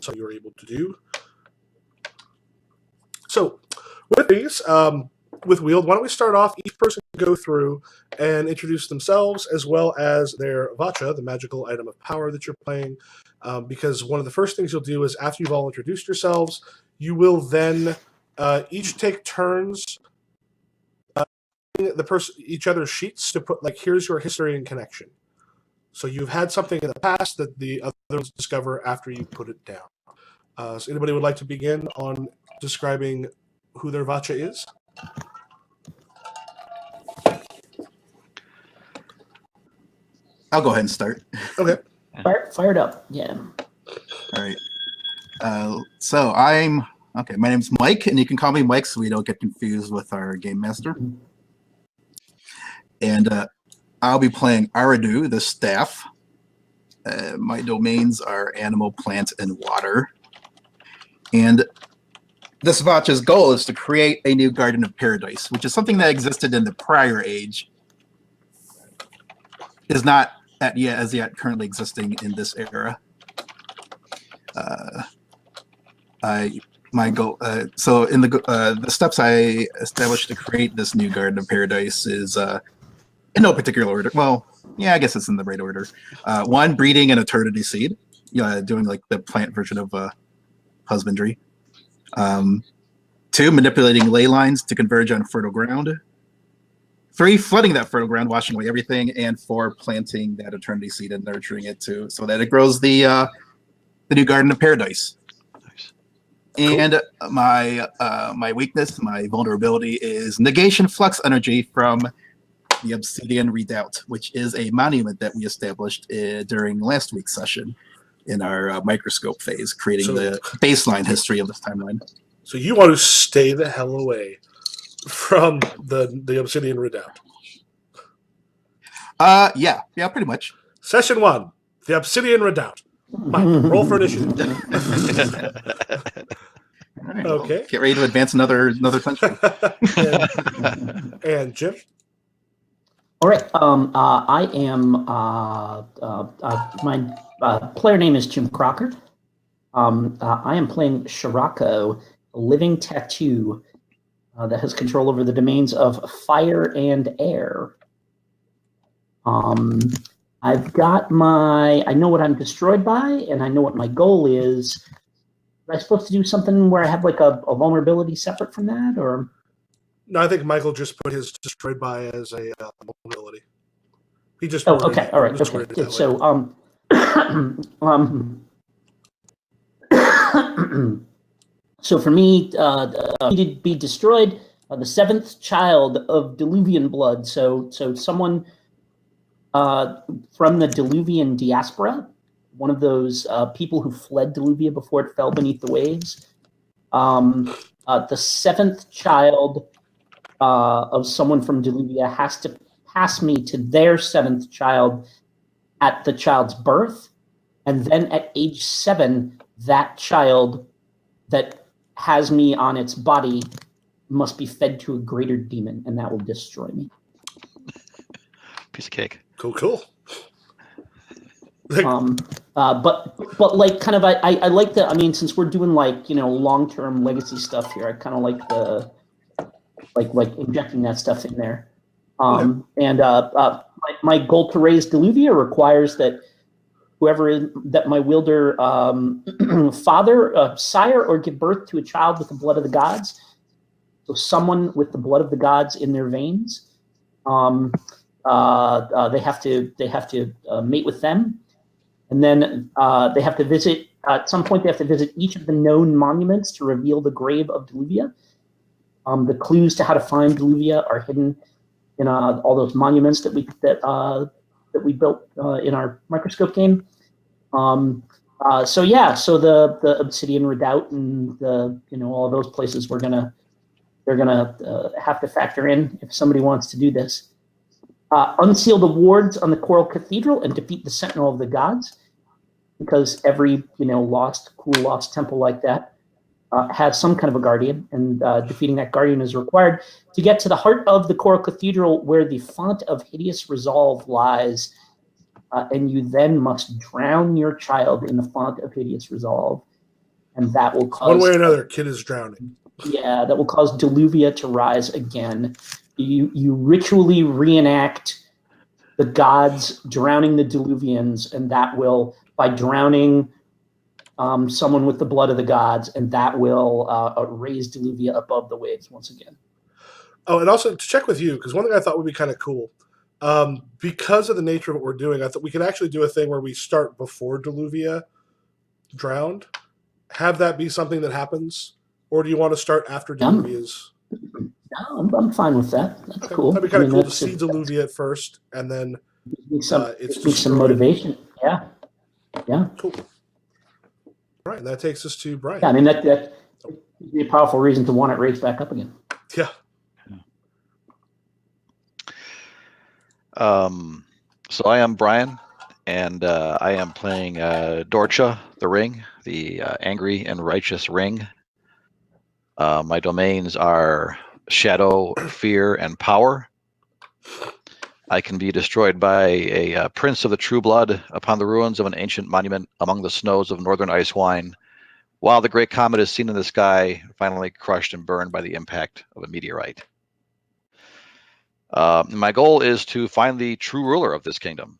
so you were able to do. So, with these, with Wield, why don't we start off? Each person can go through and introduce themselves as well as their Vatcha, the magical item of power that you're playing. Because one of the first things you'll do is after you've all introduced yourselves, you will then each take turns each other's sheets to put like, here's your history and connection. So you've had something in the past that the others discover after you put it down. So anybody would like to begin on describing who their Vatcha is? I'll go ahead and start. Okay. Fired up. Yeah. All right. So my name's Mike, and you can call me Mike so we don't get confused with our game master. And I'll be playing Anew, the staff. My domains are animal, plant, and water. And this Vatcha's goal is to create a new Garden of Paradise, which is something that existed in the prior age, is not as yet currently existing in this era. My goal. So in the steps I established to create this new Garden of Paradise is in no particular order. Well, yeah, I guess it's in the right order. One, breeding an eternity seed. Doing like the plant version of husbandry. 2, manipulating ley lines to converge on fertile ground. 3, flooding that fertile ground, washing away everything. And 4, planting that eternity seed and nurturing it so that it grows the new Garden of Paradise. Cool. And my weakness, my vulnerability is negation flux energy from the Obsidian Redoubt, which is a monument that we established during last week's session in our microscope phase, creating the baseline history of this timeline. So you want to stay the hell away from the Obsidian Redoubt? Yeah, pretty much. Session 1, the Obsidian Redoubt. Mike, roll for initiative. Right, okay. Well, get ready to advance another century. and Jim? All right. I am. My player name is Jim Crocker. I am playing Shirako, a living tattoo that has control over the domains of fire and air. I've got I know what I'm destroyed by, and I know what my goal is. Am I supposed to do something where I have like a vulnerability separate from that, or? No, I think Michael just put his destroyed by as a vulnerability. He just. Oh, okay. All right. Okay. Good. So, so for me, he did be destroyed. The 7th child of Diluvian blood. So someone from the Diluvian diaspora, one of those people who fled Diluvia before it fell beneath the waves. The 7th child of someone from Diluvia has to pass me to their 7th child at the child's birth, and then at age 7, that child that has me on its body must be fed to a greater demon, and that will destroy me. Piece of cake. Cool. But like kind of I like the, I mean, since we're doing like, long-term legacy stuff here, I kind of like the like injecting that stuff in there. And my goal to raise Diluvia requires that that my wielder father, sire, or give birth to a child with the blood of the gods. So someone with the blood of the gods in their veins. They have to mate with them, and then they have to visit. At some point, they have to visit each of the known monuments to reveal the grave of Diluvia. The clues to how to find Diluvia are hidden in all those monuments that we built in our microscope game. So the Obsidian Redoubt and all those places they're gonna have to factor in if somebody wants to do this. Unseal the wards on the Coral Cathedral and defeat the Sentinel of the Gods, because every cool lost temple like that has some kind of a guardian, and defeating that guardian is required to get to the heart of the Coral Cathedral, where the font of hideous resolve lies. and you then must drown your child in the font of hideous resolve, and that will cause One way or another, kid is drowning. Yeah, that will cause Diluvia to rise again. You ritually reenact the gods drowning the Diluvians, and that will, by drowning someone with the blood of the gods, and that will raise Diluvia above the waves once again. Oh, and also to check with you, because one thing I thought would be kind of cool, because of the nature of what we're doing, I thought we could actually do a thing where we start before Diluvia drowned. Have that be something that happens, or do you want to start after Diluvia's? No, I'm fine with that. That's cool. That'd be kind of cool to see Diluvia at first, and then it's some motivation. Yeah, yeah. Cool. All right, and that takes us to Brian. Yeah, I mean that would be a powerful reason to want it raised back up again. Yeah. So I am Brian, and I am playing Dorcha, the Ring, the angry and righteous ring. My domains are shadow, fear, and power. I can be destroyed by a prince of the true blood upon the ruins of an ancient monument among the snows of northern Icewine, while the great comet is seen in the sky, finally crushed and burned by the impact of a meteorite. My goal is to find the true ruler of this kingdom,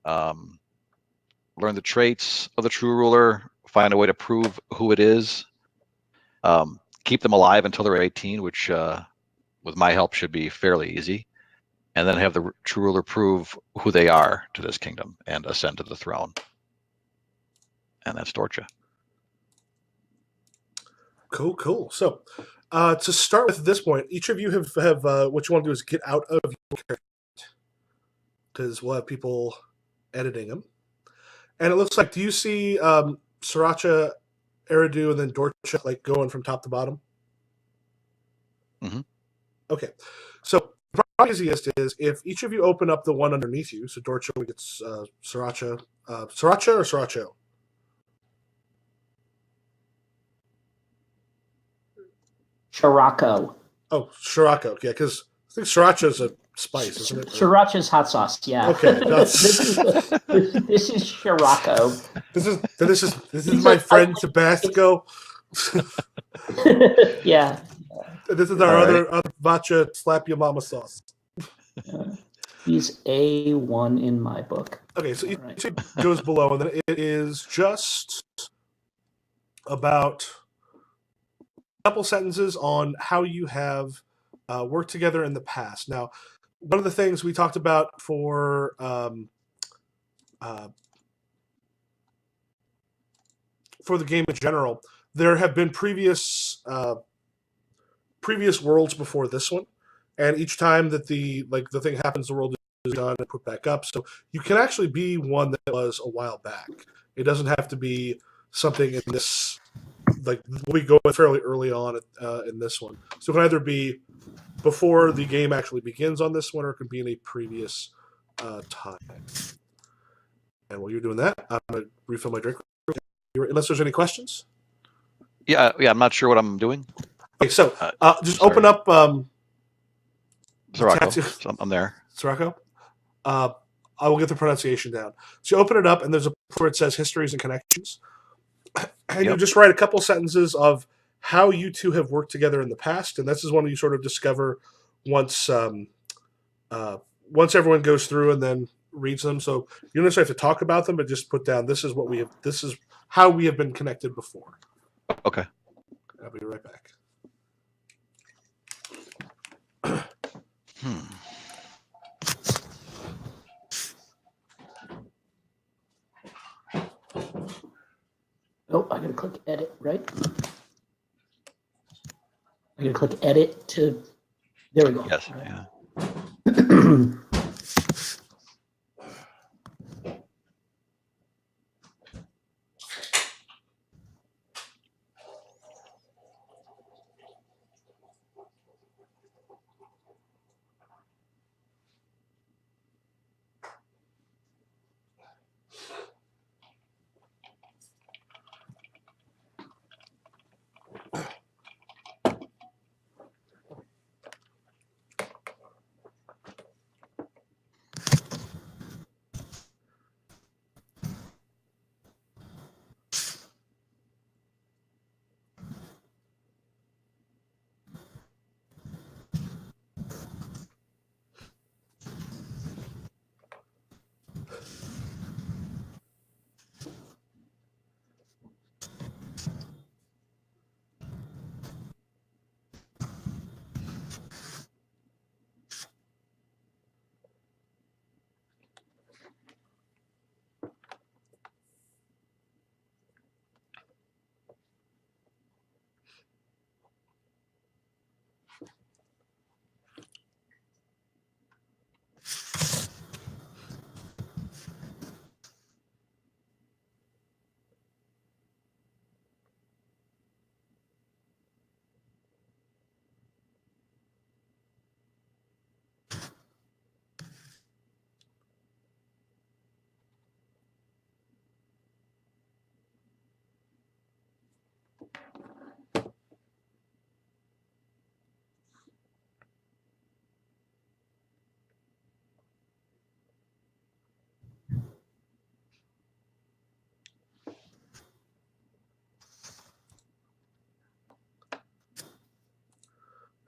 learn the traits of the true ruler, find a way to prove who it is, keep them alive until they're 18, which with my help should be fairly easy, and then have the true ruler prove who they are to this kingdom and ascend to the throne. And that's Dorcha. Cool. So, to start with at this point, each of you have what you want to do is get out of your character, because we'll have people editing them. And it looks like, do you see Sriracha, Eridu, and then Dorcha like going from top to bottom? Mm-hmm. Okay. So the easiest is if each of you open up the one underneath you. So Dorcha gets Sriracha. Sriracha or Sriracho? Sriracha. Oh, Sriracha. Yeah, because I think Sriracha is a spice, isn't it? Sriracha's hot sauce. Yeah. Okay. this is Sriracha. This is my friend Tabasco. Yeah. This is our other Vatcha slap your mama sauce. He's A1 in my book. Okay, so each goes below, and then it is just about a couple sentences on how you have worked together in the past. Now, one of the things we talked about for the game in general, there have been previous worlds before this one, and each time that the thing happens, the world is done and put back up. So you can actually be one that was a while back. It doesn't have to be something in this, like we go fairly early on in this one. So it can either be before the game actually begins on this one, or it can be in a previous time. And while you're doing that, I'm going to refill my drink. Unless there's any questions. Yeah. I'm not sure what I'm doing. Okay, so just open up. Sriracha. I'm there. Sriracha. I will get the pronunciation down. So you open it up, and there's a part where it says histories and connections, and you just write a couple sentences of how you two have worked together in the past, and this is one you sort of discover once everyone goes through and then reads them. So you don't necessarily have to talk about them, but just put down this is what we have. This is how we have been connected before. Okay. I'll be right back. Oh, I gotta click edit, right? I gotta click edit to. There we go. Yes. Yeah.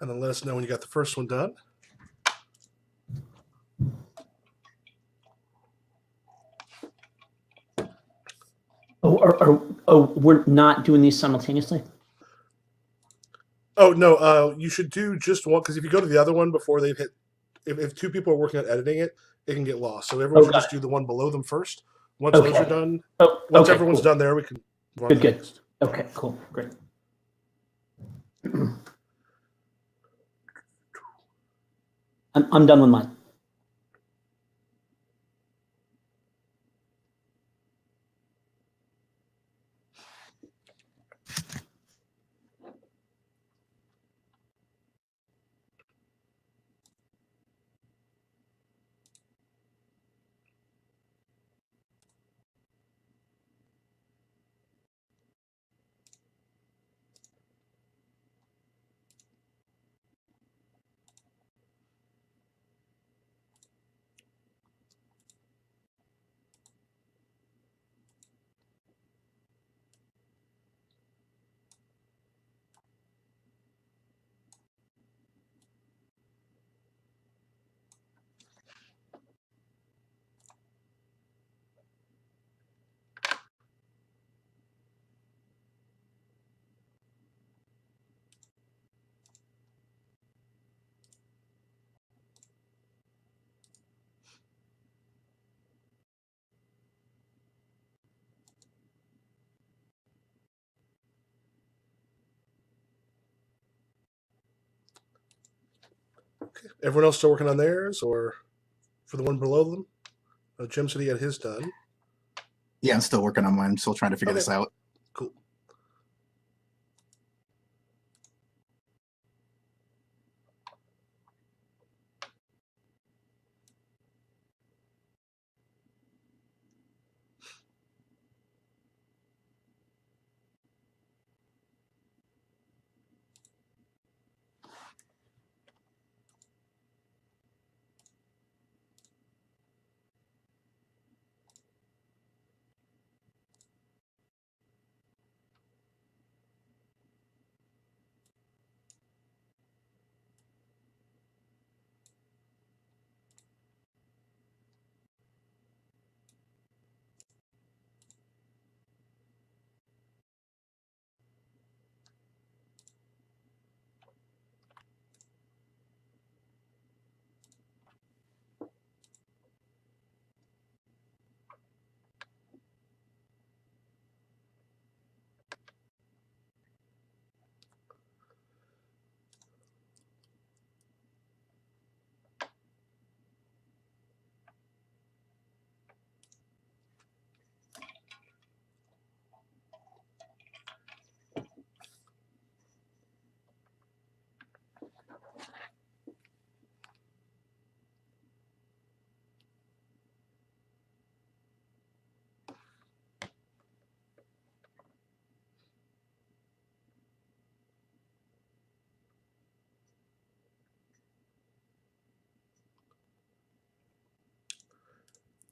And then let us know when you got the first one done. We're not doing these simultaneously? Oh, no, you should do just one, because if you go to the other one before they've hit, if two people are working on editing it, it can get lost. So everyone should got just do the one below them first. Once those are done, Oh, once okay, everyone's cool. done there, we can go on to the Good. next. Okay, cool. Great. I'm done with mine. Okay. Everyone else still working on theirs, or for the one below them? Jim said he had his done. Yeah, I'm still working on mine. I'm still trying to figure this out. Cool.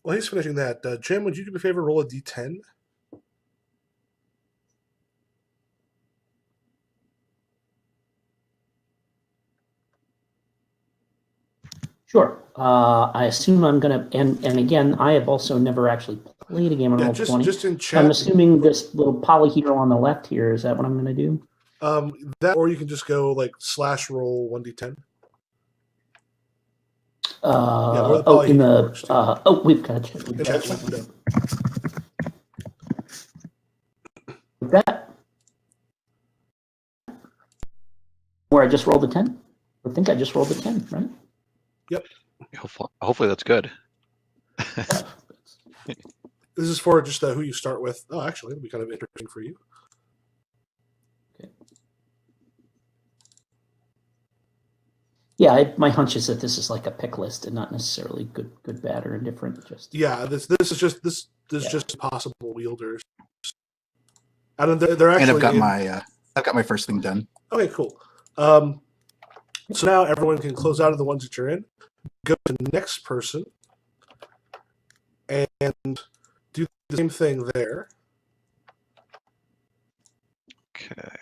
Well, he's finishing that. Jim, would you do me a favor? Roll a d10. Sure. I assume I'm gonna, and again, I have also never actually played a game on Yeah, Roll20. just in So chat. I'm assuming this little polyhedral on the left here, is that what I'm gonna do? That, or you can just go like /roll 1d10. Where the Oh, in polyhedral the, works, too. we've got you. In that window. With that, where I just rolled a 10? I think I just rolled a 10, right? Yep. Hopefully that's good. This is for just who you start with. Oh, actually, it'll be kind of interesting for you. Okay. Yeah, my hunch is that this is like a pick list and not necessarily good, bad, or indifferent. Just this is just possible wielders. And they're actually. And I've got my first thing done. Okay, cool. So now everyone can close out of the ones that you're in, go to the next person, and do the same thing there. Okay.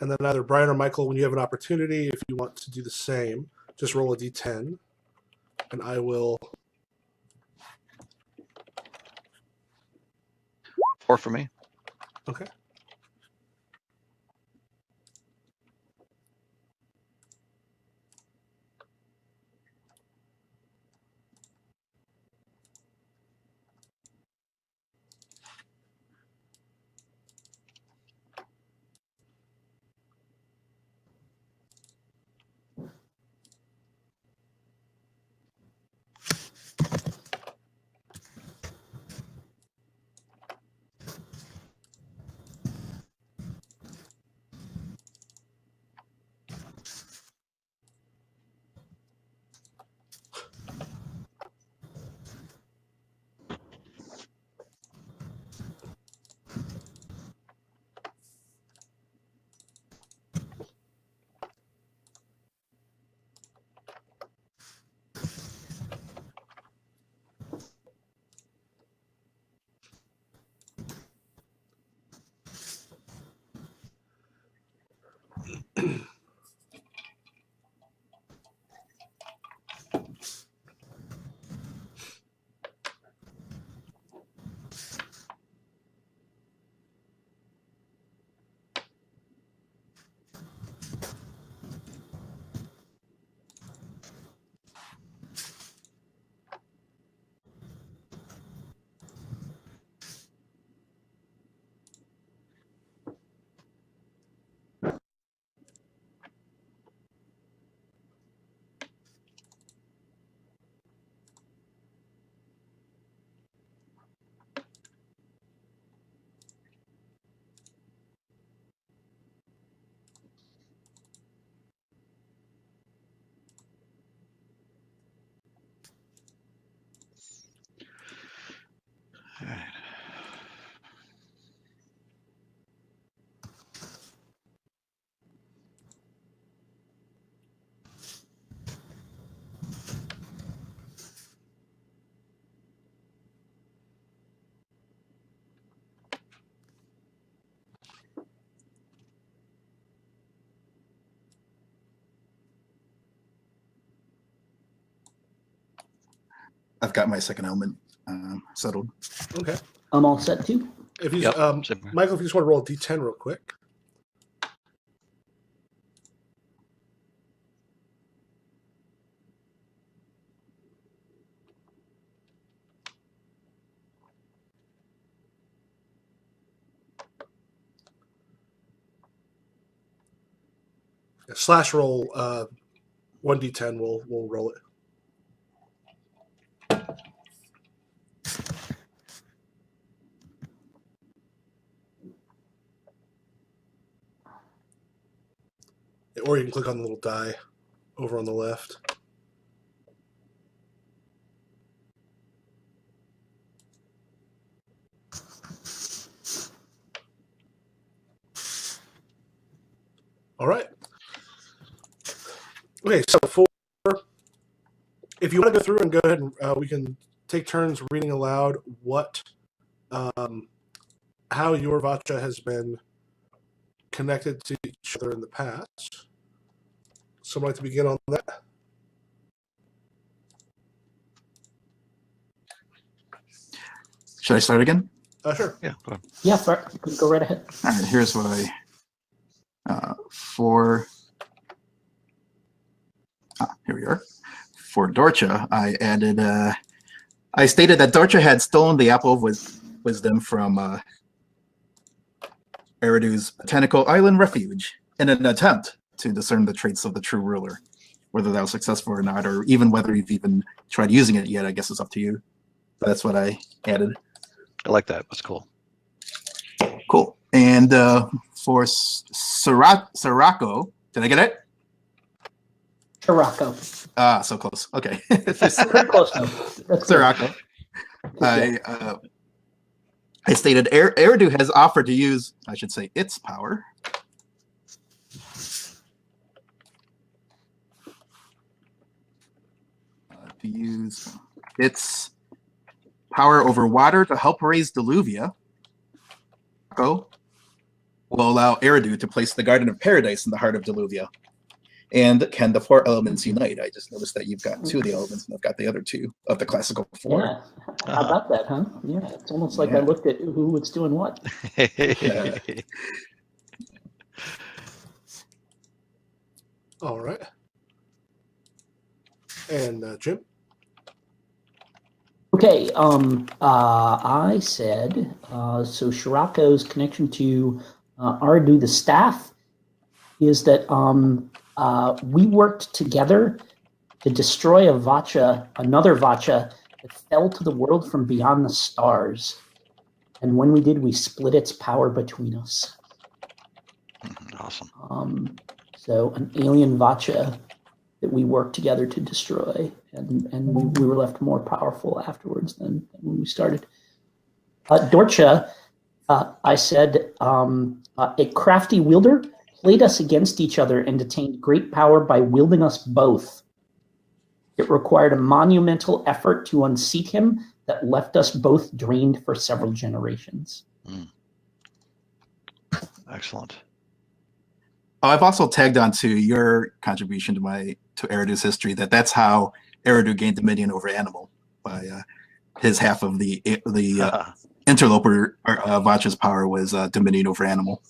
And then either Brian or Michael, when you have an opportunity, if you want to do the same, just roll a d10, and I will. 4 for me. Okay. All right. I've got my second element settled. Okay. I'm all set too. If you, Yep, same here. Michael, if you just want to roll a d10 real quick. Slash roll 1d10. We'll roll it. Or you can click on the little die over on the left. All right. Okay, so if you want to go through and go ahead and we can take turns reading aloud how your Vatcha has been connected to each other in the past. Someone like to begin on that? Should I start again? Sure. Yeah, go ahead. Yeah, go right ahead. All right, here's what for here we are. For Dorcha, I added I stated that Dorcha had stolen the apple of wisdom from Eridu's botanical island refuge in an attempt to discern the traits of the true ruler. Whether that was successful or not, or even whether you've even tried using it yet, I guess it's up to you. But that's what I added. I like that. That's cool. Cool. And for Sirocco, did I get it? Sirocco. Ah, so close. Okay. Pretty close now. That's good. Sirocco. I stated Eridu has offered to use, I should say, its power. To use its power over water to help raise Deluvia. Go. will allow Eridu to place the Garden of Paradise in the heart of Deluvia. And can the 4 elements unite? I just noticed that you've got 2 of the elements, and I've got the other 2 of the classical 4. Yeah. How about that, huh? Yeah. It's almost like I looked at who was doing what. All right. And Jim? Okay, I said, so Shirako's connection to Ardu the staff is that we worked together to destroy another Vatcha that fell to the world from beyond the stars. And when we did, we split its power between us. Awesome. So an alien Vatcha that we worked together to destroy, and we were left more powerful afterwards than when we started. Dorcha, I said, a crafty wielder played us against each other and attained great power by wielding us both. It required a monumental effort to unseat him that left us both drained for several generations. Excellent. Oh, I've also tagged on to your contribution to Eridu's history that's how Eridu gained dominion over Animal by his half of the interloper Vatcha's power was dominion over Animal.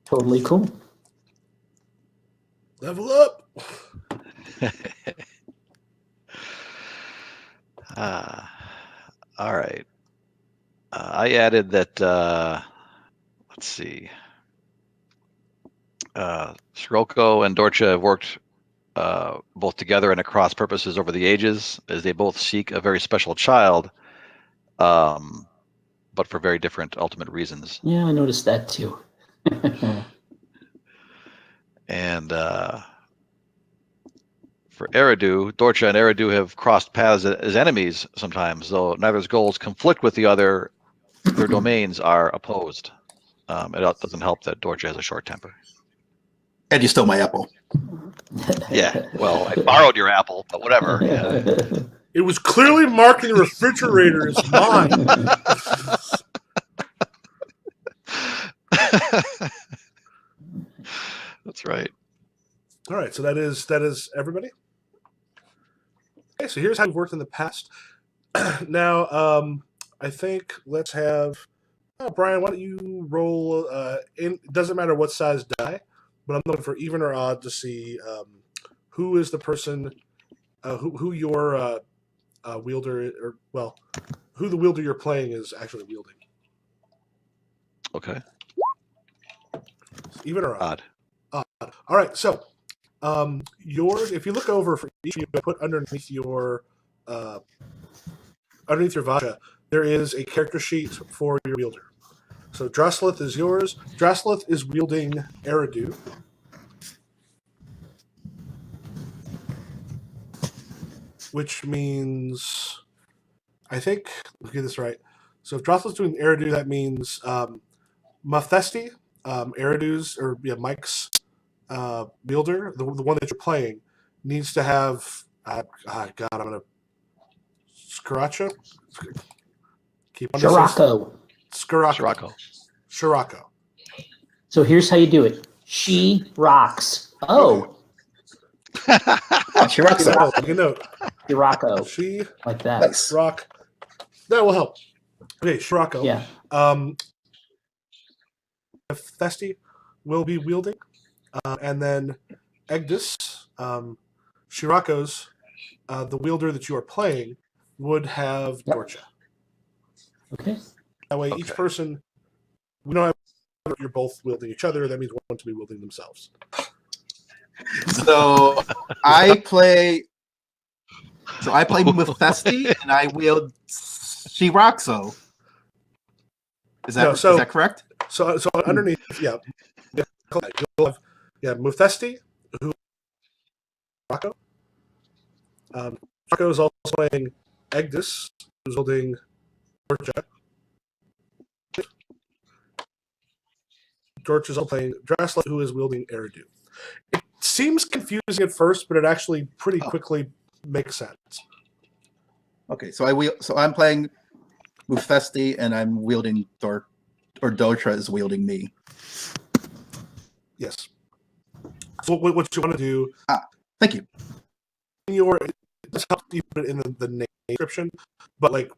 Totally cool. Level up. All right. I added that. Let's see. Sirocco and Dorcha have worked both together and across purposes over the ages, as they both seek a very special child, but for very different ultimate reasons. Yeah, I noticed that too. And for Eridu, Dorcha and Eridu have crossed paths as enemies sometimes, though neither's goals conflict with the other. Their domains are opposed. It doesn't help that Dorcha has a short temper. And you stole my apple. Yeah, well, I borrowed your apple, but whatever. Yeah. It was clearly marked in the refrigerator as mine. That's right. All right, so that is everybody. Okay, so here's how we've worked in the past. Now, I think let's have Brian. Why don't you roll? It doesn't matter what size die, but I'm looking for even or odd to see who is the person, who your wielder, or well, who the wielder you're playing is actually wielding. Okay. Even or odd. Odd. All right, so yours. If you look over for each, you put underneath your Vatcha, there is a character sheet for your wielder. So Droslith is yours. Droslith is wielding Eridu. Which means, I think, let's get this right. So if Droslith's doing Eridu, that means Mafthesti, Eridu's, or Mike's wielder, the one that you're playing, needs to have, God, I'm going to, Scaracha? Keep on Shirako. Shirako. So here's how you do it. She rocks. Oh. Shirako. You know. Shirako. She like that. Nice. Rock. That will help. Okay, Shirako. Yeah. Thesti will be wielding. And then Egdis, Shirako's, the wielder that you are playing, would have Dorcha. Okay. That way, each person, we know you're both wielding each other. That means one to be wielding themselves. So I play Mufesti and I wield Shiraxo. Is that correct? So underneath, you'll have Mufesti, who Rocco. Rocco is also playing Egdis, who's holding Dorcha. George is also playing Drasla, who is wielding Eridu. It seems confusing at first, but it actually pretty quickly makes sense. Okay, so I'm playing Mufesti and I'm wielding or Dotra is wielding me. Yes. So what you want to do? Thank you. This helps you put it in the name description, but like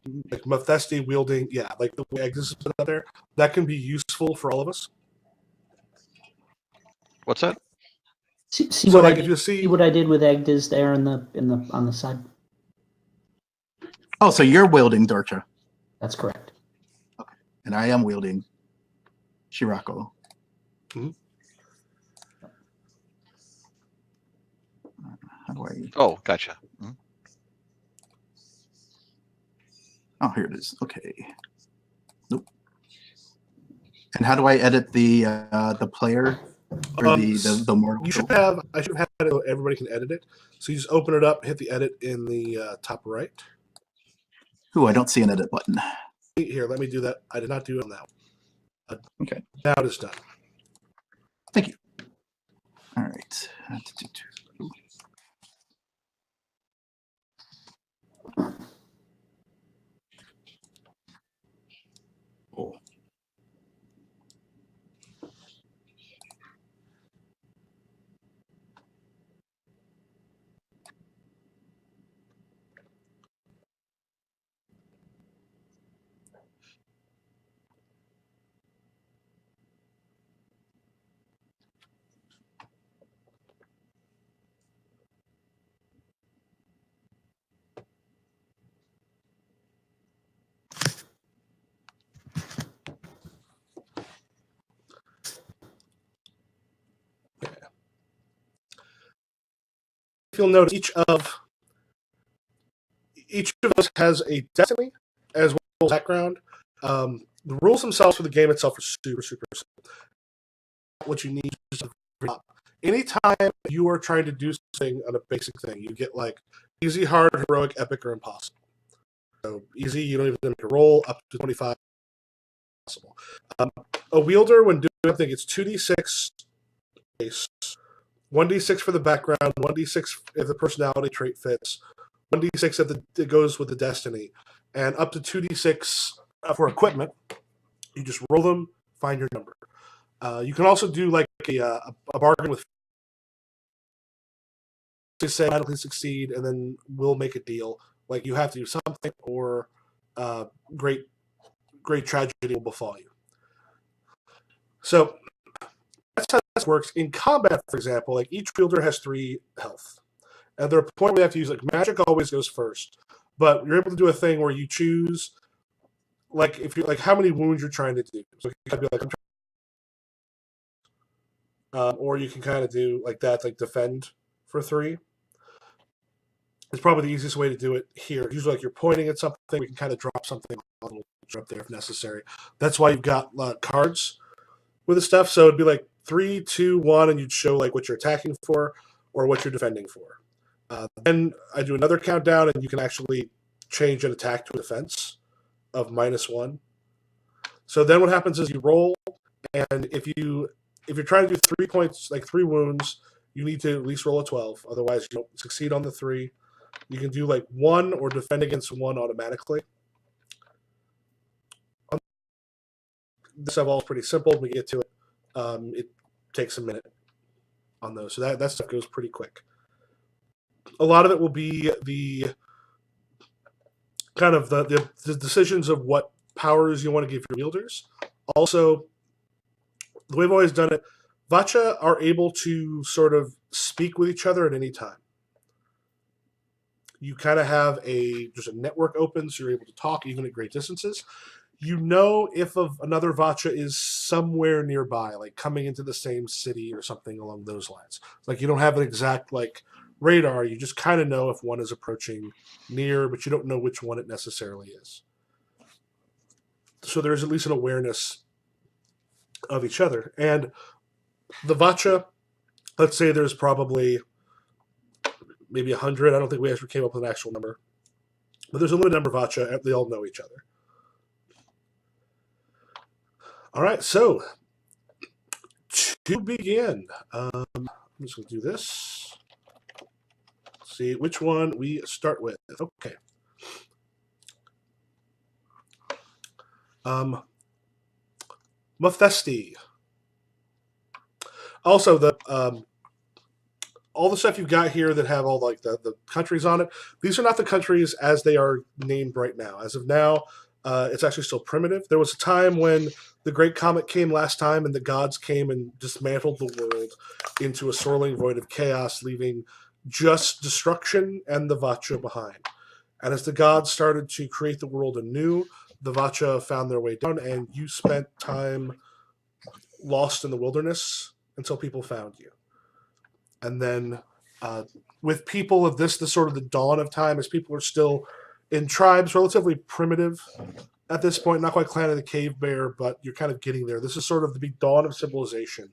Mephisti wielding, like the way Agnes is put out there, that can be useful for all of us. What's that? See So, what like, I if did, you see what I did with Agnes there on the side. Oh, so you're wielding Dorcha, That's correct. and I am wielding Shirako. Mhm. How do I? Oh, gotcha. Mhm. Oh, here it is. Okay. Nope. And how do I edit the player or the mortal? you should have. I should have had it so everybody can edit it. So you just open it up, hit the edit in the top right. Ooh, I don't see an edit button. Here, let me do that. I did not do it on that one. Okay. Now it is done. Thank you. All right. Oh. If you'll notice, each of us has a destiny as well as background. The rules themselves for the game itself are super simple. What you need is anytime you are trying to do something on a basic thing, you get like easy, hard, heroic, epic, or impossible. So easy, you don't even have to roll, up to 25 possible. A wielder, when doing something, it's 2d6 base, 1d6 for the background, 1d6 if the personality trait fits, 1d6 if it goes with the destiny, and up to 2d6 for equipment. You just roll them, find your number. You can also do like a bargain with, say, automatically succeed, and then we'll make a deal. Like you have to do something, or great tragedy will befall you. So that's how this works. In combat, for example, like each wielder has 3 health. And there are points where we have to use, like, magic always goes first. But you're able to do a thing where you choose, like, if you're like how many wounds you're trying to do. So you can be like, or you can kind of do like that, like defend for 3. It's probably the easiest way to do it here. Usually, like you're pointing at something, we can kind of drop something up there if necessary. That's why you've got cards with the stuff. So it'd be like 3, 2, 1, and you'd show like what you're attacking for or what you're defending for. Then I do another countdown, and you can actually change an attack to a defense of -1. So then what happens is you roll, and if you're trying to do 3 points, like 3 wounds, you need to at least roll a 12. Otherwise, you don't succeed on the 3. You can do like 1 or defend against 1 automatically. This level is pretty simple. When we get to it, it takes a minute on those. So that stuff goes pretty quick. A lot of it will be the kind of the decisions of what powers you want to give your wielders. Also, the way I've always done it, Vatcha are able to sort of speak with each other at any time. You kind of have there's a network open, so you're able to talk even at great distances. You know if another Vatcha is somewhere nearby, like coming into the same city or something along those lines. Like you don't have an exact like radar, you just kind of know if one is approaching near, but you don't know which one it necessarily is. So there's at least an awareness of each other. And the Vatcha, let's say there's probably maybe 100. I don't think we actually came up with an actual number. But there's a limited number of Vatcha. They all know each other. All right, so to begin, I'm just going to do this. See which one we start with. Okay. Mephisti. Also, the all the stuff you've got here that have all like the countries on it, these are not the countries as they are named right now. As of now, it's actually still primitive. There was a time when the Great Comet came last time and the gods came and dismantled the world into a swirling void of chaos, leaving just destruction and the Vatcha behind. And as the gods started to create the world anew, the Vatcha found their way down, and you spent time lost in the wilderness until people found you. And then with people of this sort of the dawn of time, as people are still in tribes, relatively primitive at this point, not quite Clan of the Cave Bear, but you're kind of getting there. This is sort of the big dawn of civilization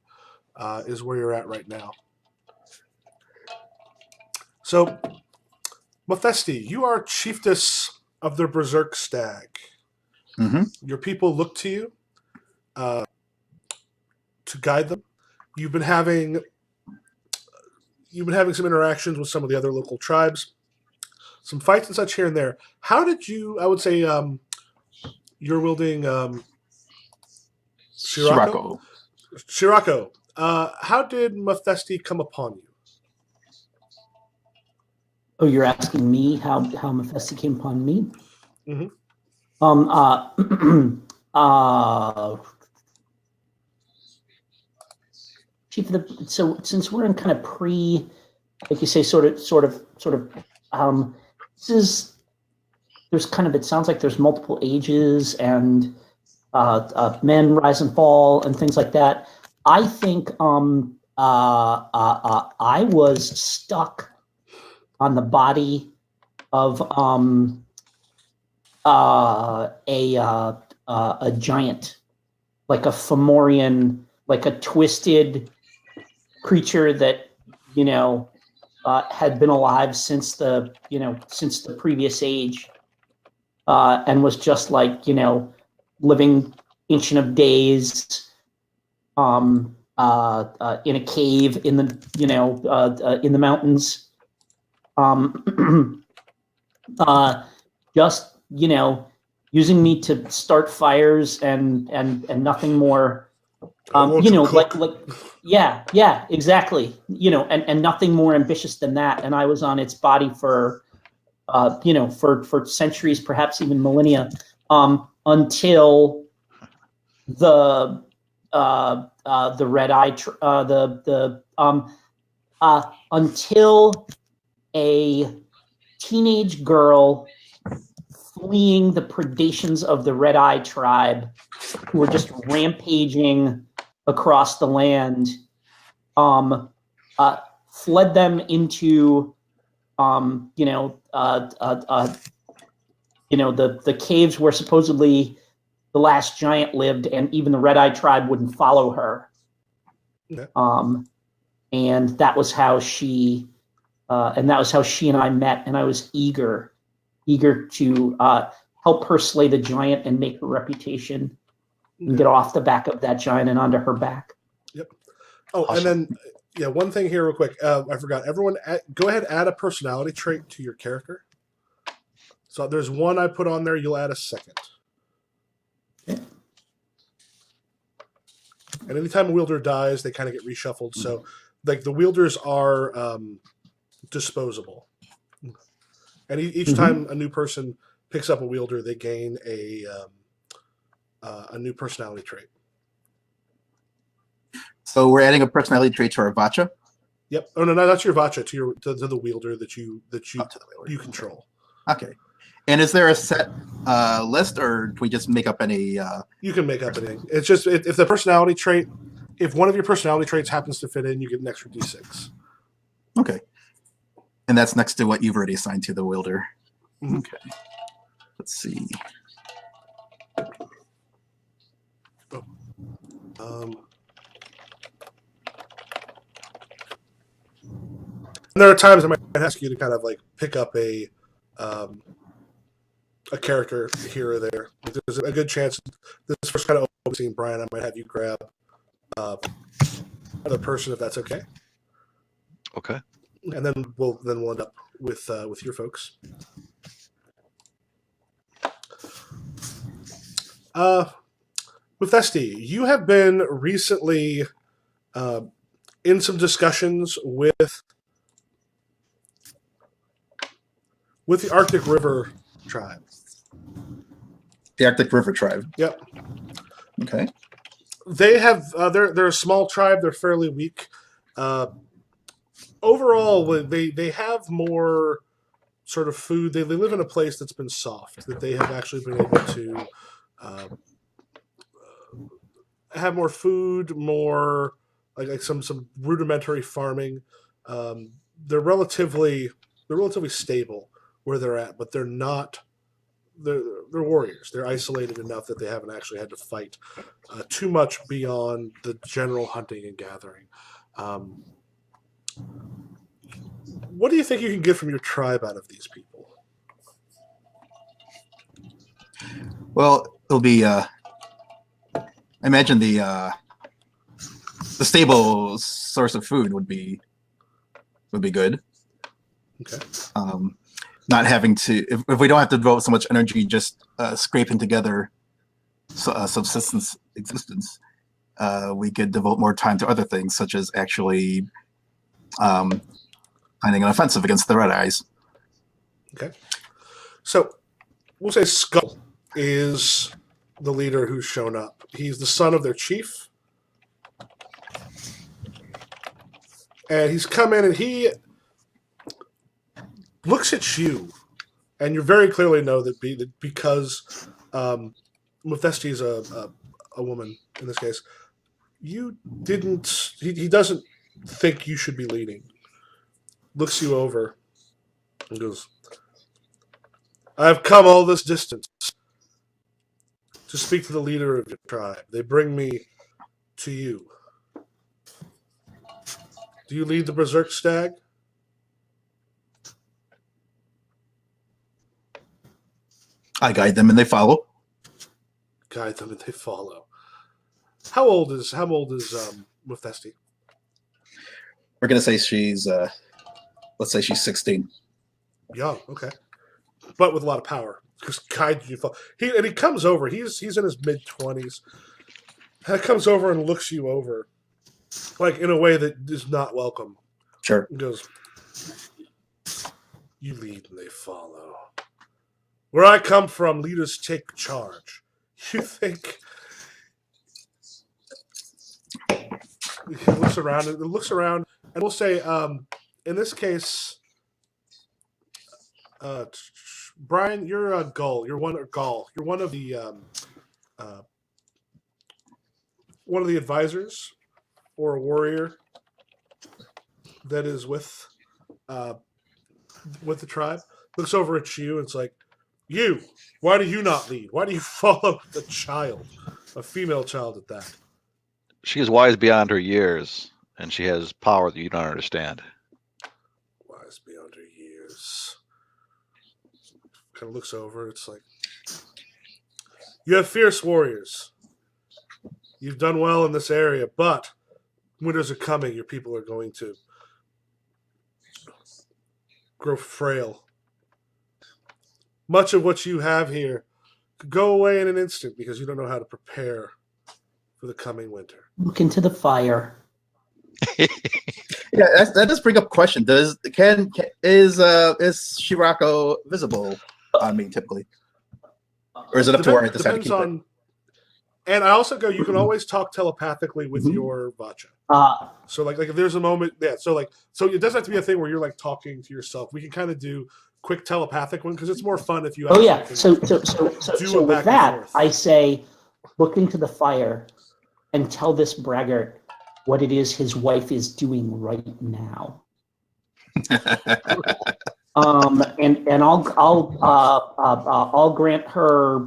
is where you're at right now. So, Mephisti, you are chiefess of the Berserk Stag. Mm-hmm. Your people look to you to guide them. You've been having some interactions with some of the other local tribes, some fights and such here and there. How did you? I would say you're wielding Shirako. Shirako. How did Mephisti come upon you? Oh, you're asking me how Mephisti came upon me? Mm-hmm. Chief of the, so since we're in kind of pre, like you say, sort of, this is, there's kind of, it sounds like there's multiple ages and men rise and fall and things like that. I think I was stuck on the body of a giant, like a Fomorian, like a twisted creature that had been alive since the previous age, and was just like living Ancient of Days, in a cave in the in the mountains, just using me to start fires and nothing more. Yeah, exactly. And nothing more ambitious than that. And I was on its body for centuries, perhaps even millennia, until the red eye, until a teenage girl fleeing the predations of the Red Eye tribe, who were just rampaging across the land, fled them into, the caves where supposedly the last giant lived, and even the Red Eye tribe wouldn't follow her. Okay. And that was how she and I met, and I was eager to help her slay the giant and make her reputation and get off the back of that giant and onto her back. Yep. Oh, Awesome. and then one thing here real quick. I forgot. Everyone, go ahead, add a personality trait to your character. So there's one I put on there. You'll add a second. Okay. And anytime a wielder dies, they kind of get reshuffled. So, like, the wielders are disposable. And each time a new person picks up a wielder, they gain a new personality trait. So we're adding a personality trait to our Vatcha? Yep. Oh no, that's your Vatcha to the wielder that you you control. Okay. And is there a set list, or do we just make up any? You can make up anything. It's just if the personality trait, if one of your personality traits happens to fit in, you get an extra D6. Okay. And that's next to what you've already assigned to the wielder. Mm-hmm. Okay. Let's see. And there are times I might ask you to kind of like pick up a character here or there. There's a good chance this first kind of scene, Brian, I might have you grab another person if that's okay. Okay. And then we'll end up with your folks. Mufesti, you have been recently in some discussions with the Arctic River tribe. The Arctic River tribe. Yep. Okay. They have they're a small tribe. They're fairly weak. Overall, they have more sort of food. They live in a place that's been soft. That they have actually been able to have more food, more like some rudimentary farming. They're relatively stable where they're at, but they're not. They're warriors. They're isolated enough that they haven't actually had to fight too much beyond the general hunting and gathering. What do you think you can get from your tribe out of these people? Well, it'll be. I imagine the stable source of food would be good. Okay. Not having to, if we don't have to devote so much energy just scraping together subsistence existence, we could devote more time to other things, such as actually finding an offensive against the Red Eyes. Okay. So we'll say Skull is the leader who's shown up. He's the son of their chief. And he's come in and he looks at you, and you very clearly know that because Mufesti is a woman in this case, you didn't. He doesn't think you should be leading. Looks you over and goes, "I've come all this distance to speak to the leader of your tribe. They bring me to you. Do you lead the Berserk Stag?" I guide them and they follow. Guide them and they follow. How old is Mufesti? We're gonna say she's let's say she's 16. Young, okay, but with a lot of power. Because guide you follow. He comes over. He's in his mid-20s. He comes over and looks you over, like in a way that is not welcome. Sure. He goes, "You lead and they follow. Where I come from, leaders take charge. You think?" He looks around and we'll say, in this case, Brian, you're a Gull. You're one of the advisors or a warrior that is with the tribe. Looks over at you and it's like, "You, why do you not lead? Why do you follow the child, a female child at that?" She is wise beyond her years, and she has power that you don't understand. Wise beyond her years. Kind of looks over. It's like, "You have fierce warriors. You've done well in this area, but winters are coming. Your people are going to grow frail. Much of what you have here could go away in an instant because you don't know how to prepare for the coming winter." Look into the fire. Yeah, that does bring up a question. Is Shirako visible on me typically, or is it up to where I decide to Depends keep it? on. And I also go. You can always talk telepathically with your Vatcha. So like if there's a moment, yeah. So it doesn't have to be a thing where you're like talking to yourself. We can kind of do quick telepathic one because it's more fun if you. Oh yeah. Can So it with back and that, forth. I say, look into the fire, and tell this braggart what it is his wife is doing right now. And I'll grant her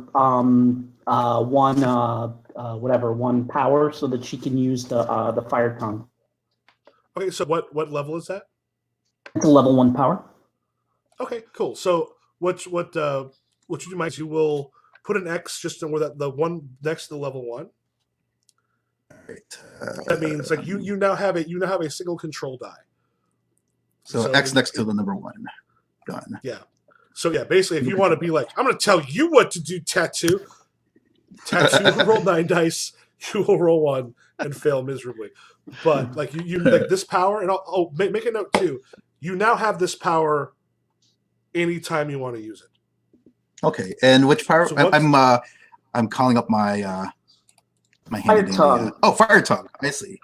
one power so that she can use the fire tongue. Okay, so what level is that? It's a level 1 power. Okay, cool. So what you do, Mike, you will put an X just where the one next to the level 1. Right. That means like you now have a single control die. So X next to the number 1. Done. Yeah. So yeah, basically, if you want to be like, "I'm going to tell you what to do," tattoo, Tattoo will roll 9 dice. You will roll 1 and fail miserably. But like you like this power, and I'll make a note too. You now have this power anytime you want to use it. Okay, and which power? So I'm calling up my my Fire handy dandy. tongue. Fire tongue. I see.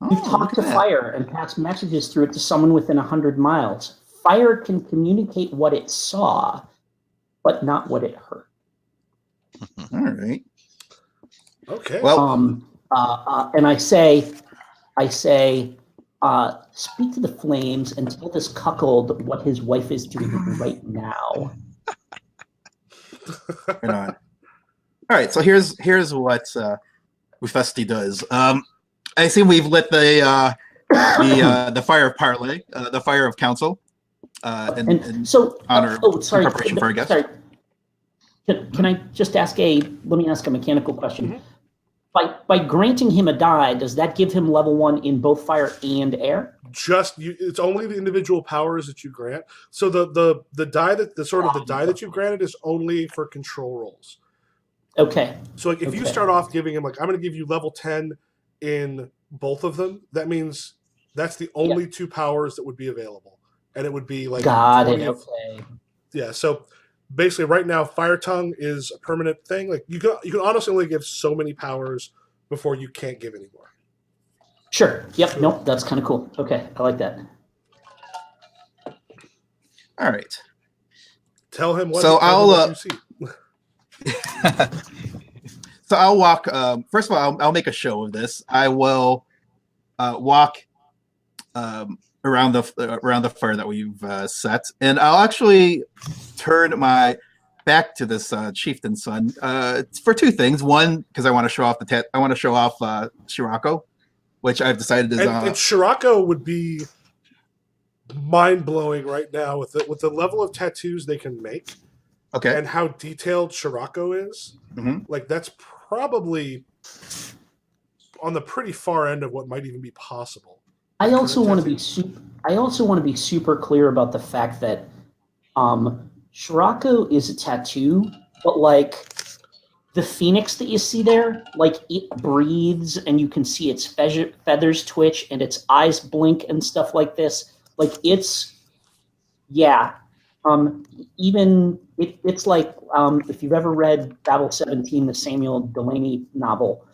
You Oh, talk look to at that. fire and pass messages through it to someone within 100 miles. Fire can communicate what it saw, but not what it heard. All right. Okay. Well, And I say, speak to the flames and tell this cuckold what his wife is doing right now. right on. All right. So here's what Ufesti does. I see we've lit the fire of parley, the fire of counsel, and So, honor sorry, in preparation for our guest. sorry. Can I just let me ask a mechanical question. Mhm. By granting him a die, does that give him level 1 in both fire and air? It's only the individual powers that you grant. So the die that the die that you've granted is only for control rolls. Okay. So like if you start off giving him like I'm going to give you level 10 in both of them, that means that's the only 2 powers that would be available, and it would be like Got 20 it. of, Okay. yeah. So basically, right now, Fire Tongue is a permanent thing. Like you can honestly only give so many powers before you can't give anymore. Sure. Yep. Nope. That's kind of cool. Okay. I like that. All right. Tell him what, So what you see. So I'll walk. First of all, I'll make a show of this. I will walk around the fire that we've set, and I'll actually turn my back to this chieftain's son for 2 things. One, because I want to show off Shirako, which I've decided is And Shirako would be mind blowing right now with the level of tattoos they can make. okay. And how detailed Shirako is. Mhm. Like that's probably on the pretty far end of what might even be possible. I also want to be super clear about the fact that Shirako is a tattoo, but like the phoenix that you see there, like it breathes and you can see its feathers twitch and its eyes blink and stuff like this. Like it's, yeah. It's like if you've ever read Babel 17, the Samuel Delaney novel,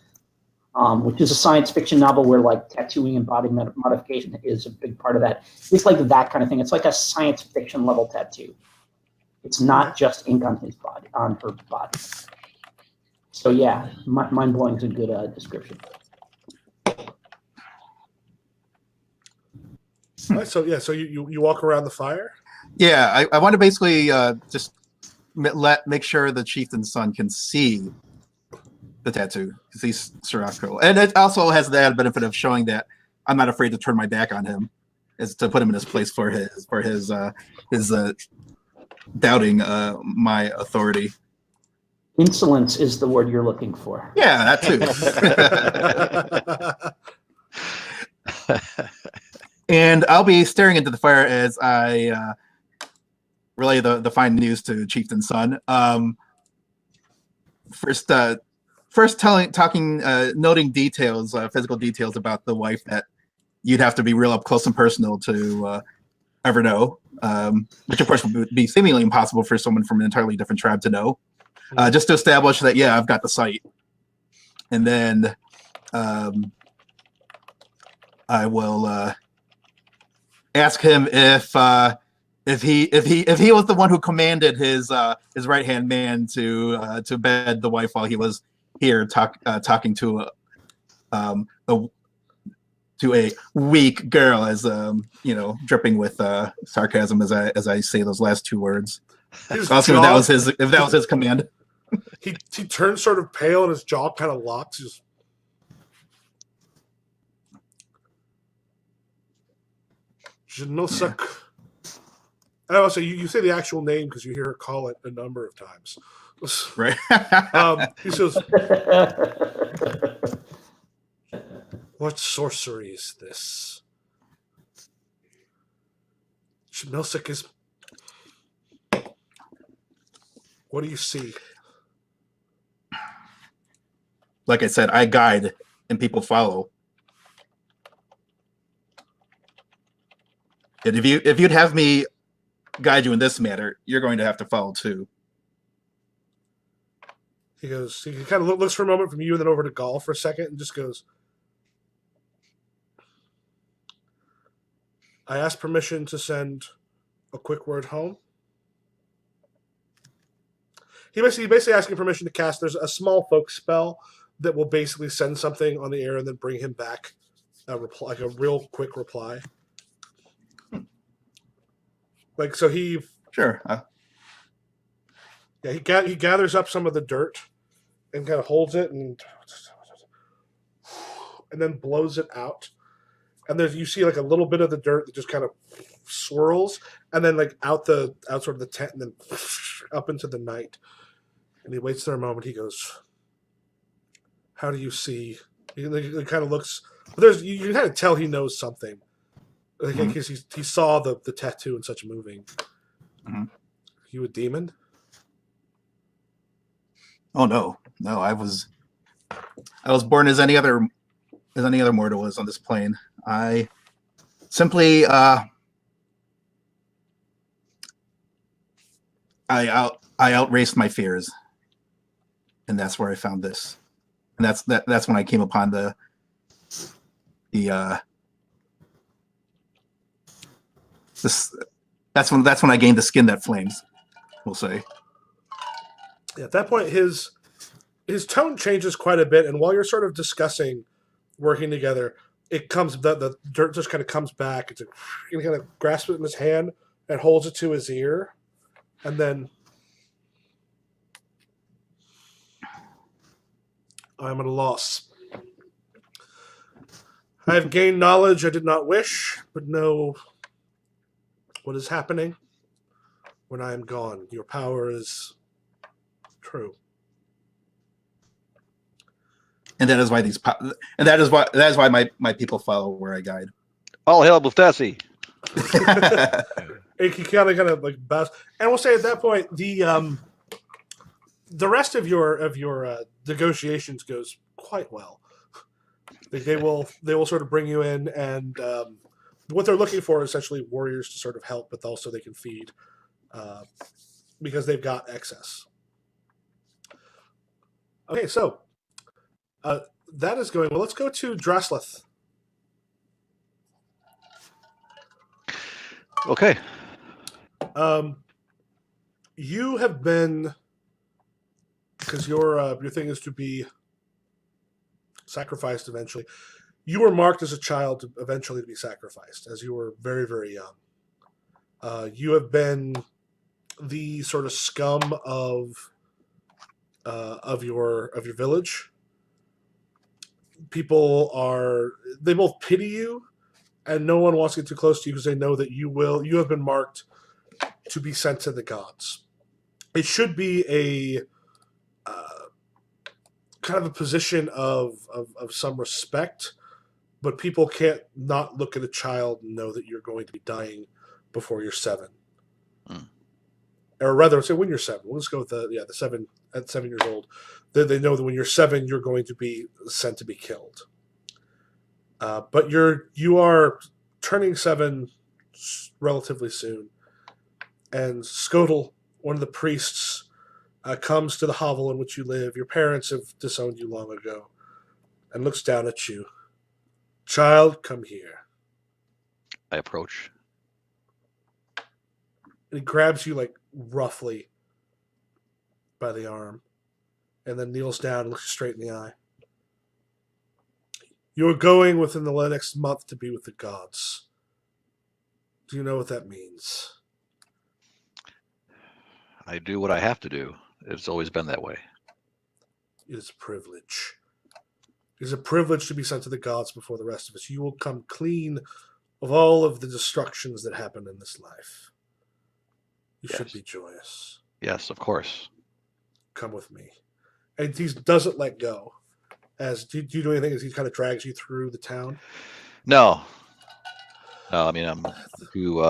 which is a science fiction novel where like tattooing and body modification is a big part of that. It's like that kind of thing. It's like a science fiction level tattoo. It's not just ink on her body. So yeah, mind blowing is a good description. All right, so you walk around the fire. Yeah, I want to basically just make sure the chieftain's son can see the tattoo, see Shirako, and it also has the added benefit of showing that I'm not afraid to turn my back on him, is to put him in his place for his doubting my authority. Insolence is the word you're looking for. Yeah, that too. And I'll be staring into the fire as I relay the fine news to Chieftain's son. First, noting details, physical details about the wife that you'd have to be real up close and personal to ever know, which of course would be seemingly impossible for someone from an entirely different tribe to know. Just to establish that, yeah, I've got the sight, and then I will ask him if he was the one who commanded his right hand man to bed the wife while he was here talking to a weak girl, as dripping with sarcasm as I say those last 2 words. Ask him if that was his command. He turns sort of pale and his jaw kind of locks. Just Jnosak. And also, you say the actual name because you hear her call it a number of times. Right. He says, "What sorcery is this? Jnosak is. What do you see?" like I said, I guide and people follow. And if you'd have me guide you in this matter, you're going to have to follow too. He goes. He kind of looks for a moment from you, and then over to Gaul for a second, and just goes. I asked permission to send a quick word home. He basically asking permission to cast. There's a small folk spell that will basically send something on the air and then bring him back a reply, like a real quick reply. Like so, he Sure. he gathers up some of the dirt and kind of holds it and then blows it out. And there's you see like a little bit of the dirt that just kind of swirls and then like out sort of the tent and then up into the night. And he waits there a moment. He goes, "How do you see?" He kind of looks. But you can kind of tell he knows something. Because he saw the tattoo and such moving. Mm-hmm. You a demon? Oh no. I was born as any other mortal was on this plane. I simply I outraced my fears, and that's where I found this, and that's when I came upon that's when I gained the skin that flames, we'll say. Yeah, at that point, his tone changes quite a bit, and while you're sort of discussing working together, it comes the dirt just kind of comes back. He kind of grasps it in his hand and holds it to his ear, and then I'm at a loss. I have gained knowledge I did not wish, but know what is happening when I am gone. Your power is true. And that is why my people follow where I guide. All hail Buftasi. He kind of like bows, and we'll say at that point the rest of your negotiations goes quite well. They will sort of bring you in, and what they're looking for is essentially warriors to sort of help, but also they can feed because they've got excess. Okay, so that is going well. Let's go to Drasleth. Okay. You have been, because your thing is to be sacrificed eventually. You were marked as a child to eventually be sacrificed, as you were very, very young. You have been the sort of scum of your village. They both pity you, and no one wants to get too close to you because they know that you have been marked to be sent to the gods. It should be a kind of a position of some respect, but people can't not look at a child and know that you're going to be dying before you're 7. Or rather, say when you're 7. Let's go with the 7 at 7 years old. They know that when you're 7, you're going to be sent to be killed. But you are turning 7 relatively soon, and Skodal, one of the priests, comes to the hovel in which you live. Your parents have disowned you long ago, and looks down at you. Child, come here. I approach. And he grabs you like roughly by the arm, and then kneels down and looks you straight in the eye. You are going within the next month to be with the gods. Do you know what that means? I do what I have to do. It's always been that way. It is a privilege. It is a privilege to be sent to the gods before the rest of us. You will come clean of all of the destructions that happen in this life. You should be joyous. Yes, of course. Come with me. And he doesn't let go. Do you do anything as he kind of drags you through the town? No. I mean, I'm too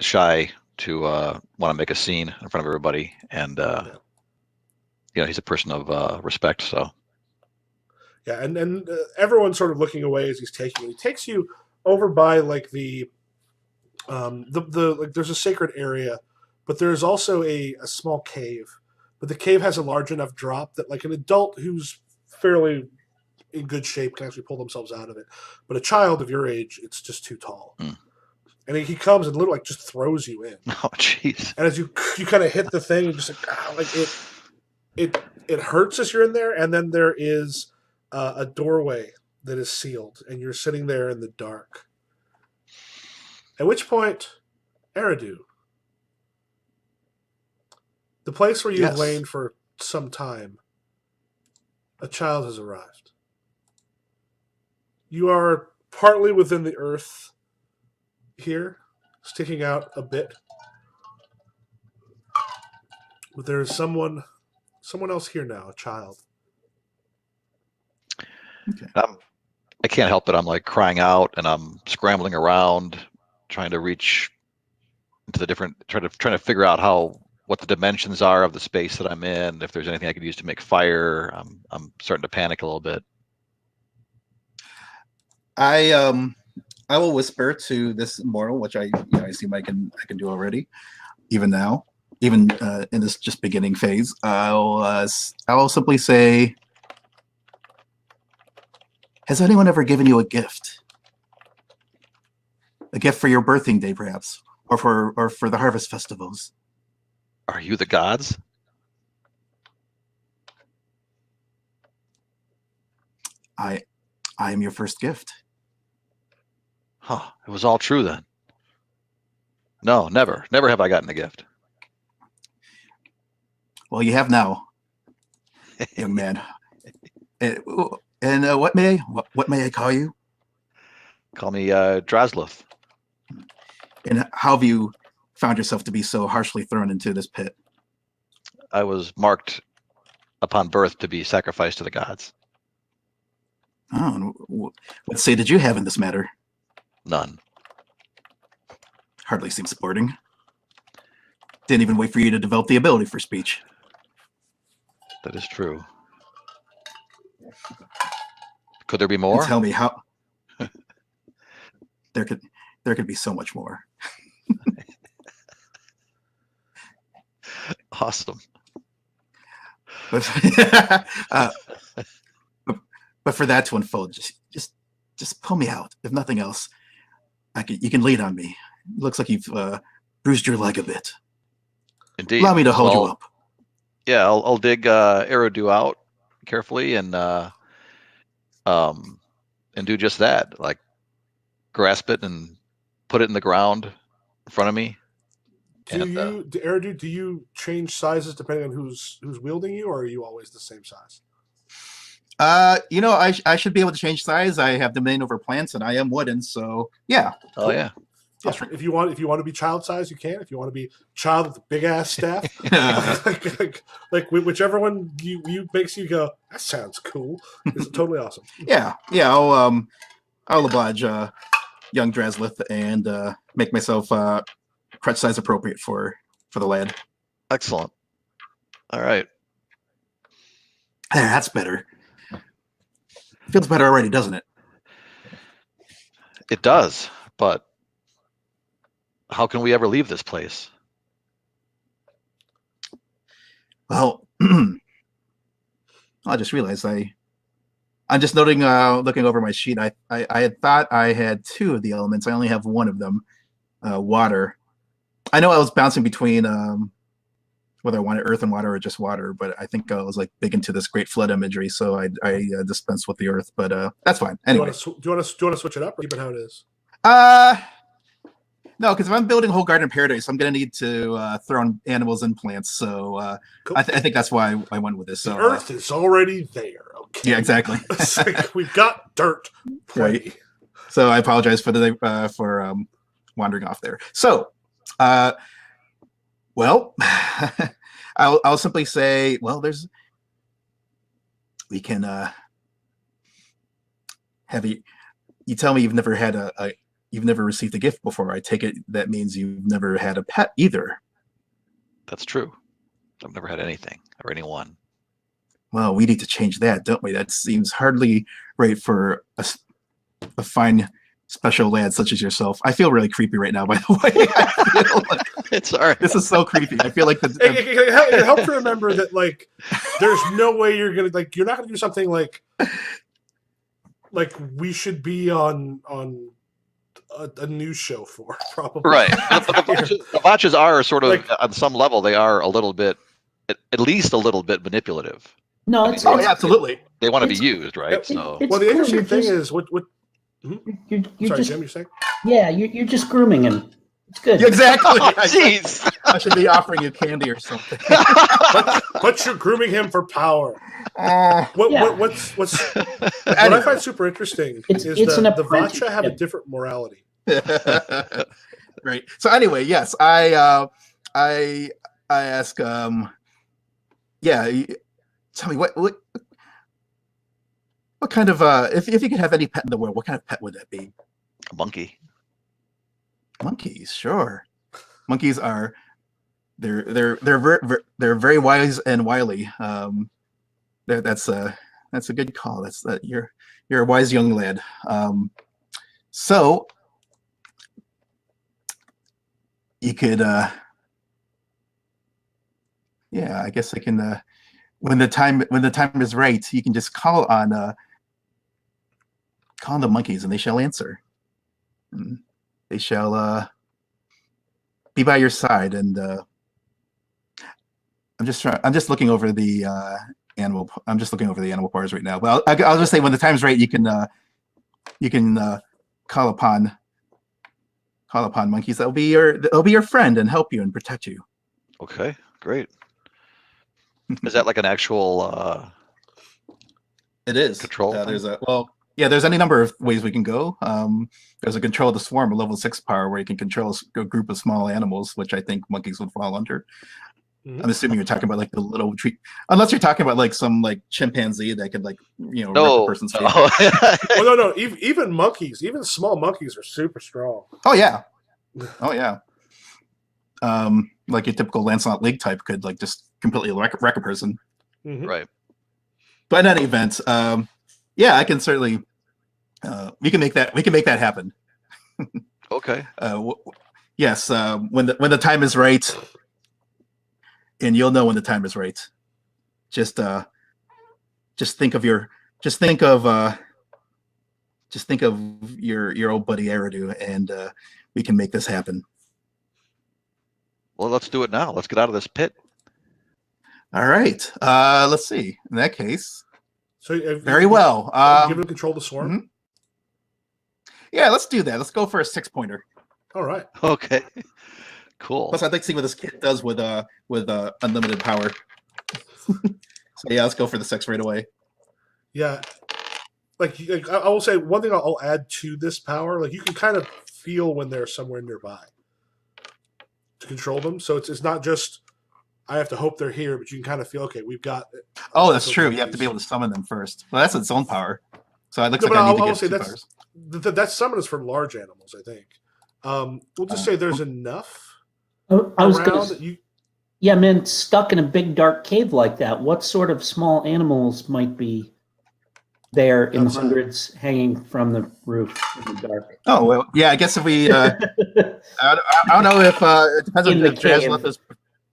shy to want to make a scene in front of everybody. And, he's a person of respect, so. Yeah, and everyone's sort of looking away as he's taking it. He takes you over by like the like there's a sacred area, but there's also a small cave. But the cave has a large enough drop that like an adult who's fairly in good shape can actually pull themselves out of it. But a child of your age, it's just too tall. Hmm. And he comes and literally like just throws you in. Oh, jeez. And as you kind of hit the thing, you just like it hurts as you're in there. And then there is a doorway that is sealed, and you're sitting there in the dark. At which point, Eridu, the place where you've Yes. lain for some time, a child has arrived. You are partly within the earth here, sticking out a bit. But there is someone else here now, a child. I can't help it. I'm like crying out, and I'm scrambling around, trying to reach into the different, trying to figure out what the dimensions are of the space that I'm in. If there's anything I could use to make fire, I'm starting to panic a little bit. I will whisper to this mortal, which I assume I can do already, even now, even in this just beginning phase. I will simply say, has anyone ever given you a gift? A gift for your birthing day, perhaps, or for the harvest festivals? Are you the gods? I am your first gift. Huh. It was all true then. No, never have I gotten a gift. Well, you have now, young man. And what may I call you? Call me Draslith. And how have you found yourself to be so harshly thrown into this pit? I was marked upon birth to be sacrificed to the gods. Oh, and what say did you have in this matter? None. Hardly seems sporting. Didn't even wait for you to develop the ability for speech. That is true. Could there be more? And tell me how. There could be so much more. Awesome. But but for that to unfold, just pull me out. If nothing else, you can lean on me. It looks like you've bruised your leg a bit. Indeed. Allow me to hold you up. Yeah, I'll dig Eridu out carefully and do just that. Like grasp it and put it in the ground in front of me. Eridu, do you change sizes depending on who's wielding you, or are you always the same size? I should be able to change size. I have domain over plants, and I am wooden, so yeah. Oh Cool. yeah. Yeah, if you want to be child size, you can. If you want to be child with a big ass staff, like whichever one you makes you go, that sounds cool. It's totally awesome. Yeah. I'll oblige young Draslith and make myself crutch size appropriate for the lad. Excellent. All right. That's better. Feels better already, doesn't it? It does, but how can we ever leave this place? Well, I just realized I'm just noting, looking over my sheet. I had thought I had two of the elements. I only have one of them, water. I know I was bouncing between whether I wanted earth and water or just water, but I think I was like big into this great flood imagery, so I dispensed with the earth. But that's fine. Anyway, do you want to switch it up or keep it how it is? No, because if I'm building a whole garden of paradise, I'm going to need to throw in animals and plants. So Cool. I think that's why I went with this. So The earth is already there. Okay. yeah, exactly. It's like we've got dirt. Plenty. Right. So I apologize for wandering off there. So, well, I'll simply say, well, we can have you. You tell me you've never had you've never received a gift before. I take it that means you've never had a pet either. That's true. I've never had anything or anyone. Well, we need to change that, don't we? That seems hardly right for a fine special lad such as yourself. I feel really creepy right now, by the way. I feel like It's all right. this is so creepy. I feel like It helps to remember that like there's no way you're gonna like you're not gonna do something like we should be on a news show for probably Right. The Vatchas are sort of, Like- on some level, they are a little bit, at least a little bit manipulative. No, I it's, mean, oh, yeah, absolutely. They want to be It's- used, right? it- So it's Well, the cool, interesting you're thing just- is what you're sorry, just Jim, you're saying? yeah, you're just grooming him. It's good. Yeah, exactly. Oh, jeez. I should be offering you candy or something. But you're grooming him for power. Uh, What's what I find super interesting It's is an the Vatcha have a apprenticeship. different morality. Right. So anyway, yes, I ask, yeah, tell me what kind of if you could have any pet in the world, what kind of pet would that be? A monkey. Monkeys, sure. Monkeys are they're very wise and wily. That's a good call. You're a wise young lad. So you could yeah, I guess I can when the time is right, you can just call on the monkeys and they shall answer. And they shall be by your side, and I'm just looking over the animal. I'm just looking over the animal parts right now. Well, I'll just say when the time's right, you can call upon monkeys. They'll be your friend and help you and protect you. Okay, great. Is that like an actual It is control? there's any number of ways we can go. There's a control the swarm, a level 6 power where you can control a group of small animals, which I think monkeys would fall under. Mhm. I'm assuming you're talking about like the little tree, unless you're talking about like some like chimpanzee that could like rip a No. person's face. no. Well, no. Even monkeys, even small monkeys, are super strong. Oh yeah, oh yeah. Like your typical Lancelot League type could like just completely wreck a person. Mhm. Right. But in any event, yeah, I can certainly. We can make that happen. Okay. Yes, when the time is right, and you'll know when the time is right. Just think of your old buddy Eridu, and we can make this happen. Well, let's do it now. Let's get out of this pit. All right. Let's see. In that case, So very well. Give him control the swarm. mhm. Yeah, let's do that. Let's go for a 6-pointer. All right. Okay. Cool. Plus, I'd like to see what this kid does with unlimited power. So yeah, let's go for the 6 right away. Yeah. Like I will say one thing I'll add to this power. Like you can kind of feel when they're somewhere nearby to control them. So it's not just I have to hope they're here, but you can kind of feel okay. We've got. Oh, that's true. You have to be able to summon them first. Well, that's its own power. So it looks No, like but I need I'll to say get 2 that's- powers. That summon is for large animals, I think. We'll just say there's enough I was around going that to. you. Yeah, man, stuck in a big dark cave like that. What sort of small animals might be there in Outside. hundreds, hanging from the roof in the dark? Oh well, yeah. I guess if we, I don't know if it depends on In the if Jazz cave. left us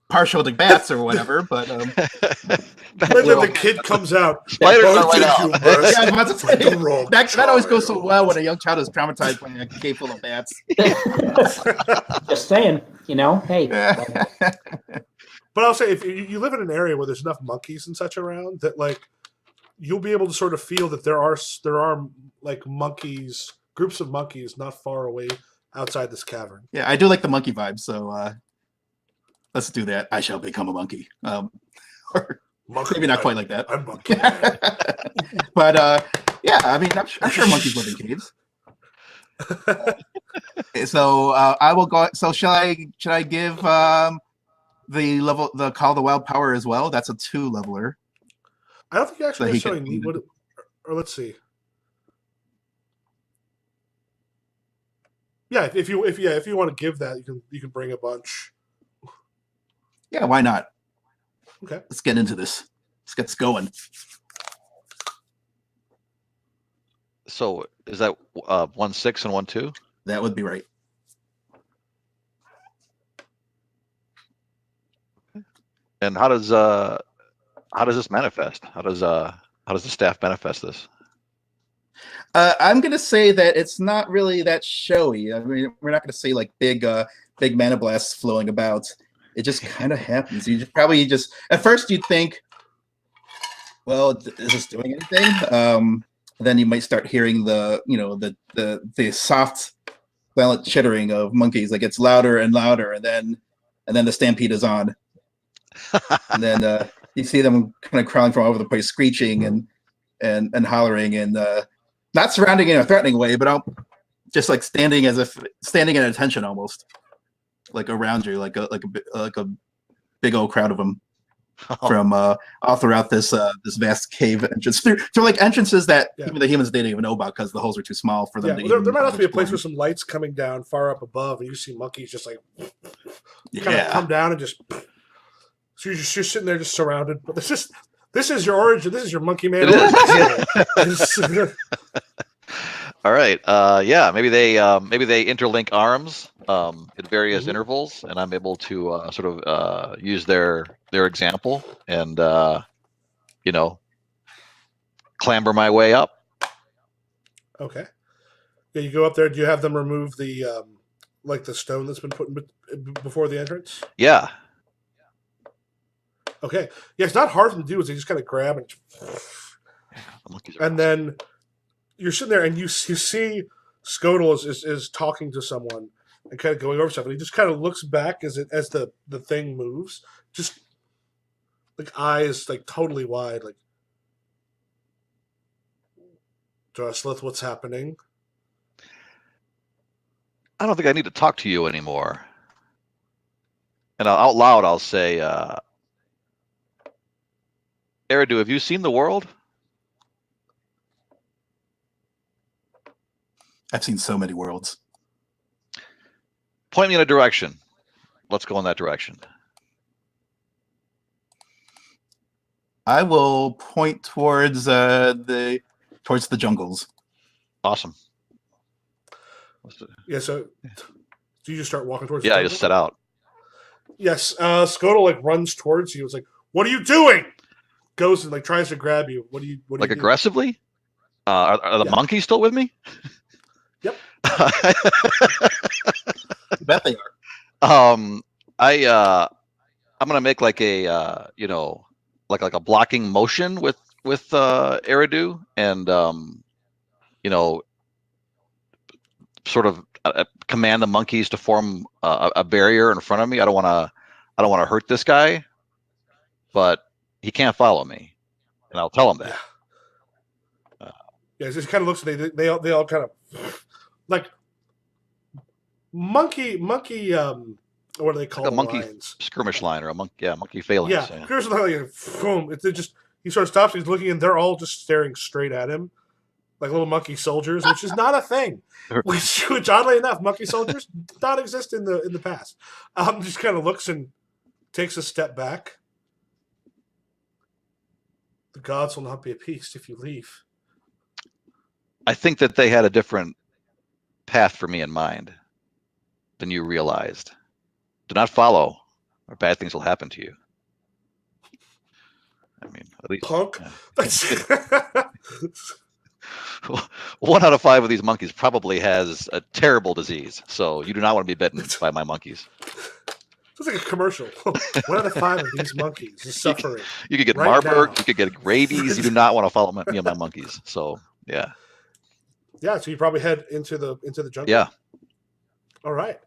partial to bats or whatever, but Then the kid comes out. Spiders "Oh, are right did out." you rest yeah, I was about to with the say, wrong that always goes so child?" well when a young child is traumatized by a cave full of bats. Just saying, hey. But I'll say if you live in an area where there's enough monkeys and such around that like you'll be able to sort of feel that there are like monkeys, groups of monkeys not far away outside this cavern. Yeah, I do like the monkey vibe, so let's do that. I shall become a monkey. Or Monkey, maybe not quite like that. I'm monkey. Man. But yeah, I mean, I'm sure monkeys live in caves. So I will go. So should I give the call the wild power as well? That's a 2 leveler. I don't think you actually So he necessarily can- need what. Or let's see. Yeah, if you want to give that, you can bring a bunch. Yeah, why not? Okay. Let's get into this. just gets going. So is that 1-6 and 1-2? That would be right. And how does this manifest? How does the staff manifest this? I'm gonna say that it's not really that showy. I mean, we're not gonna say like big mana blasts flowing about. It just kind of happens. You probably just at first you'd think, well, is this doing anything? Then you might start hearing the soft, silent chittering of monkeys. Like it's louder and louder, and then the stampede is on, and then you see them kind of crawling from all over the place, screeching and hollering, and not surrounding in a threatening way, but just like standing at attention almost, like around you, like a big old crowd of them. From all throughout this vast cave entrance. They're like entrances that even the humans didn't even know about because the holes are too small for them to there might also be a place with some lights coming down far up above, and you see monkeys just like kind of come down and just. So you're sitting there just surrounded. But this is your origin. This is your monkey man. All right. Yeah. Maybe they interlink arms at various intervals, and I'm able to sort of use their example and clamber my way up. Okay. Yeah, you go up there. Do you have them remove the like the stone that's been put before the entrance? Yeah. Okay. Yeah, it's not hard for them to do. Is they just kind of grab and then you're sitting there and you see Scotel is talking to someone and kind of going over stuff, and he just kind of looks back as the thing moves, just like eyes like totally wide, like Drusslith, what's happening? I don't think I need to talk to you anymore. And out loud, I'll say, Eridu, have you seen the world? I've seen so many worlds. Point me in a direction. Let's go in that direction. I will point towards the jungles. Awesome. Yeah, so do you just start walking towards? Yeah, I just set out. Yes, Scotel like runs towards you. It's like, what are you doing? Goes and like tries to grab you. What do you like aggressively? Are the monkeys still with me? Yep. I bet they are. I'm gonna make like a like a blocking motion with Eridu and sort of command the monkeys to form a barrier in front of me. I don't want to hurt this guy, but he can't follow me, and I'll tell him that. Yeah, it just kind of looks. They all kind of like monkey. What do they call like a monkey lines? Skirmish line or a monkey phalanx. Yeah, here's like boom. It just he sort of stops. He's looking, and they're all just staring straight at him, like little monkey soldiers, which is not a thing. Which oddly enough, monkey soldiers did not exist in the past. Just kind of looks and takes a step back. The gods will not be appeased if you leave. I think that they had a different path for me in mind than you realized. Do not follow, or bad things will happen to you. I mean, at least punk. Yeah. 1 out of 5 of these monkeys probably has a terrible disease, so you do not want to be bitten by my monkeys. Sounds like a commercial. 1 out of 5 of these monkeys is suffering. You could get right Marburg. now. You could get rabies. You do not want to follow me and my monkeys. So yeah. Yeah. So you probably head into the jungle. Yeah. All right.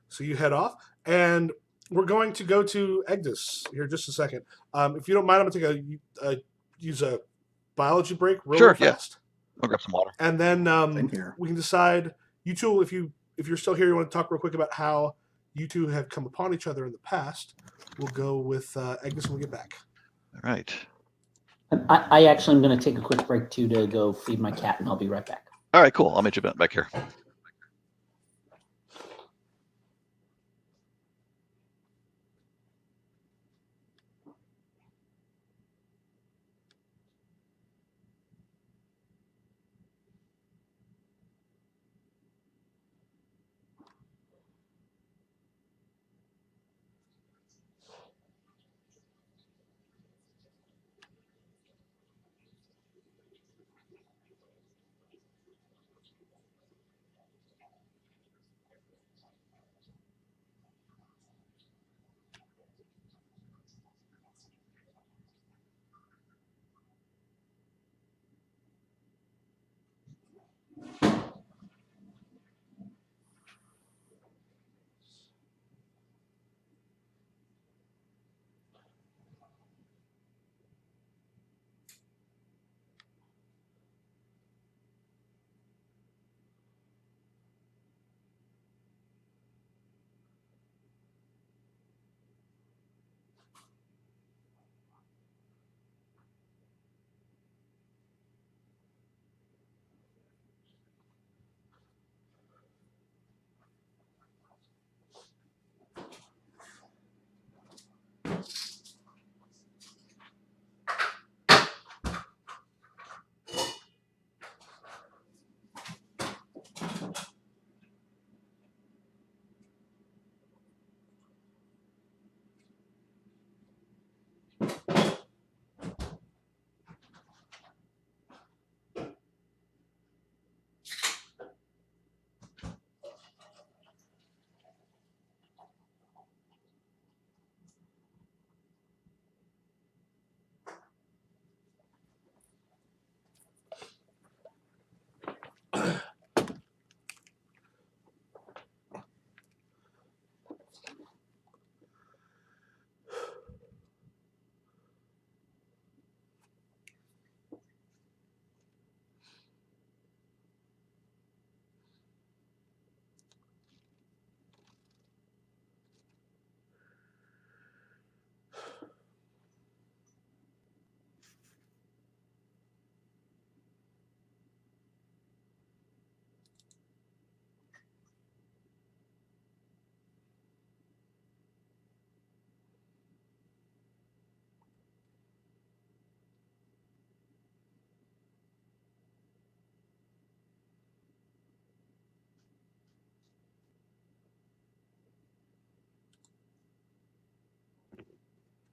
So you head off, and we're going to go to Egdus here just a second. If you don't mind, I'm going to use a biology break real fast. I'll grab some water. And then we can decide. You two, if you're still here, you want to talk real quick about how you two have come upon each other in the past. We'll go with Egdus when we get back. All right. I actually am going to take a quick break too to go feed my cat, and I'll be right back. All right, cool. I'll meet you back here.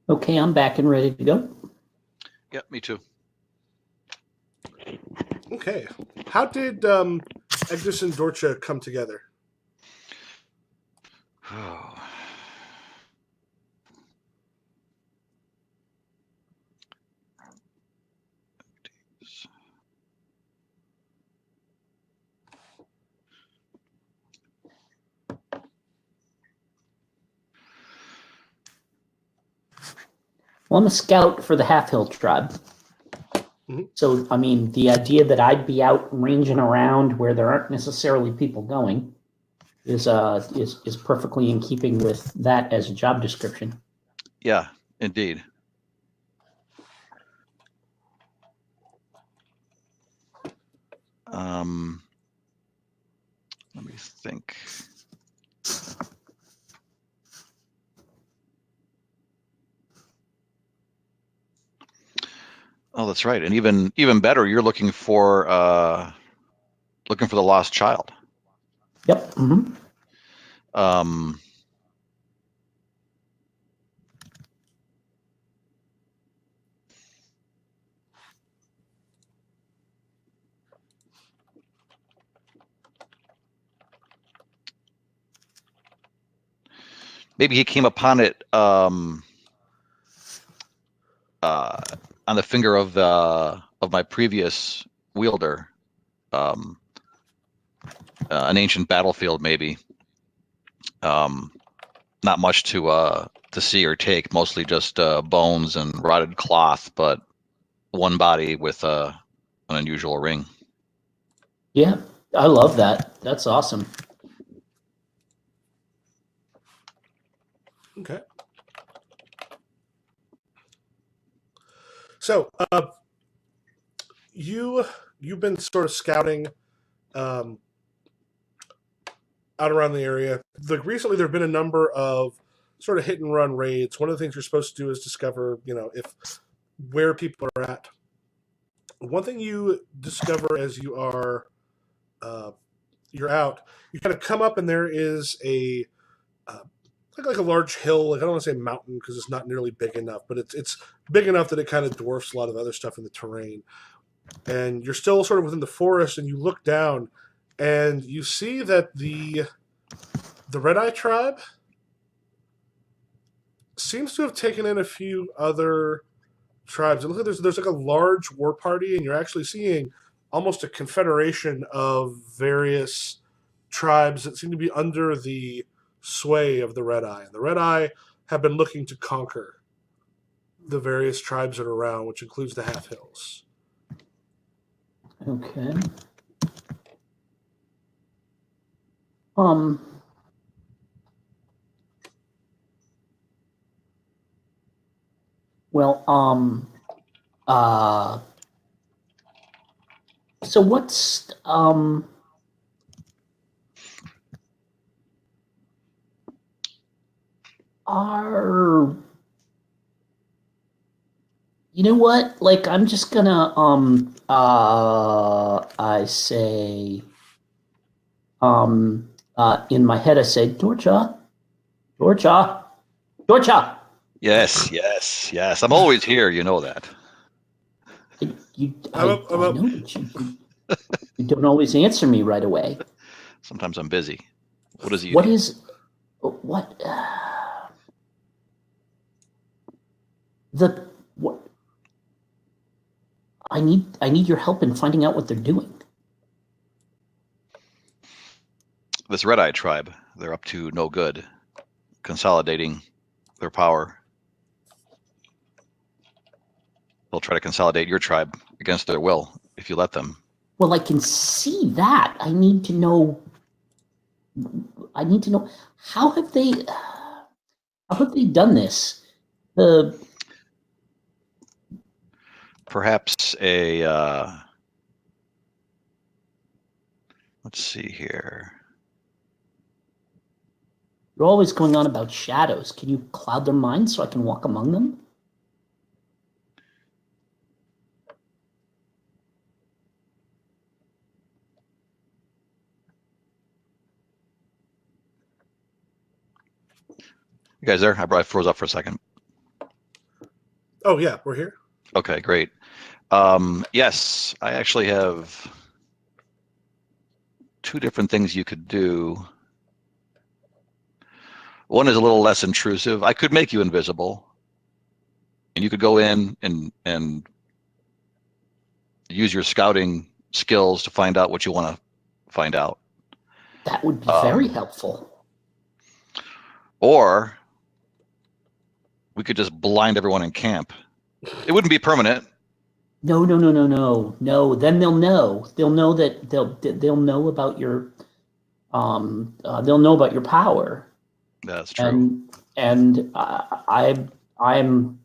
Okay, I'm back and ready to go. Yep, me too. Okay. How did Agnes and Dorcha come together? Oh. Well, I'm a scout for the Half Hill tribe. Mhm. So, I mean, the idea that I'd be out ranging around where there aren't necessarily people going is perfectly in keeping with that as a job description. Yeah, indeed. Let me think. Oh, that's right. And even better, you're looking for the lost child. Yep. Mm-hmm. Maybe he came upon it on the finger of my previous wielder, an ancient battlefield, maybe. Not much to see or take, mostly just bones and rotted cloth, but one body with an unusual ring. Yeah, I love that. That's awesome. Okay. So, you've been sort of scouting out around the area. Like recently, there have been a number of sort of hit and run raids. One of the things you're supposed to do is discover, if where people are at. One thing you discover as uh, you're out, you kind of come up and there is uh, like a large hill. Like I don't want to say mountain because it's not nearly big enough, but it's big enough that it kind of dwarfs a lot of other stuff in the terrain. And you're still sort of within the forest, and you look down, and you see that the Red Eye tribe seems to have taken in a few other tribes. It looks like there's like a large war party, and you're actually seeing almost a confederation of various tribes that seem to be under the sway of the Red Eye. And the Red Eye have been looking to conquer the various tribes that are around, which includes the Half Hills. Okay. Well, so what's our, you know what? Like, I'm just gonna I say in my head I say Dorcha, Dorcha, Dorcha. Yes, yes, yes. I'm always here. You know that. I I'm up. know that you don't always answer me right away. Sometimes I'm busy. What is it? What is what the what? I need your help in finding out what they're doing. This Red Eye tribe? They're up to no good, consolidating their power. They'll try to consolidate your tribe against their will if you let them. Well, I can see that. I need to know. How have they done this? The Perhaps let's see here. You're always going on about shadows. Can you cloud their minds so I can walk among them? You guys there? I probably froze up for a second. Oh yeah, we're here. Okay, great. Yes, I actually have two different things you could do. One is a little less intrusive. I could make you invisible, and you could go in and use your scouting skills to find out what you want to find out. That would be very helpful. Or we could just blind everyone in camp. It wouldn't be permanent. No. Then they'll know. They'll know that they'll know about your they'll know about your power. That's true. And I'm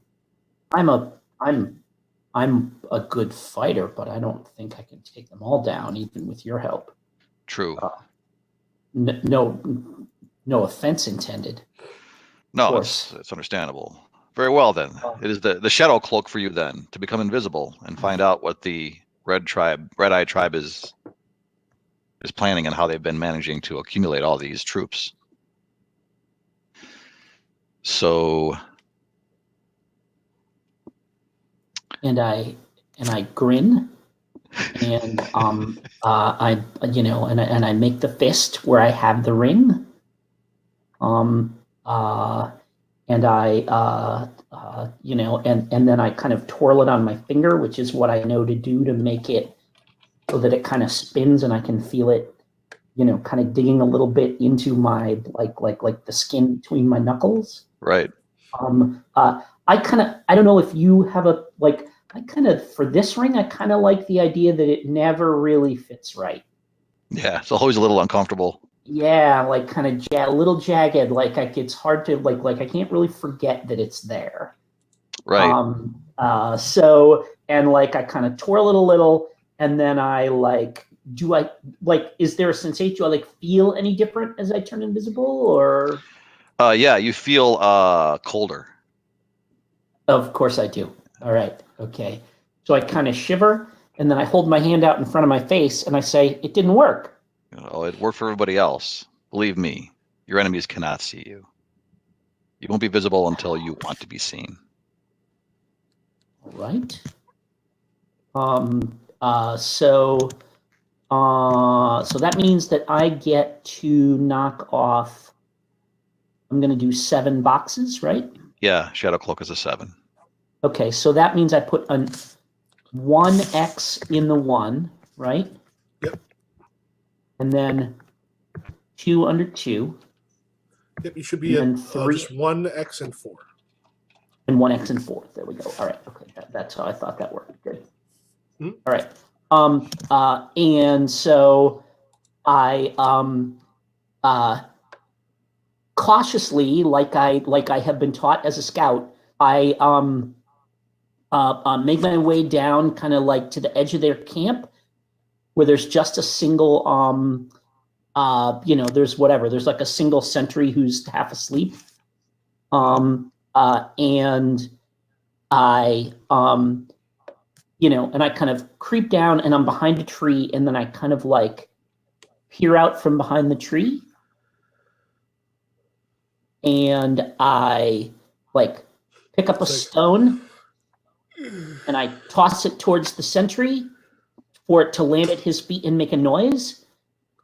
a good fighter, but I don't think I can take them all down, even with your help. True. No offense intended. No, it's understandable. Very well then. It is the shadow cloak for you then, to become invisible and find out what the Red-Eye tribe is planning and how they've been managing to accumulate all these troops. So, and I grin, and I I make the fist where I have the ring, and I and then I kind of twirl it on my finger, which is what I know to do to make it so that it kind of spins and I can feel it, kind of digging a little bit into my like the skin between my knuckles. Right. I don't know if you have for this ring, I kind of like the idea that it never really fits right. Yeah, it's always a little uncomfortable. Yeah, like kind of a little jagged. It's hard to like I can't really forget that it's there. Right. So I kind of twirl it a little, and then is there a sensation? Do I feel any different as I turn invisible, or? Yeah, you feel colder. Of course I do. All right. Okay. So I kind of shiver, and then I hold my hand out in front of my face, and I say, "It didn't work." Oh, it worked for everybody else. Believe me, your enemies cannot see you. You won't be visible until you want to be seen. All right. So that means that I get to knock off. I'm going to do 7 boxes, right? Yeah, Shadow Cloak is a 7. Okay, so that means I put an 1x in the 1, right? Yep. And then 2 under 2. Yep, you should be at just 1x and 4. And 1x and 4. There we go. All right. Okay, that's how I thought that worked. Good. Mm-hmm. All right. And so I cautiously, like I have been taught as a scout, I make my way down kind of to the edge of their camp, where there's just a single there's a single sentry who's half asleep, and I and I kind of creep down, and I'm behind a tree, and then I kind of peer out from behind the tree, and I pick up a stone, and I toss it towards the sentry for it to land at his feet and make a noise,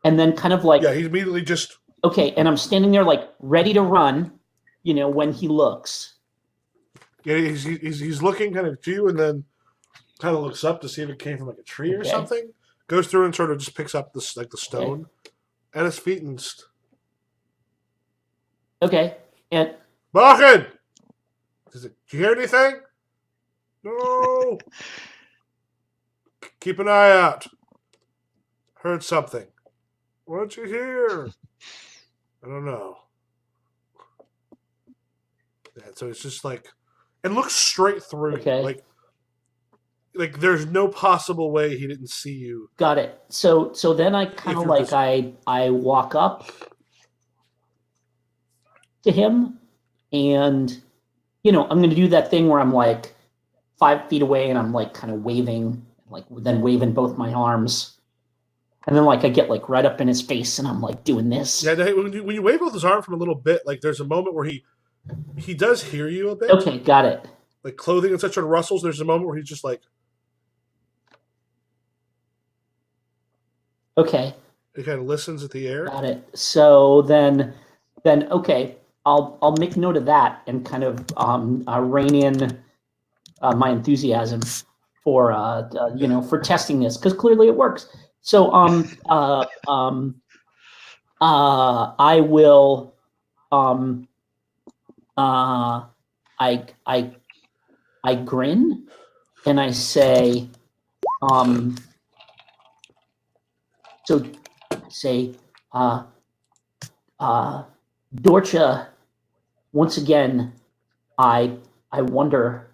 and then kind of yeah, he immediately just okay, and I'm standing there ready to run, when he looks. Yeah, he's looking kind of to you, and then kind of looks up to see if it came from a tree or something. Goes through and sort of just picks up the stone at his feet and. Okay, and Barkin! Did you hear anything? No. Keep an eye out. Heard something. What'd you hear? I don't know. Yeah, so it's just it looks straight through you. Like there's no possible way he didn't see you. Got it. So then I kind of I walk up to him, and I'm going to do that thing where I'm 5 feet away, and I'm kind of waving, then waving both my arms, and then I get right up in his face, and I'm doing this. Yeah, when you wave both his arm from a little bit, there's a moment where he does hear you a bit. Okay, got it. like clothing and such on rustles. There's a moment where he's just like, Okay. he kind of listens at the air. Got it. So then okay, I'll make note of that and kind of rein in my enthusiasm for for testing this, because clearly it works. So I will I grin and I say so say Dorcha, once again, I wonder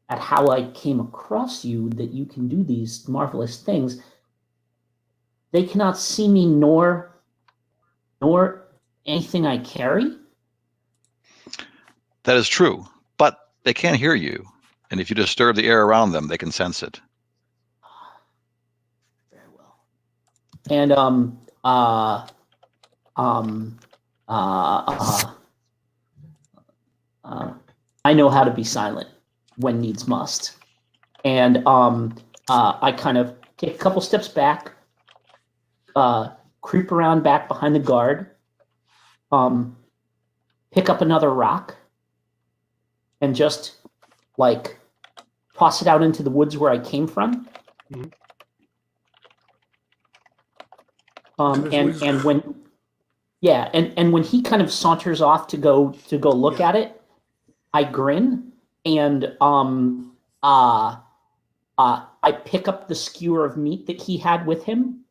at how I came across you, that you can do these marvelous things. They cannot see me nor anything I carry. That is true, but they can't hear you. And if you disturb the air around them, they can sense it. Very well. And I know how to be silent when needs must. And I kind of take a couple steps back, creep around back behind the guard, pick up another rock, and just like toss it out into the woods where I came from. Mhm. And when and when he kind of saunters off to go look at it, I grin and I pick up the skewer of meat that he had with him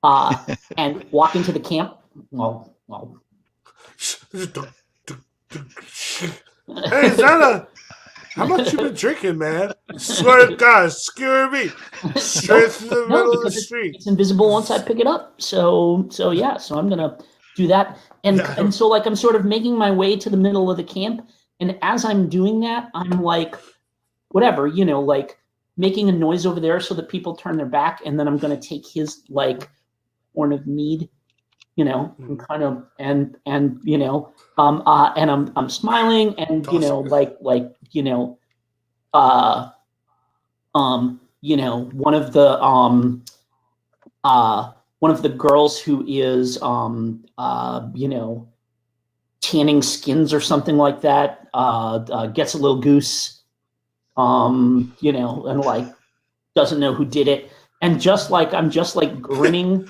and walk into the camp. Well. Hey, Zana, how much you been drinking, man? Swear to God, skewer me straight through the middle of the street. It's invisible once I pick it up. So I'm gonna do that. And so like I'm sort of making my way to the middle of the camp, and as I'm doing that, I'm like, whatever, like making a noise over there so that people turn their back, and then I'm gonna take his like horn of mead, and kind of and I'm smiling, and one of the girls who is tanning skins or something like that gets a little goose, and like doesn't know who did it, and I'm just like grinning.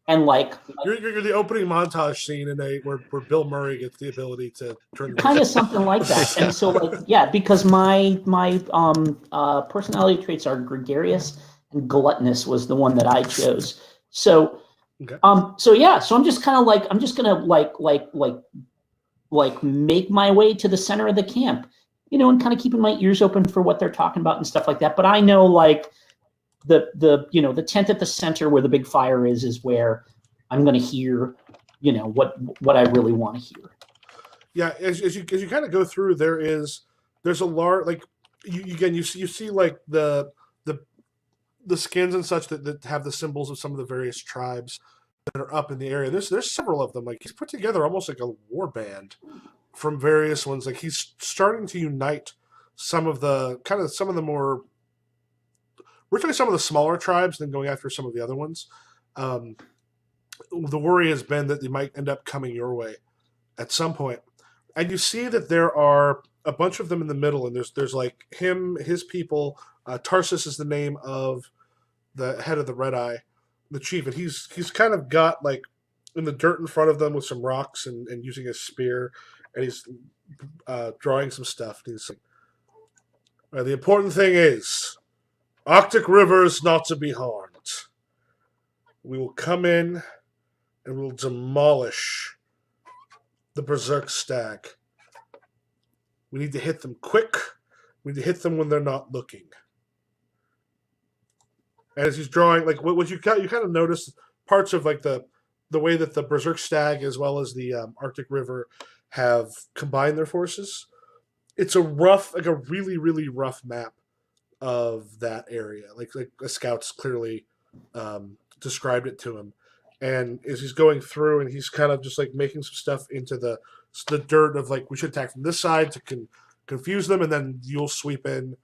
And like you're the opening montage scene where Bill Murray gets the ability to turn kind of something like that. And so like because my personality traits are gregarious, and gluttonous was the one that I chose. So Okay. So I'm just kind of like I'm just gonna like make my way to the center of the camp, and kind of keeping my ears open for what they're talking about and stuff like that. But I know like the tent at the center where the big fire is where I'm going to hear, what I really want to hear. Yeah, as you kind of go through, there's a large, like you see like the skins and such that have the symbols of some of the various tribes that are up in the area. There's several of them. Like he's put together almost like a war band from various ones. Like he's starting to unite some of the more, originally some of the smaller tribes, then going after some of the other ones. The worry has been that they might end up coming your way at some point. And you see that there are a bunch of them in the middle, and there's like his people. Tarsus is the name of the head of the Red Eye, the chief, and he's kind of got like in the dirt in front of them with some rocks and using a spear, and he's drawing some stuff. And he's like, the important thing is, Arctic River is not to be harmed. We will come in and we will demolish the Berserk Stag. We need to hit them quick. We need to hit them when they're not looking. And as he's drawing, like what you kind of notice parts of like the way that the Berserk Stag as well as the Arctic River have combined their forces. It's a really, really rough map of that area. Like the scouts clearly described it to him. And as he's going through, and he's kind of just like making some stuff into the dirt of like, we should attack from this side to confuse them, and then you'll sweep in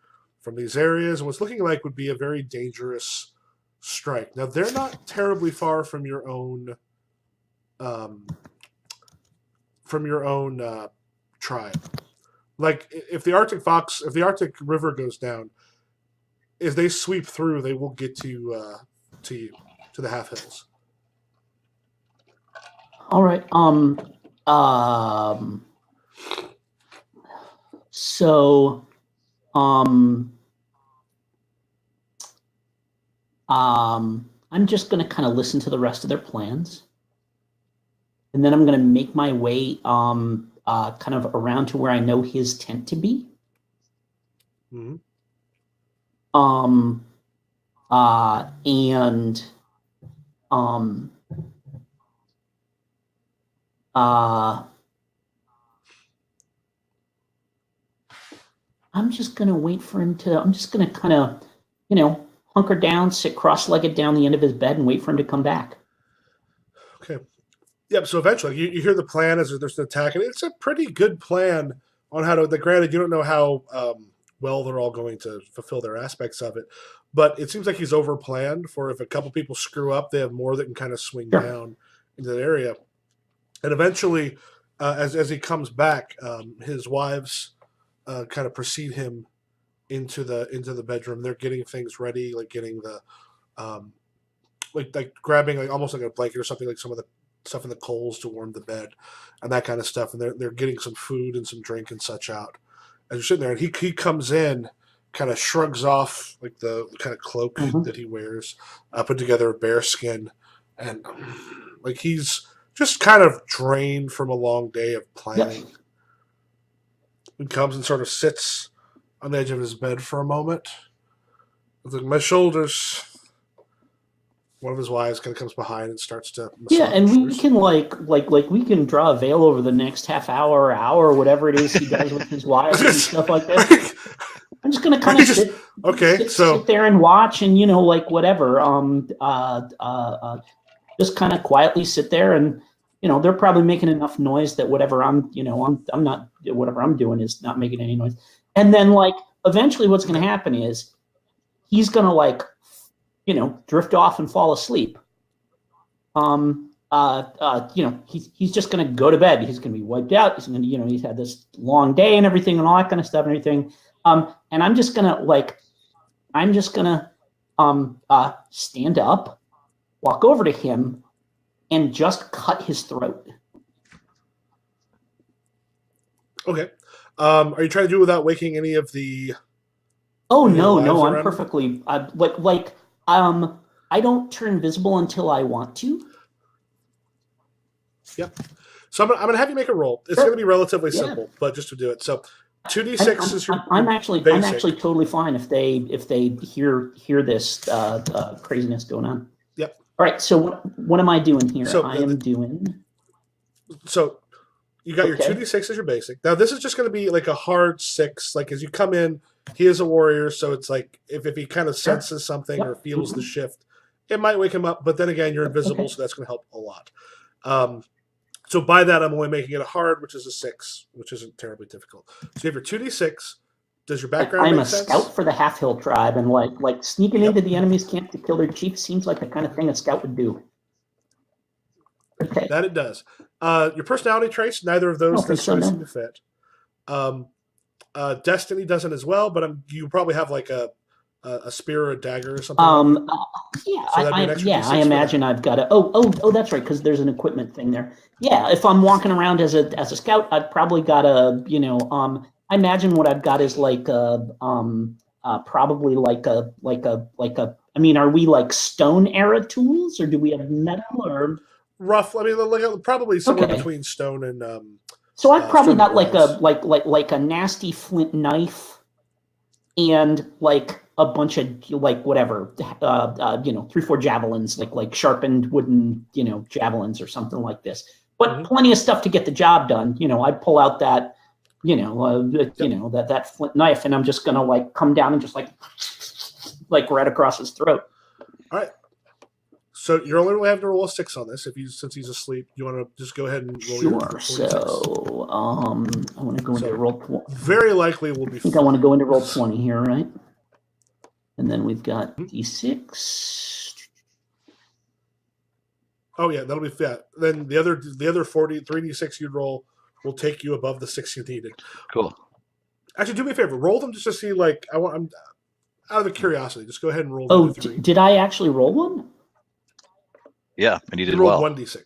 from these areas. And what's looking like would be a very dangerous strike. Now they're not terribly far from your own tribe. Like if the Arctic River goes down, as they sweep through, they will get to you, to the half hills. All right. So, I'm just going to kind of listen to the rest of their plans, and then I'm going to make my way, kind of around to where I know his tent to be. Mm-hmm. And I'm just going to wait for him to, I'm just going to kind of, hunker down, sit cross-legged down the end of his bed and wait for him to come back. Okay. Yep. So eventually you hear the plan as there's an attack, and it's a pretty good plan on how to, granted, you don't know how well they're all going to fulfill their aspects of it, but it seems like he's over planned for if a couple people screw up, they have more that can kind of swing down into that area. And eventually, as he comes back, his wives kind of precede him into the bedroom. They're getting things ready, like getting the like grabbing like almost like a blanket or something, like some of the stuff in the coals to warm the bed and that kind of stuff. And they're getting some food and some drink and such out as you're sitting there. And he comes in, kind of shrugs off like the kind of cloak that he wears, put together a bear skin, and like he's just kind of drained from a long day of planning. He comes and sort of sits on the edge of his bed for a moment. Like, my shoulders. One of his wives kind of comes behind and starts to massage. And we can like we can draw a veil over the next half hour or hour or whatever it is he does with his wives and stuff like that. I'm just gonna kind of sit there and watch and like whatever. Just kind of quietly sit there and they're probably making enough noise that whatever I'm not whatever I'm doing is not making any noise. And then like eventually what's gonna happen is he's gonna like drift off and fall asleep. He's just going to go to bed. He's going to be wiped out. He's going to, he's had this long day and everything and all that kind of stuff and everything. And I'm just going to stand up, walk over to him, and just cut his throat. Okay. Are you trying to do it without waking any of the? Oh no! I'm perfectly I don't turn visible until I want to. Yep. So I'm gonna have you make a roll. It's gonna be relatively simple, but just to do it. So 2d6 is your. I'm actually totally fine if they hear this craziness going on. Yep. All right. So what am I doing here? So you got your 2d6 as your basic. Now this is just gonna be like a hard 6. Like as you come in, he is a warrior, so it's like if he kind of senses something or feels the shift, it might wake him up. But then again, you're invisible, so that's going to help a lot. So by that, I'm only making it a hard, which is a 6, which isn't terribly difficult. So you have your 2d6. Does your background I'm make a sense? scout for the Half Hill tribe, and like sneaking into the enemy's camp to kill their chief seems like the kind of thing a scout would do. Okay. That it does. Your personality traits, neither of those necessarily seem to fit. Destiny doesn't as well, but you probably have like a spear or a dagger or something. I imagine I've got a. Oh, that's right, because there's an equipment thing there. Yeah, if I'm walking around as a scout, I've probably got a. I imagine what I've got is like probably like a. I mean, are we like stone era tools, or do we have metal or? Rough. I mean, probably somewhere between stone and. So I've probably got like a nasty flint knife, and like a bunch of like whatever, 3-4 javelins, like sharpened wooden, javelins or something like this. But plenty of stuff to get the job done. I'd pull out that, that flint knife, and I'm just gonna like come down and just like right across his throat. All right. So you're only having to roll a 6 on this. Since he's asleep, you want to just go ahead and roll your Sure. 46. So I want to go into roll 20. Very likely will be. I think I want to go into roll 20 here, right? And then we've got D6. Oh yeah, that'll be fat. Then the other 3d6 you'd roll will take you above the 6 you needed. Cool. Actually, do me a favor. Roll them just to see. Like I'm out of a curiosity. Just go ahead and roll. Oh, the 3. did I actually roll one? Yeah, and you did rolled well. 1d6.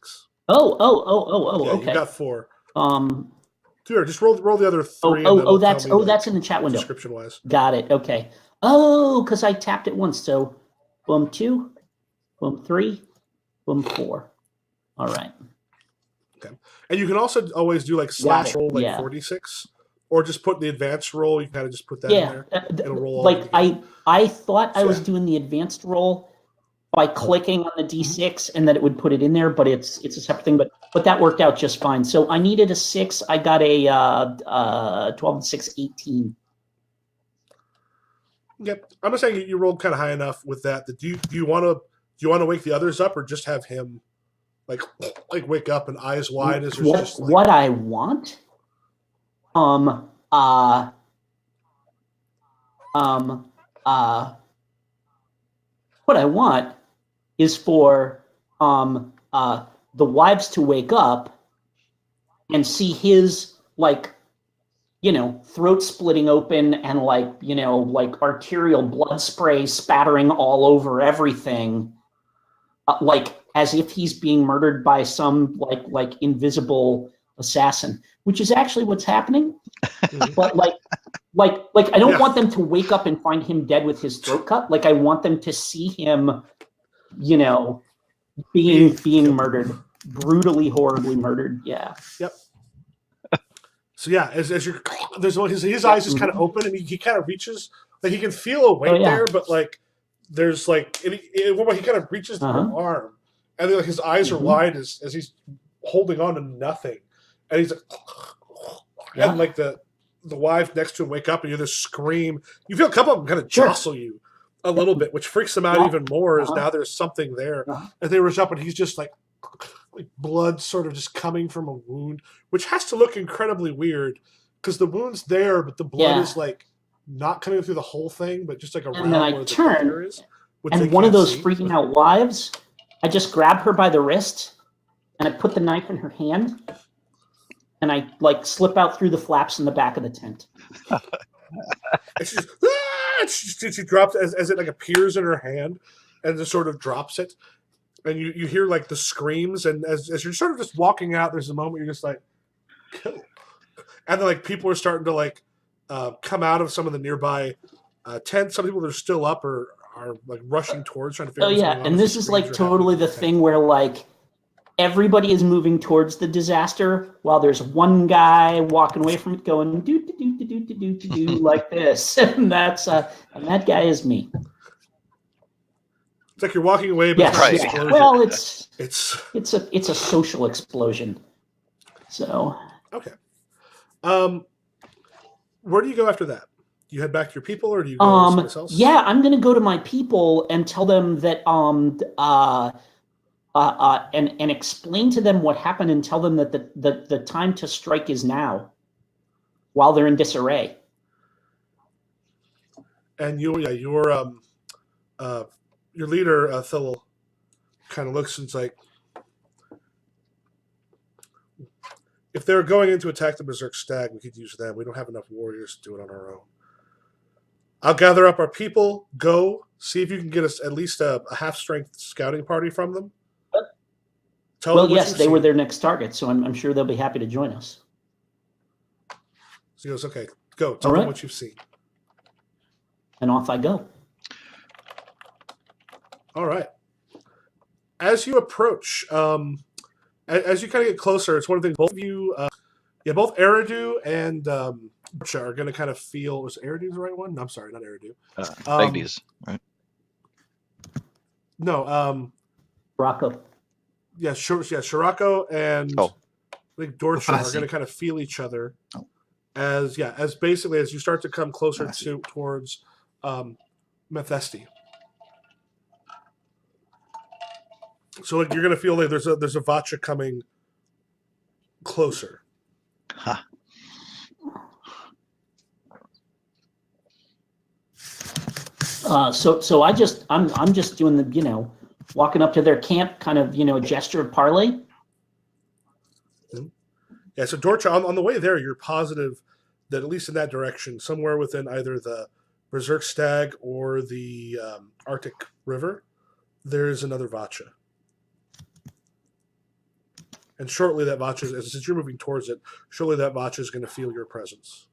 Oh. Yeah, Okay. you got 4. Here, just roll the other 3. That's in the chat window. Description wise. Got it. Okay. Oh, because I tapped it once. So, boom 2, boom 3, boom 4. All right. Okay. And you can also always do like slash roll 46, or just put the advanced roll. You kind of just put that in there. It'll roll. Like I thought I was doing the advanced roll by clicking on the D6 and that it would put it in there, but it's a separate thing. But that worked out just fine. So I needed a 6. I got a 12 and 6, 18. Yep. I'm just saying you rolled kind of high enough with that. Do you want to wake the others up, or just have him like wake up and eyes wide as what I want? What I want is for the wives to wake up and see his throat splitting open and arterial blood spray spattering all over everything, as if he's being murdered by some invisible assassin, which is actually what's happening. But I don't want them to wake up and find him dead with his throat cut. I want them to see him, being murdered, brutally, horribly murdered. Yeah. Yep. So yeah, as you're, his eyes just kind of open, and he kind of reaches, he can feel a weight there, but there's he kind of reaches to your arm, and then his eyes are wide as he's holding on to nothing, and he's and the wife next to him wake up, and you hear this scream. You feel a couple of them kind of jostle you a little bit, which freaks him out even more. As now there's something there, and they rush up, and he's just like blood sort of just coming from a wound, which has to look incredibly weird because the wound's there, but the blood is not coming through the whole thing, but just around and then I where turn, the is, and one of those freaking out wives, I just grab her by the wrist, and I put the knife in her hand, and I slip out through the flaps in the back of the tent. And she drops as it appears in her hand, and just sort of drops it. And you hear the screams, and as you're sort of just walking out, there's a moment you're just kill. And then people are starting to come out of some of the nearby tents. Some people that are still up are rushing towards, trying to figure out what's going on. And this is totally the thing where everybody is moving towards the disaster while there's one guy walking away from it going do do do do do do do do like this, and that's and that guy is me. It's you're walking away, but well, it's a social explosion. So okay, where do you go after that? Do you head back to your people, or do you go someplace else? Yeah, I'm going to go to my people and tell them that and explain to them what happened, and tell them that the time to strike is now, while they're in disarray. And your leader, Thil, kind of looks and is like, if they're going in to attack the Berserk Stag, we could use them. We don't have enough warriors to do it on our own. I'll gather up our people, go, see if you can get us at least a half-strength scouting party from them. Yes, they were their next target, so I'm sure they'll be happy to join us. So he goes, okay, go. Tell them what you've seen. And off I go. All right. As you approach, as you kind of get closer, it's one of the things both of you, both Eridu and Vatcha are going to kind of feel. Was Eridu the right one? No, I'm sorry, not Eridu. Agnes, right? No. Rocco. Yeah, Shirako and I think Dorcha are going to kind of feel each other as basically as you start to come closer towards Methesti. So like, you're going to feel like there's a Vatcha coming closer. Huh. So I'm just doing the walking up to their camp, kind of gesture of parley. Yeah, so Dorcha, on the way there, you're positive that at least in that direction, somewhere within either the Berserk Stag or the Arctic River, there is another Vatcha. And shortly that Vatcha, since you're moving towards it, shortly that Vatcha is going to feel your presence.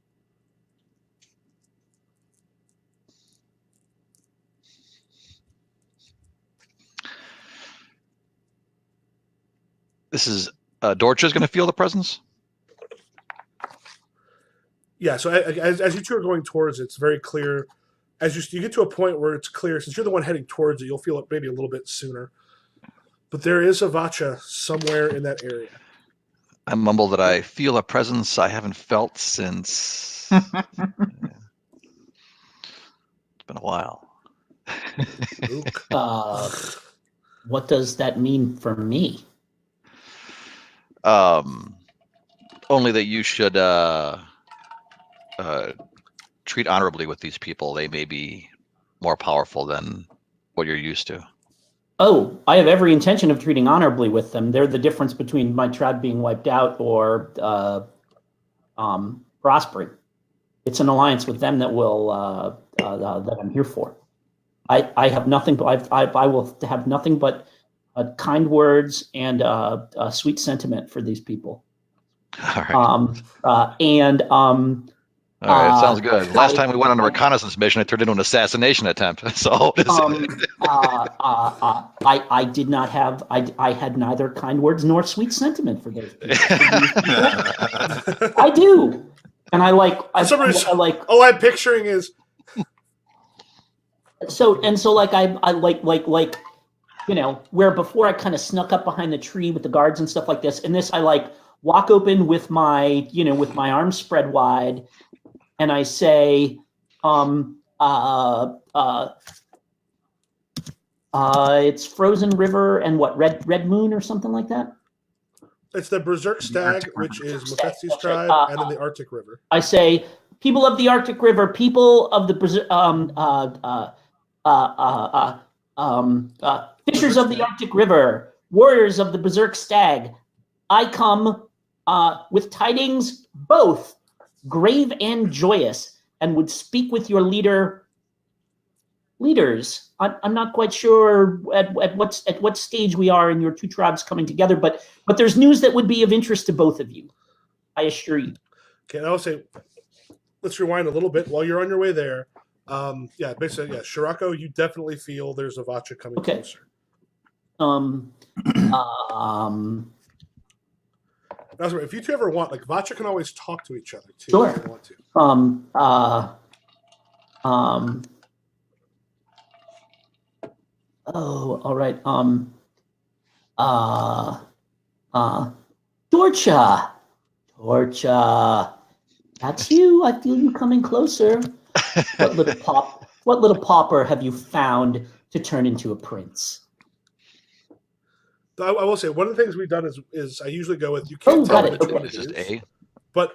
This is Dorcha's going to feel the presence. Yeah, so as you two are going towards it, it's very clear. As you get to a point where it's clear, since you're the one heading towards it, you'll feel it maybe a little bit sooner. But there is a Vatcha somewhere in that area. I mumble that I feel a presence I haven't felt since. It's been a while. What does that mean for me? Only that you should treat honorably with these people. They may be more powerful than what you're used to. Oh, I have every intention of treating honorably with them. They're the difference between my tribe being wiped out or prospering. It's an alliance with them that will that I'm here for. I have nothing, but I will have nothing but kind words and sweet sentiment for these people. All right. All right, sounds good. Last time we went on a reconnaissance mission, it turned into an assassination attempt. So I did not have. I had neither kind words nor sweet sentiment for those people. I do, and I like. All I'm picturing is. So like I like where before I kind of snuck up behind the tree with the guards and stuff like this, and this I like walk open with my with my arms spread wide. And I say, it's Frozen River and what, Red Moon or something like that? It's the Berserk Stag, which is Mephisti's tribe, and then the Arctic River. I say, people of the Arctic River, people of the fishers of the Arctic River, warriors of the Berserk Stag, I come with tidings both grave and joyous, and would speak with your leaders. I'm not quite sure at what stage we are in your two tribes coming together, but there's news that would be of interest to both of you. I assure you. Okay, and I'll say, let's rewind a little bit while you're on your way there. Basically, Shirako, you definitely feel there's a Vatcha coming closer. If you two ever want, like, Vatcha can always talk to each other too. Sure. If you want to. Oh, all right. Dorcha, that's you. I feel you coming closer. What little pauper have you found to turn into a prince? I will say one of the things we've done is I usually go with you can't tell which one it is. But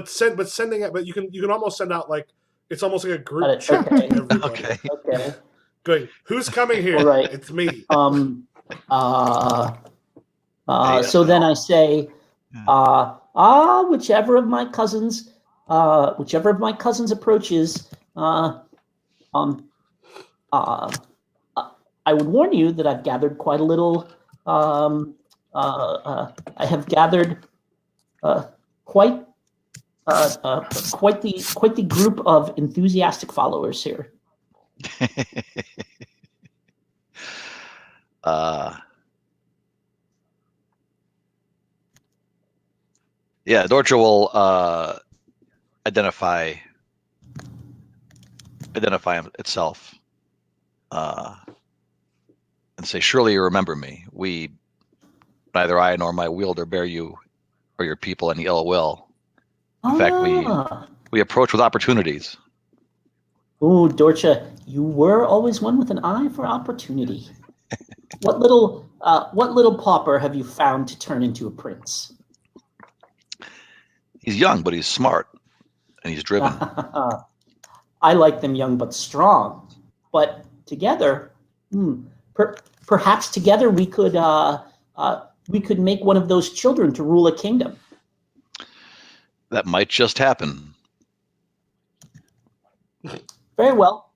sending it, but you can almost send out like it's almost like a group chat to everybody. Okay. Going, who's coming here? All right. It's me. So then I say, whichever of my cousins approaches, I would warn you that I've gathered quite a little. I have gathered quite the group of enthusiastic followers here. Dorcha will identify itself and say, surely you remember me. Neither I nor my wielder bear you or your people any ill will. In fact, we approach with opportunities. Oh, Dorcha, you were always one with an eye for opportunity. what little pauper have you found to turn into a prince? He's young, but he's smart, and he's driven. I like them young but strong. But together, perhaps together we could make one of those children to rule a kingdom. That might just happen. Very well.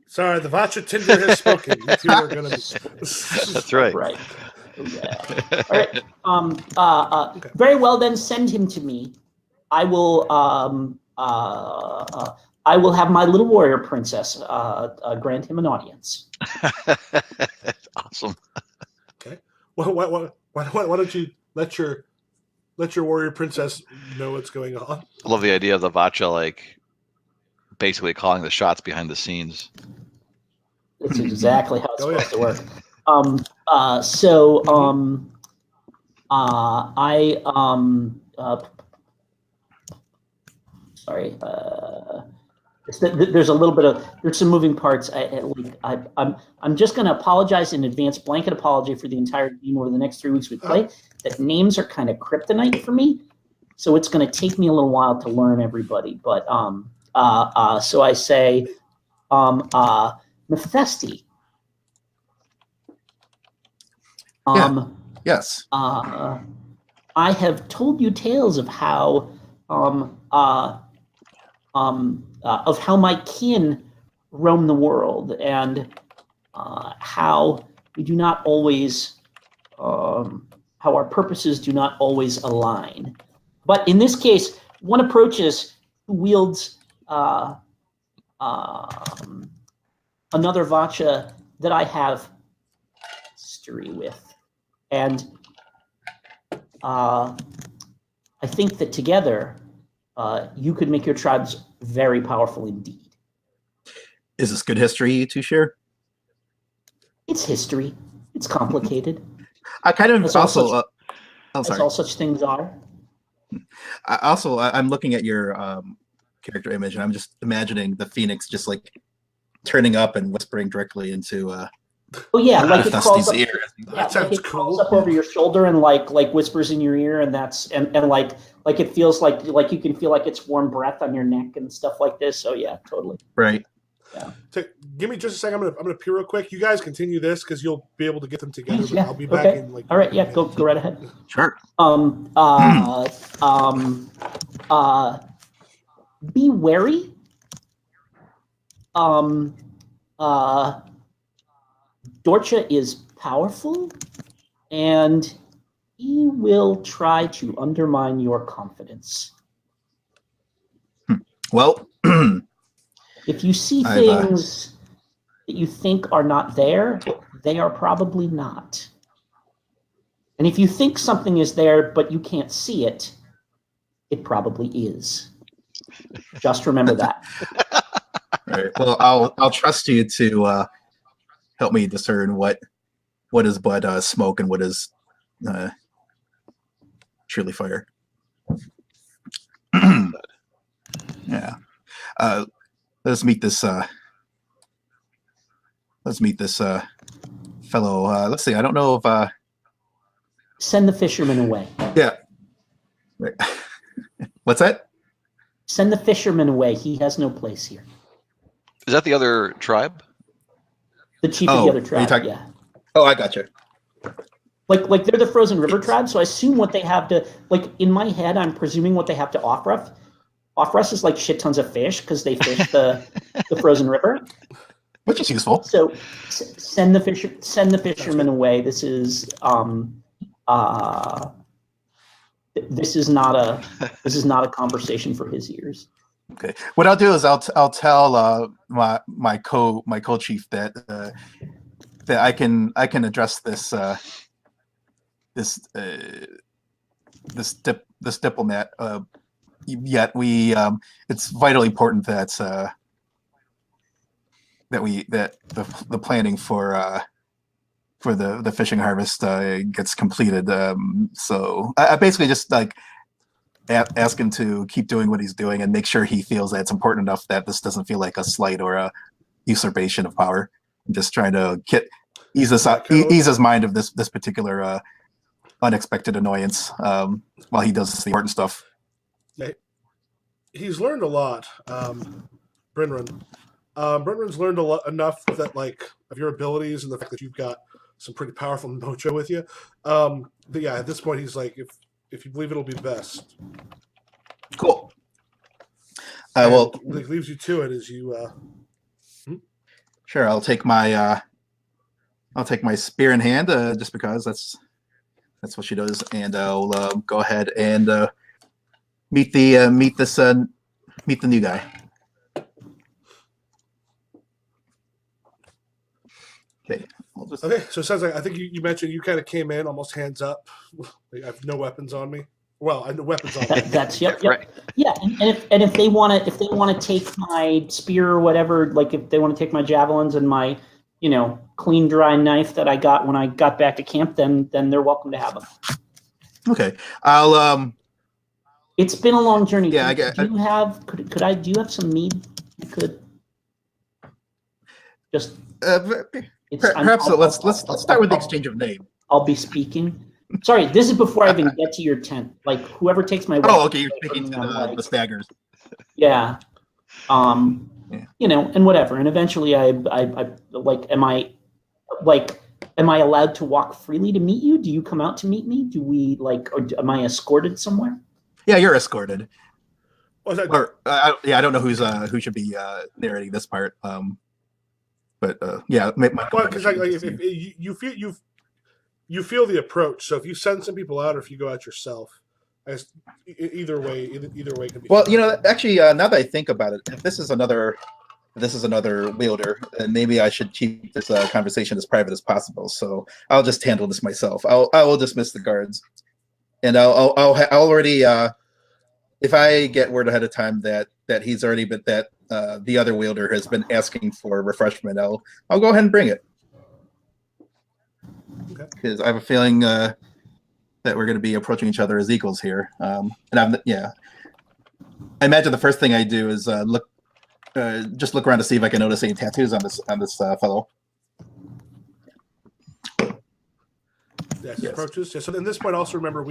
Sorry, the Vatcha Tinder has spoken. You two are going to be. That's right. Right. Yeah. All right. Very well. Then send him to me. I will. I will have my little warrior princess grant him an audience. Awesome. Okay. Why don't you let your warrior princess know what's going on? I love the idea of the Vatcha, like, basically calling the shots behind the scenes. It's exactly how it's supposed to work. Sorry. There's a little bit of there's some moving parts. I'm just going to apologize in advance, blanket apology for the entire team over the next 3 weeks we play. That names are kind of kryptonite for me, so it's going to take me a little while to learn everybody. But so I say, Mephisti. Yes. I have told you tales of how of how my kin roam the world and how we do not always how our purposes do not always align. But in this case, one approaches who wields another Vatcha that I have history with. And I think that together you could make your tribes very powerful indeed. Is this good history you two share? It's history. It's complicated. I kind of As also. As all such things are. I'm looking at your character image, and I'm just imagining the Phoenix just like turning up and whispering directly into. Oh yeah, like it crawls up, ear. That sounds crawls cool. up over your shoulder and like whispers in your ear, and that's and like it feels like you can feel like it's warm breath on your neck and stuff like this. So yeah, totally. Right. Yeah. Give me just a second. I'm gonna pee real quick. You guys continue this because you'll be able to get them together. But Yeah, I'll be back okay. in like. All right. Yeah. Go right ahead. Sure. Be wary. Dorcha is powerful, and he will try to undermine your confidence. Well, if you see things that you think are not there, they are probably not. And if you think something is there but you can't see it, it probably is. Just remember that. All right. Well, I'll trust you to help me discern what is but smoke and what is truly fire. Yeah. Let's meet this fellow. Let's see. I don't know if Send the fisherman away. yeah. Wait. What's that? Send the fisherman away. He has no place here. Is that the other tribe? The chief of the other tribe, yeah. Oh, I got you. Like they're the Frozen River tribe, so I assume what they have to, like, in my head, I'm presuming what they have to offer us is like shit tons of fish because they fish the Frozen River. Which is useful. So send the fishermen away. This is this is not a conversation for his ears. Okay. What I'll do is I'll tell my co-chief that I can address this diplomat. Yet we it's vitally important that the planning for the fishing harvest gets completed. So I basically just like ask him to keep doing what he's doing and make sure he feels that it's important enough that this doesn't feel like a slight or a usurpation of power. I'm just trying to ease kinda- his mind of this particular unexpected annoyance while he does the important stuff. Yeah, he's learned a lot. Brynrun. Brynrun's learned enough that like of your abilities and the fact that you've got some pretty powerful mojo with you. But yeah, at this point, he's like, if you believe it'll be best. Cool. Well, what leaves you to it is you. Sure, I'll take my spear in hand, just because that's what she does, and I'll go ahead and meet the new guy. Okay. Okay, so it sounds like I think you mentioned you kind of came in almost hands up. Like, I have no weapons on me. Well, I have no weapons on me. That's yep. Right. Yeah, and if they want to take my spear or whatever, like if they want to take my javelins and my clean dry knife that I got when I got back to camp, then they're welcome to have them. Okay, I'll It's been a long journey. Yeah, do you have some mead? You could just. Perhaps let's start with the exchange of name. I'll be speaking. Sorry, this is before I even get to your tent. Like whoever takes my. Oh, okay. You're speaking to the staggers. Yeah. And whatever. And eventually, I like. Am I allowed to walk freely to meet you? Do you come out to meet me? Do we or am I escorted somewhere? Yeah, you're escorted. Or, I don't know who should be narrating this part. But yeah, because if you feel the approach. So if you send some people out, or if you go out yourself, either way can be. Well, actually, now that I think about it, if this is another wielder, then maybe I should keep this conversation as private as possible. So I'll just handle this myself. I will dismiss the guards, and I'll already if I get word ahead of time that he's already been the other wielder has been asking for refreshment, I'll go ahead and bring it. Okay. Because I have a feeling that we're going to be approaching each other as equals here. And I imagine the first thing I do is look around to see if I can notice any tattoos on this fellow. Yes. Approaches. Yeah, so at this point, also remember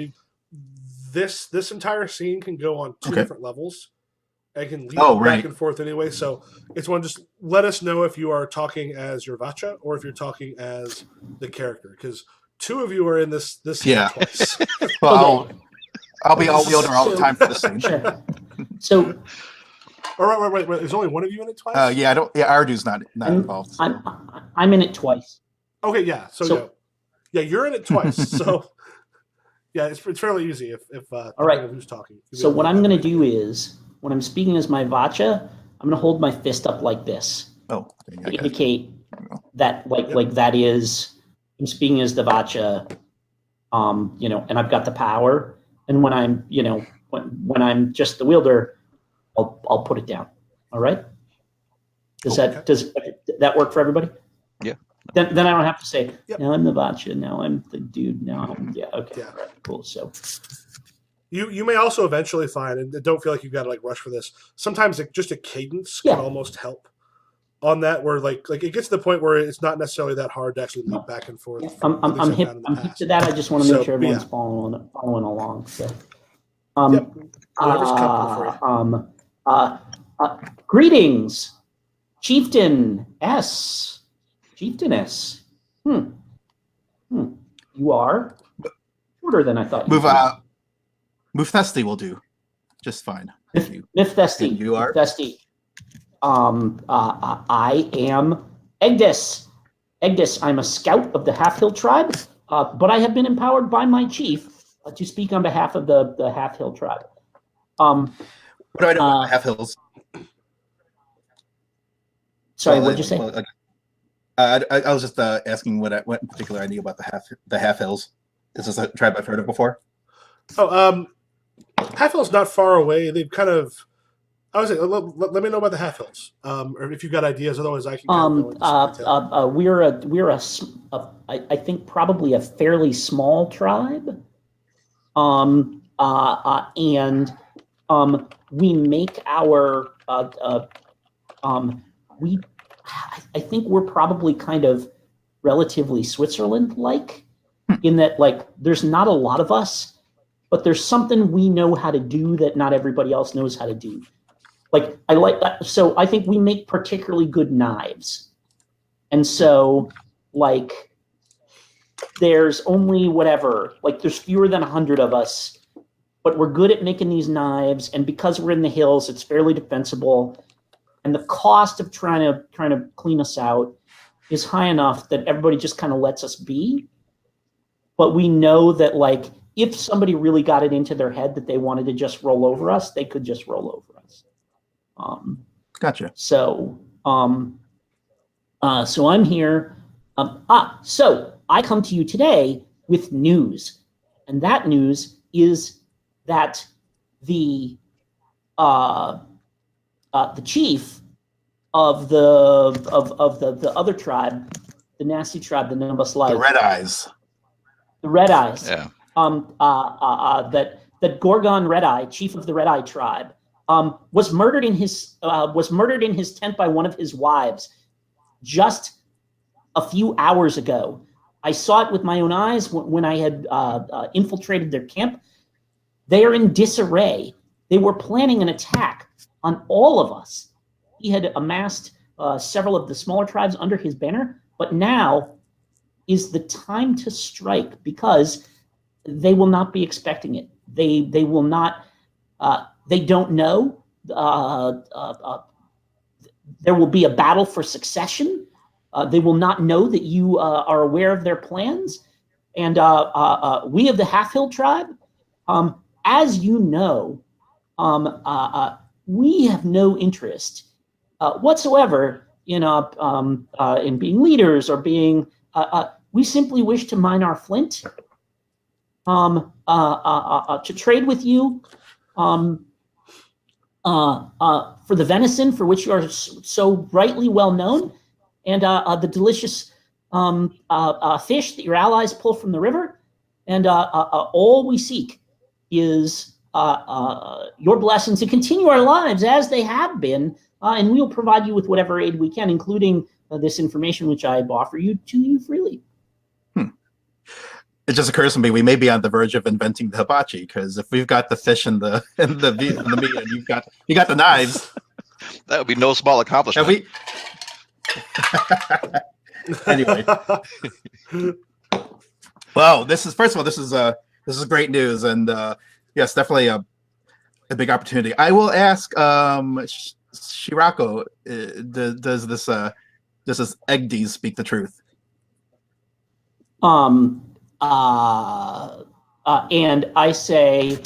this entire scene can go on two different levels. I can lead back and forth anyway. So it's one, just let us know if you are talking as your Vatcha or if you're talking as the character, because two of you are in this Yeah. twice. Well, I'll be all wielder all the time for this scene. Sure. So. Oh, right. There's only one of you in it twice. Yeah, Ardu's not involved. So. I'm in it twice. Okay, yeah. So yeah, you're in it twice. So yeah, it's fairly easy if all right. Who's talking. So what I'm going to do is, when I'm speaking as my Vatcha, I'm going to hold my fist up like this to indicate that, like that is, I'm speaking as the Vatcha, and I've got the power. And when I'm, when I'm just the wielder, I'll put it down. All right. Does that work for everybody? Yeah. Then I don't have to say, now I'm the Vatcha, now I'm the dude, now I'm, okay. Yeah. Right, cool. So. You may also eventually find, and don't feel like you've got to rush for this. Sometimes just a cadence can almost help on that, where like it gets to the point where it's not necessarily that hard to actually leap back and forth. I'm hip to that. I just want to make sure everyone's following along. So, whatever's comfortable for you. Greetings, Chieftainess. You are shorter than I thought. Mufthesti will do just fine. Mufthesti. You are? Mufthesti. I am Egdis. I'm a scout of the Half Hill tribe, but I have been empowered by my chief to speak on behalf of the Half Hill tribe. What do I know about Half Hills? Sorry, what did you say? I was just asking what in particular I knew about the Half Hills. Is this a tribe I've heard of before? Half Hill's not far away. They've kind of. I would say, let me know about the Half Hills, or if you've got ideas. Otherwise, I can. We're I think probably a fairly small tribe, and we make our I think we're probably kind of relatively Switzerland-like, in that like there's not a lot of us, but there's something we know how to do that not everybody else knows how to do. Like I like that. So I think we make particularly good knives, and so like there's only whatever, like there's fewer than 100 of us, but we're good at making these knives, and because we're in the hills, it's fairly defensible. And the cost of trying to clean us out is high enough that everybody just kind of lets us be. But we know that like if somebody really got it into their head that they wanted to just roll over us, they could just roll over us. Gotcha. So so I'm here. So I come to you today with news, and that news is that the chief of the other tribe, the nasty tribe, the none of us like, The Red Eyes. the Red Eyes. Yeah. That Gorgon Red Eye, chief of the Red Eye tribe, was murdered in his tent by one of his wives just a few hours ago. I saw it with my own eyes when I had infiltrated their camp. They are in disarray. They were planning an attack on all of us. He had amassed several of the smaller tribes under his banner, but now is the time to strike because they will not be expecting it. They will not. They don't know. There will be a battle for succession. They will not know that you are aware of their plans. And we of the Half Hill tribe, as you know, we have no interest whatsoever in being leaders or being. We simply wish to mine our flint, to trade with you, for the venison for which you are so rightly well known, and the delicious fish that your allies pull from the river. And all we seek is your blessings to continue our lives as they have been, and we will provide you with whatever aid we can, including this information which I offer you to you freely. It just occurs to me we may be on the verge of inventing the hibachi, because if we've got the fish and the meat, and you got the knives, That would be no small accomplishment. have we? Anyway, well, this is great news, and yes, definitely a big opportunity. I will ask Shirako, does this Egdes speak the truth? And I say,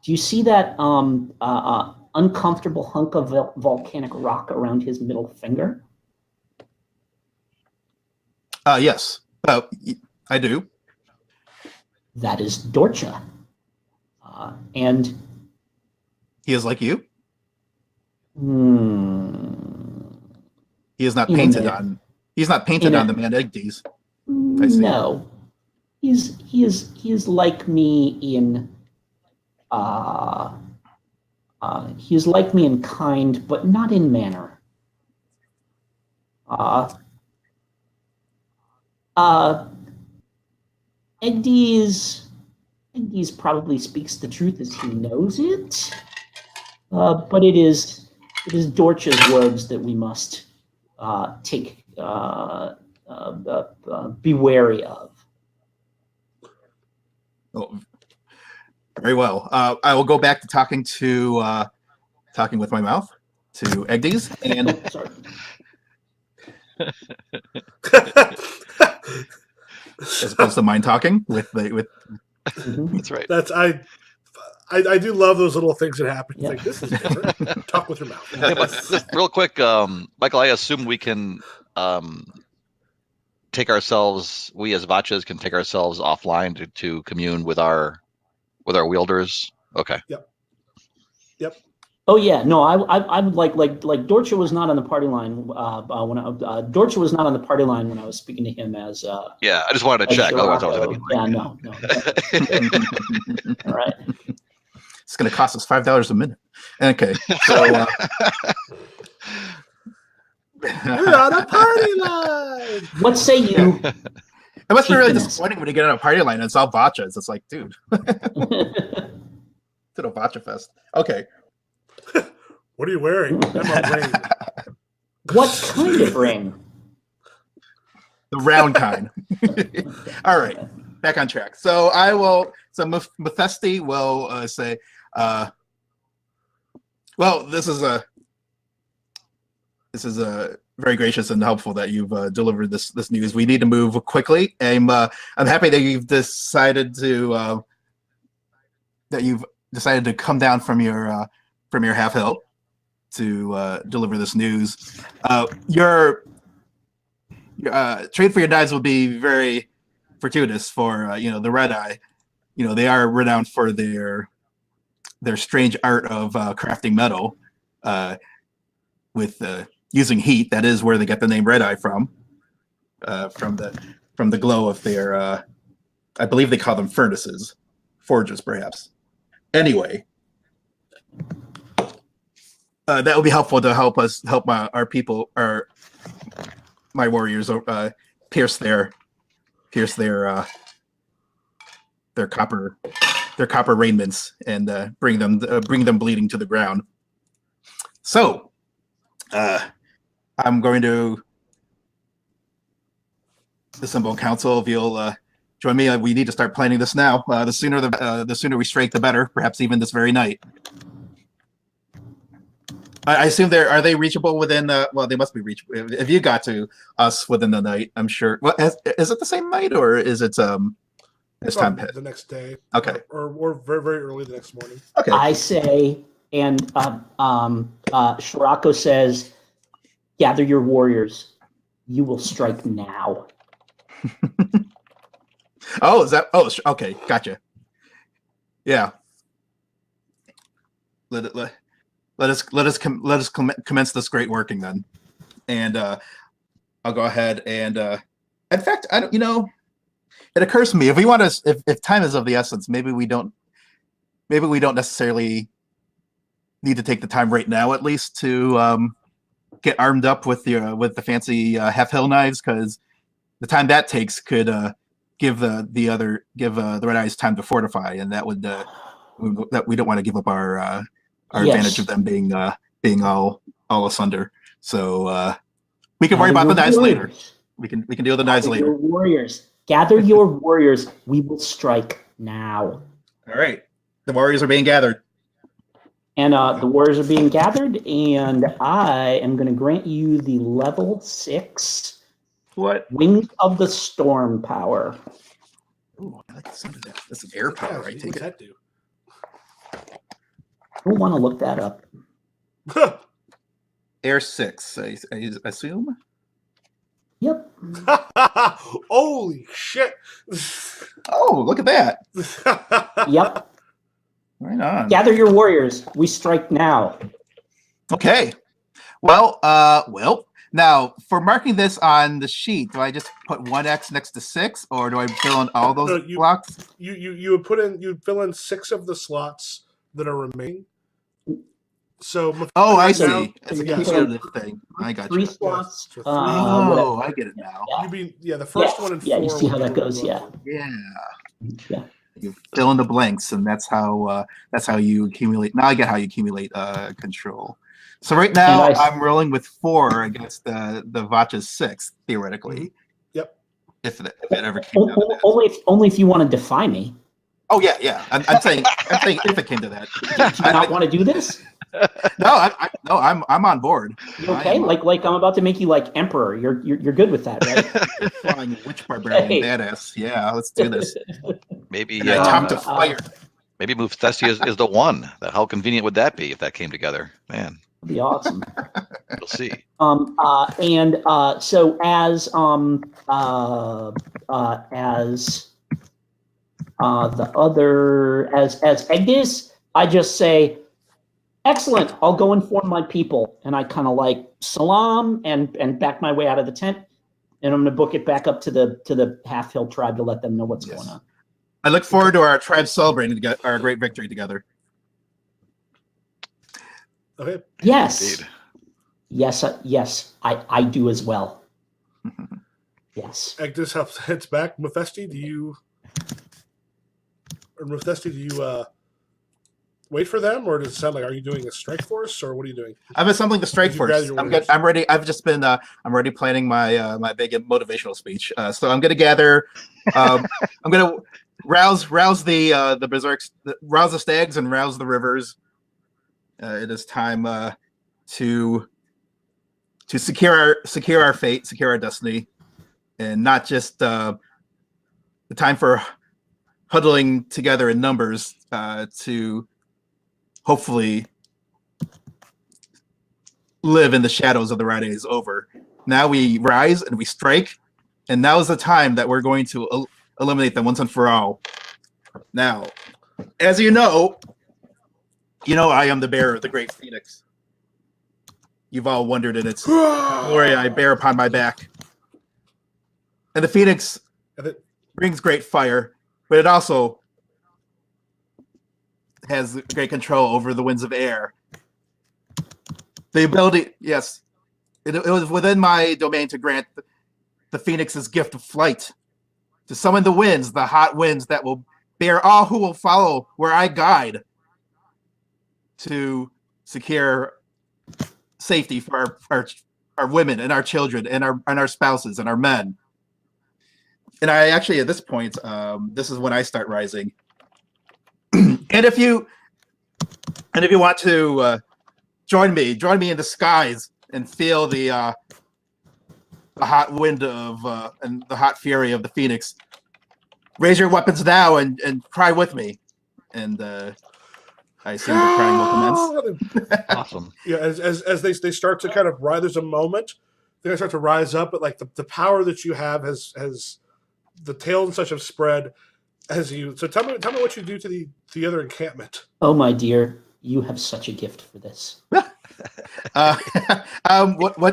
do you see that uncomfortable hunk of volcanic rock around his middle finger? Yes, I do. That is Dorcha. And He is like you. hmm, He is not In a painted minute. on. He's not painted on the man Egdes. I see. no, he is like me in he is like me in kind, but not in manner. Egdes probably speaks the truth as he knows it, but it is Dorcha's words that we must be wary of. Oh, very well. I will go back to talking with my mouth to Egdes, and Sorry. as opposed to mine talking with. Mhm. That's right. That's I do love those little things that happen. It's Yeah. like, this is different. Talk with your mouth. Yeah, but just real quick, Michael, I assume we can take ourselves, we as Vatchas can take ourselves offline to commune with our wielders. Okay. Yep. Oh yeah, no, I would like Dorcha was not on the party line Dorcha was not on the party line when I was speaking to him as Yeah, I just wanted to as check. Otherwise, I was Shirako. going to be Yeah, no. All right. It's going to cost us $5 a minute. Okay, so You're on a party line. What say you? it must be really Cheapness. disappointing when you get on a party line and it's all Vatcha. It's just like, dude, to the Vatcha Fest. Okay. What are you wearing? I'm a ring. What kind of ring? The round kind. All right, back on track. So I will. So Methesti will say, "Well, this is very gracious and helpful that you've delivered this news. We need to move quickly. I'm happy that you've decided to come down from your half hill to deliver this news. Your trade for your knives will be very fortuitous for the Red Eye. They are renowned for their strange art of crafting metal with using heat. That is where they get the name Red Eye from the glow of their I believe they call them furnaces, forges perhaps. Anyway, that would be helpful to help our people, my warriors, pierce their copper raiments and bring them bleeding to the ground. So, I'm going to assemble council. If you'll join me, we need to start planning this now. The sooner we strike, the better. Perhaps even this very night. I assume are they reachable within? Well, they must be reachable. If you got to us within the night, I'm sure. Well, is it the same night or is it this time? The next day. Okay. Or very, very early the next morning. Okay. I say, and Shirako says, "Gather your warriors. You will strike now." Oh, is that? Oh, okay. Gotcha. Yeah. Let us commence this great working then, and I'll go ahead and in fact, I don't. It occurs to me, if we want to, if time is of the essence, maybe we don't necessarily need to take the time right now, at least, to get armed up with the fancy half hill knives, because the time that takes could give the Red Eyes time to fortify, and that would that we don't want to give up our Yes. advantage of them being all asunder. So we can worry about the knives later. We can deal with the knives later. Your warriors. Gather your warriors. We will strike now. All right. The warriors are being gathered. And the warriors are being gathered, and I am going to grant you the level 6 Wings of the Storm power. Ooh, I like the sound of that. That's an air power, right? What's that do? Who want to look that up? Air 6, I assume. Yep. Holy shit. Oh, look at that. Yep. Right on. Gather your warriors. We strike now. Okay. Well, now for marking this on the sheet, do I just put 1x next to 6, or do I fill in all those blocks? You would fill in 6 of the slots that are remaining. So I see. Now, It's a yeah, cumulative thing. I got 3 you. slots. Yes. I get it now. Yeah. You mean the first one and 4. Yeah, you see how would that be goes. Yeah. Yeah. You fill in the blanks, and that's how you accumulate. Now I get how you accumulate control. So right now I'm rolling with 4 against the Vatcha's 6 theoretically. Yep. If it ever came down to that. Only if you want to defy me. Oh yeah. I'm saying if it came to that. Do you not want to do this? No, I'm on board. You okay? Like I'm about to make you like emperor. You're good with that, right? Flying witch barbarian badass. Yeah, let's do this. Maybe time to fire. Maybe Methesti is the one. How convenient would that be if that came together? Man, That'd be awesome. we'll see. So as the other as Agnes, I just say, Excellent. I'll go inform my people. And I kind of like salam and back my way out of the tent. And I'm going to book it back up to the Half Hill tribe to let them know what's going on. I look forward to our tribe celebrating our great victory together. Okay. Yes. Indeed. Yes, I do as well. Yes. Agnes heads back. Mephisti, do you wait for them, or does it sound like, are you doing a strike force, or what are you doing? I'm assembling the strike Did you gather force. your I'm warriors? good. I'm ready. I've just been. I'm already planning my my big motivational speech. So I'm going to gather. I'm going to rouse the berserks, rouse the stags, and rouse the rivers. It is time to secure our fate, secure our destiny, and not just the time for huddling together in numbers to hopefully live in the shadows of the Red is over. Now we rise and we strike, and now is the time that we're going to eliminate them once and for all. Now, as you know I am the bearer of the great phoenix. You've all wondered in its glory I bear upon my back. And the phoenix brings great fire, but it also has great control over the winds of air. The ability, yes, it was within my domain to grant the phoenix's gift of flight, to summon the winds, the hot winds that will bear all who will follow where I guide, to secure safety for our women and our children and our spouses and our men. And I actually, at this point, this is when I start rising. and if you want to join me in the skies and feel the hot wind of and the hot fury of the phoenix, raise your weapons now and cry with me. And I assume the crying will commence. Awesome. Yeah, as they start to kind of rise, there's a moment they start to rise up, but like the power that you have has the tails and such have spread as you. So tell me what you do to the other encampment. Oh my dear, you have such a gift for this. What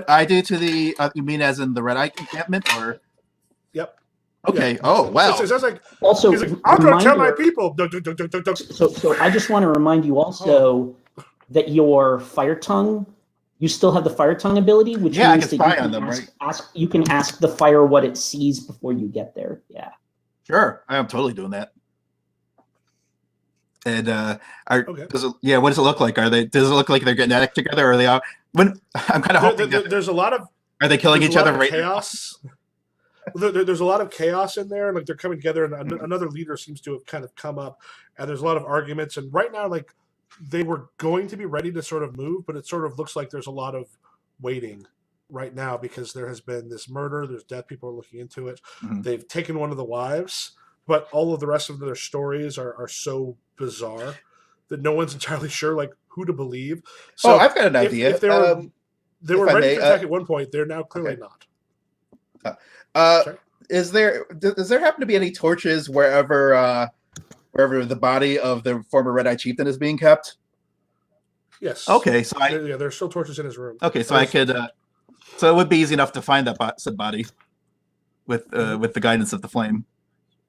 I do to the you mean as in the red eye encampment, or? Yep. Okay. Yeah. Oh wow. So it sounds like Also, he's like, I'm going to tell my reminder- people. So I just want to remind you also that your fire tongue, you still have the fire tongue ability, which Yeah, I means can that spy you on can them, you can ask the fire what it sees before you get there. Yeah. Sure, I am totally doing that. And Okay. what does it look like? Does it look like they're getting act together, or are they all? When I'm kind of hoping There's a lot of are they killing there's each a lot other of right now? chaos. There's a lot of chaos in there, and like they're coming together, and another leader seems to have kind of come up, and there's a lot of arguments. And right now, like they were going to be ready to sort of move, but it sort of looks like there's a lot of waiting right now because there has been this murder, there's death, people are looking into it. Mhm. They've taken one of the wives, but all of the rest of their stories are so bizarre that no one's entirely sure like who to believe. So I've got an idea. If they were if I ready may, to attack at one point, they're now clearly okay. not. Sorry? Does there happen to be any torches wherever the body of the former Red Eye Chieftain is being kept? Yes. Okay, so there's still torches in his room. okay, so I could so it would be easy enough to find that said body with the guidance of the flame.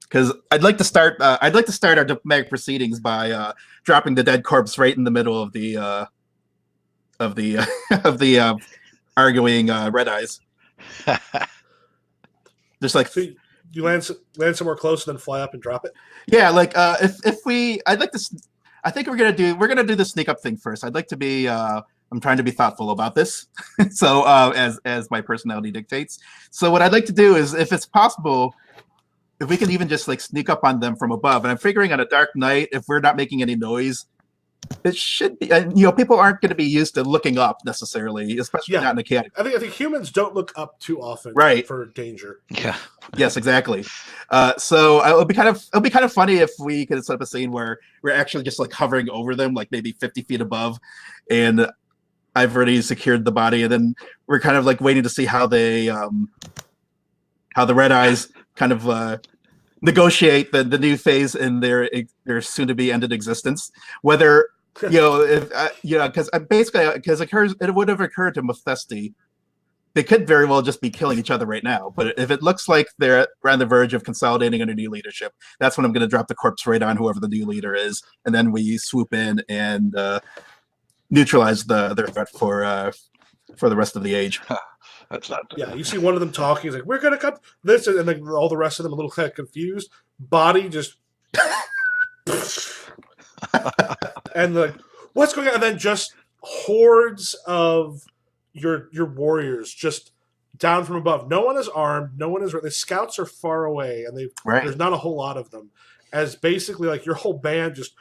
Because I'd like to start our diplomatic proceedings by dropping the dead corpse right in the middle of the arguing Red Eyes. Just like, So you land somewhere close and then fly up and drop it. yeah, like I think we're gonna do the sneak up thing first. I'd like to be I'm trying to be thoughtful about this, so as my personality dictates. So what I'd like to do is, if it's possible, if we can even just like sneak up on them from above. And I'm figuring on a dark night, if we're not making any noise, it should be. And people aren't going to be used to looking up necessarily, especially not in a cat. I think humans don't look up too often, right, for danger. Yeah. Yes, exactly. So it'll be kind of funny if we could set up a scene where we're actually just like hovering over them, like maybe 50 feet above, and I've already secured the body, and then we're kind of like waiting to see how the Red Eyes kind of negotiate the new phase in their soon to be ended existence. Whether Because basically, because it would have occurred to Mephisti, they could very well just be killing each other right now. But if it looks like they're on the verge of consolidating under new leadership, that's when I'm going to drop the corpse right on whoever the new leader is, and then we swoop in and neutralize their threat for the rest of the age. That's not. Yeah, you see one of them talking. He's like, "We're gonna cut this," and then all the rest of them a little kind of confused. Body just, and like, what's going on? And then just hordes of your warriors just down from above. No one is armed. No one is. The scouts are far away, and there's not a whole lot of them. As basically like your whole band just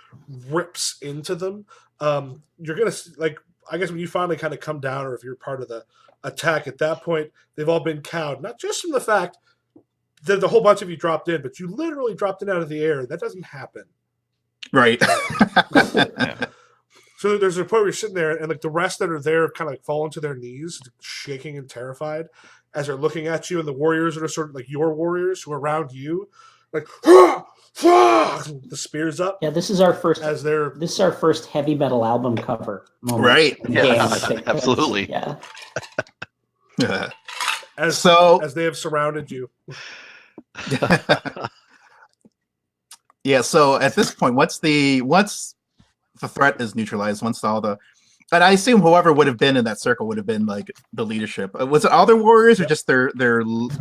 rips into them. You're gonna like. I guess when you finally kind of come down, or if you're part of the attack at that point, they've all been cowed. Not just from the fact that the whole bunch of you dropped in, but you literally dropped in out of the air. That doesn't happen. Right. So there's a point where you're sitting there, and like the rest that are there kind of like fallen to their knees, shaking and terrified as they're looking at you, and the warriors that are sort of like your warriors who are around you, like the spears up. Yeah, this is our first heavy metal album cover moment. Right. Yeah, absolutely. Yeah. As they have surrounded you. Yeah, so at this point, once the threat is neutralized, and I assume whoever would have been in that circle would have been like the leadership. Was it all their warriors or just the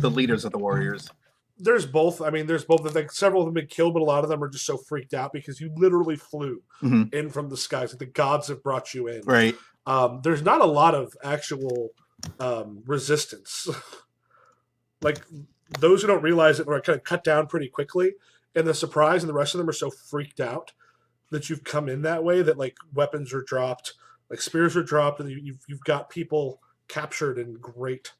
leaders of the warriors? There's both. I mean, there's both. Like several of them have been killed, but a lot of them are just so freaked out because you literally flew in from the skies. Like the gods have brought you in. Right. There's not a lot of actual resistance. Like those who don't realize it are kind of cut down pretty quickly. And the surprise and the rest of them are so freaked out that you've come in that way that like weapons are dropped, like spears are dropped, and you've got people captured in great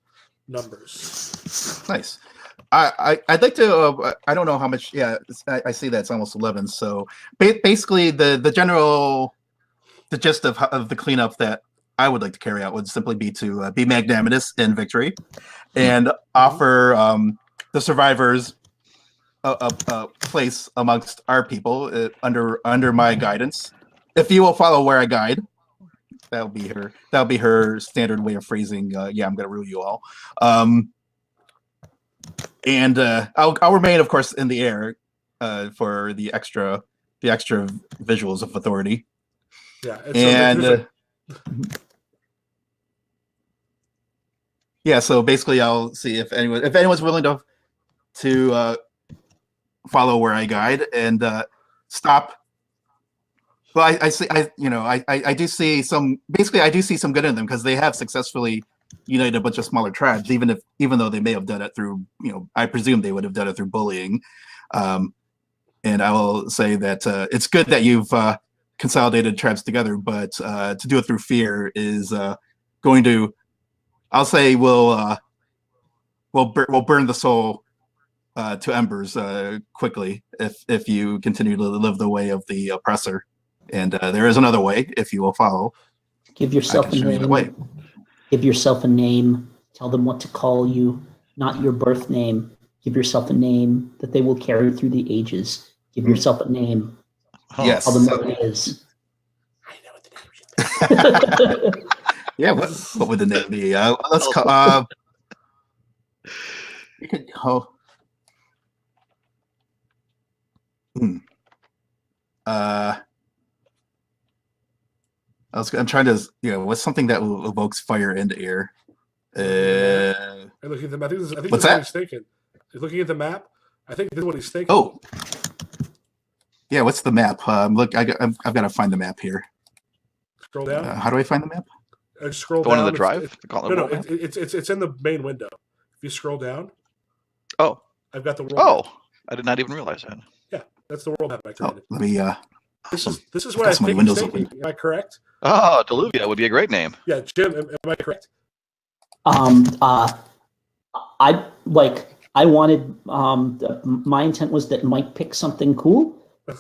numbers. Nice. I'd like to. I don't know how much. Yeah, I see that it's almost 11. So basically, the gist of the cleanup that I would like to carry out would simply be to be magnanimous in victory, and offer the survivors a place amongst our people under my guidance. If you will follow where I guide, that'll be her standard way of phrasing. Yeah, I'm gonna rule you all. And I'll remain, of course, in the air for the extra visuals of authority. Yeah, yeah. So basically, I'll see if anyone's willing to follow where I guide and stop. Well, I do see some. Basically, I do see some good in them because they have successfully united a bunch of smaller tribes, even though they may have done it through, I presume they would have done it through bullying. And I will say that it's good that you've consolidated tribes together, but to do it through fear is going to, I'll say, will burn the soul to embers quickly if you continue to live the way of the oppressor. And there is another way if you will follow. Give yourself a name. Give yourself a name. Tell them what to call you, not your birth name. Give yourself a name that they will carry through the ages. Give yourself a name. Yes. Tell them what it is. I know what the name is. Yeah, what would the name be? Let's call. You could. I'm trying to, what's something that evokes fire and air? I'm looking at the map. I think what's this is that? what he's thinking. He's looking at the map. I think this is what he's thinking. Oh, yeah. What's the map? Look, I've got to find the map here. Scroll down. How do I find the map? Scroll Going down. to the drive. It's in the main window. If you scroll down. Oh. I've got the world. Oh, map. I did not even realize that. Yeah, that's the world map I created. Let me. This is what I think he's thinking. Am I correct? Oh, Deluvia would be a great name. Yeah, Jim, am I correct? I wanted. My intent was that Mike pick something cool. Okay.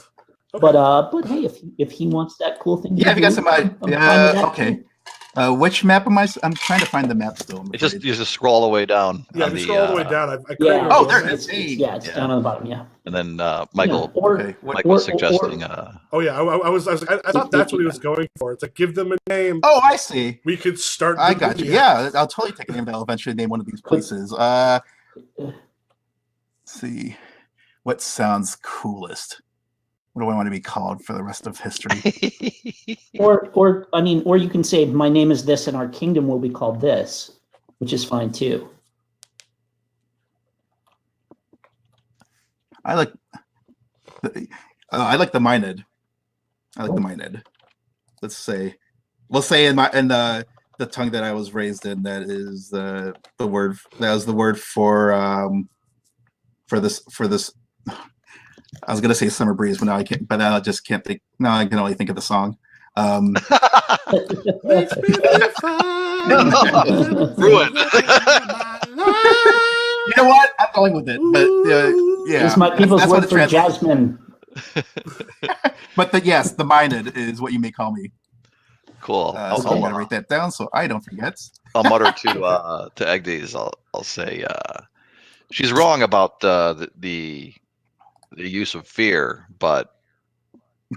But hey, if he wants that cool thing, yeah, if you got somebody, yeah, okay. Which map am I? I'm trying to find the map still. It just you just scroll all the way down. Yeah, on if you the, scroll all the way down, I created Yeah. a Oh, world there map. it is. It's Yeah. down on the bottom. Yeah. And then Michael Okay. was suggesting. Oh yeah, I was like, I thought that's what he was going for. It's like give them a name. Oh, I see. We could start. I the got you. movie. Yeah, I'll totally take a name that I'll eventually name one of these places. Let's see. What sounds coolest? What do I want to be called for the rest of history? Or you can say my name is this and our kingdom will be called this, which is fine too. I like the minded. I like the minded. We'll say in the tongue that I was raised in, that is the word for this. I was gonna say summer breeze, but now I can't. But now I just can't think. Now I can only think of the song. Makes me feel fine. Ruined. You know what? I'm going with it. But yeah, It's my people's that's what word it for translates. jasmine. But the minded is what you may call me. Cool. So I'm gonna write that down so I don't forget. I'll mutter to Agnes. I'll say she's wrong about the use of fear, but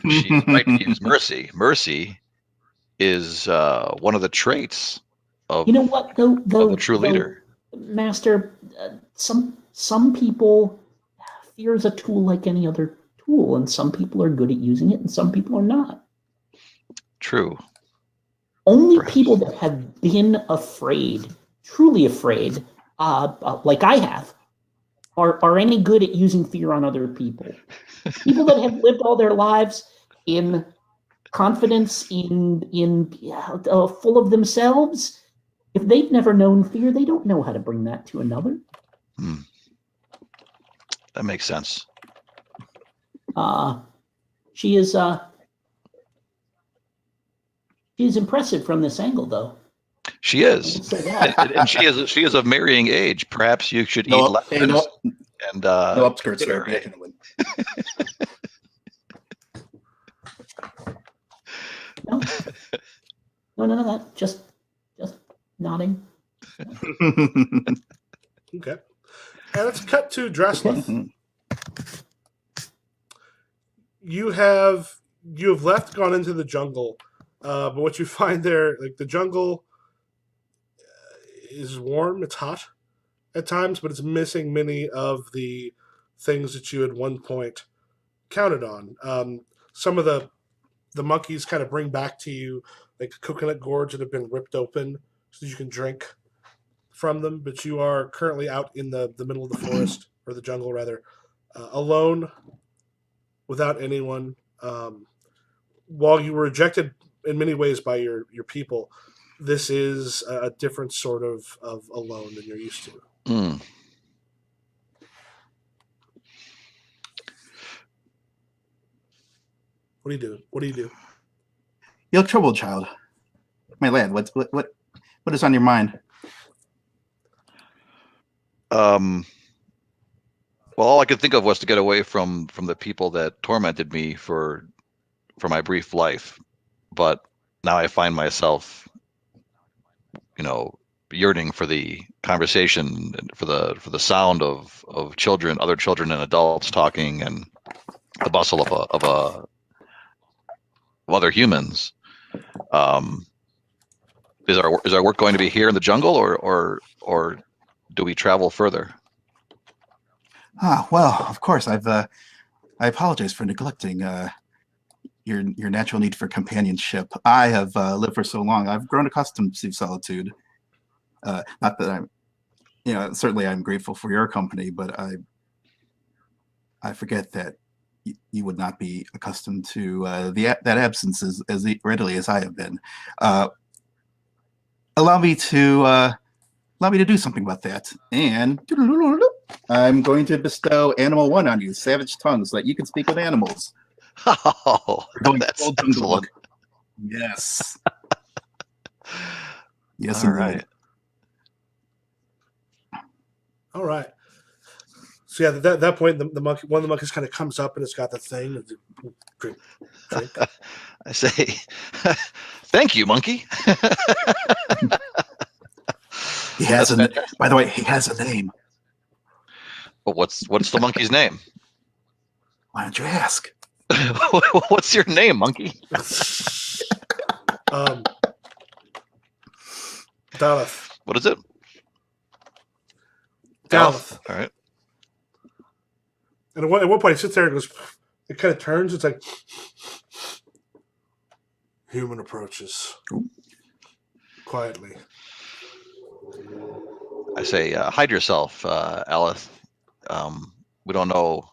she's right to use mercy. Mercy is one of the traits of You know what? of a true leader. Master, some people fear is a tool like any other tool, and some people are good at using it, and some people are not. True. Only Perhaps. people that have been afraid, truly afraid, like I have, are any good at using fear on other people. People that have lived all their lives in confidence, full of themselves, if they've never known fear, they don't know how to bring that to another. That makes sense. She is impressive from this angle, though. She is, I'll say that. and she is of marrying age. Perhaps you should eat less and no upskirts consider there. her. No, that just nodding. Okay. And let's cut to Dreslin. You have left, gone into the jungle, but what you find there, like the jungle is warm, it's hot at times, but it's missing many of the things that you at one point counted on. Some of the monkeys kind of bring back to you like coconut gourds that have been ripped open so that you can drink from them, but you are currently out in the middle of the forest, or the jungle rather, alone, without anyone. While you were rejected in many ways by your people, this is a different sort of alone than you're used to. What do you do? What do you do? You look troubled, child. My lad, what is on your mind? Well, all I could think of was to get away from the people that tormented me for my brief life. But now I find myself, yearning for the conversation, for the sound of children, other children and adults talking, and the bustle of other humans. Is our work going to be here in the jungle, or do we travel further? Well, of course. I apologize for neglecting your natural need for companionship. I have lived for so long. I've grown accustomed to solitude. Not that I'm, certainly I'm grateful for your company, but I forget that you would not be accustomed to that absence as readily as I have been. Allow me to do something about that. And I'm going to bestow Animal 1 on you, Savage Tongue, so that you can speak with animals. Oh, that's full jungle excellent. mode. Yes. Yes, All indeed. right. All right. So yeah, at that point, the monkey, one of the monkeys, kind of comes up and it's got the thing. Drink. I say, Thank you, monkey. He has That's a. fantastic. By the way, he has a name. But what's the monkey's name? Why don't you ask? What's your name, monkey? Daleth. What is it? Daleth. All right. And at one point, he sits there and goes, it kind of turns. It's like, human approaches. Quietly. I say, hide yourself, Aleth. We don't know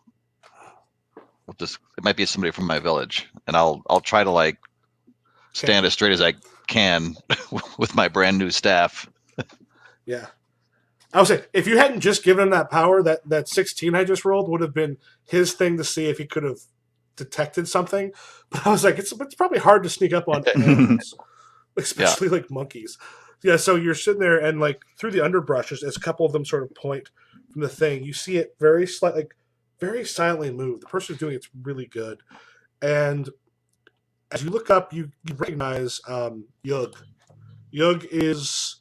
what this. It might be somebody from my village, and I'll try to like stand as straight as I can with my brand new staff. Yeah. I would say, if you hadn't just given him that power, that 16 I just rolled would have been his thing to see if he could have detected something. But I was like, it's probably hard to sneak up on animals, especially like monkeys. Yeah, so you're sitting there, and like through the underbrush, as a couple of them sort of point from the thing, you see it very silently move. The person who's doing it's really good. And as you look up, you recognize Yug. Yug is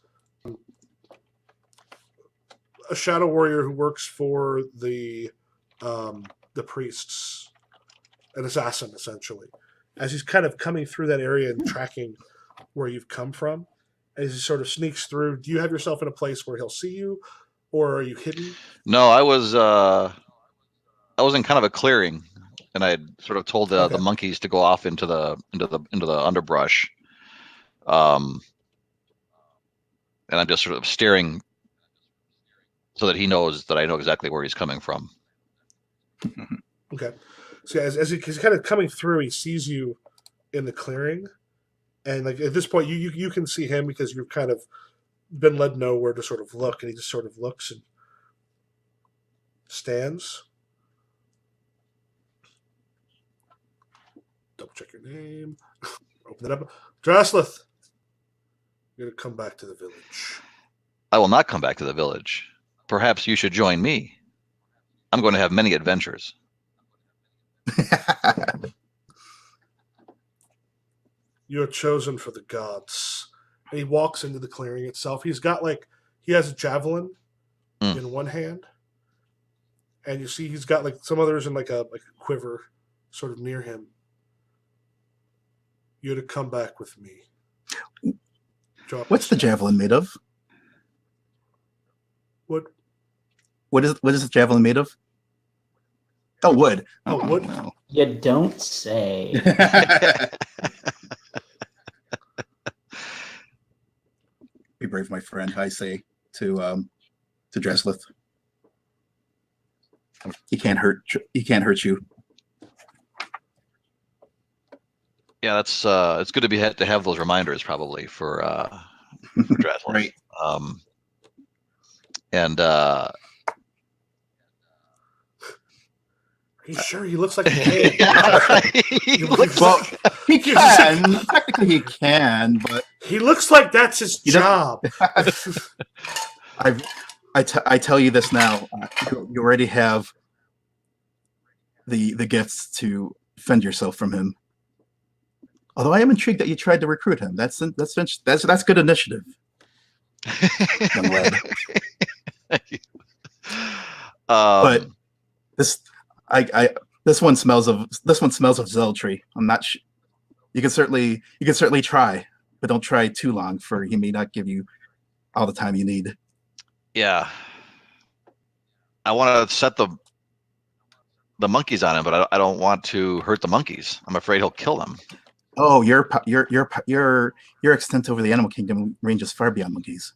a shadow warrior who works for the priests, an assassin essentially. As he's kind of coming through that area and tracking where you've come from, as he sort of sneaks through, do you have yourself in a place where he'll see you, or are you hidden? No, I was in kind of a clearing, and I had sort of told the monkeys to go off into the underbrush, and I'm just sort of staring so that he knows that I know exactly where he's coming from. Okay. So as he's kind of coming through, he sees you in the clearing, and like at this point, you can see him because you've kind of been led know where to sort of look, and he just sort of looks and stands. Double check your name. Open it up. Draslith, you're gonna come back to the village. I will not come back to the village. Perhaps you should join me. I'm going to have many adventures. You are chosen for the gods. And he walks into the clearing itself. He has a javelin in one hand, and you see he's got like some others in like a quiver sort of near him. You're to come back with me. What's the javelin made of? What is the javelin made of? Oh, wood. Oh, wood. No. You don't say. Be brave, my friend. I say to Dreslith. He can't hurt you. Yeah, that's it's good to have those reminders probably for Draslith. Right. And Are you sure he looks like a Well, he can. Technically, he can, but he looks like that's his job. I tell you this now. You already have the gifts to defend yourself from him. Although I am intrigued that you tried to recruit him. That's good initiative, young lad. But this one smells of zealotry. I'm not sure. You can certainly try, but don't try too long, for he may not give you all the time you need. Yeah, I want to set the monkeys on him, but I don't want to hurt the monkeys. I'm afraid he'll kill them. Oh, your extent over the animal kingdom ranges far beyond monkeys.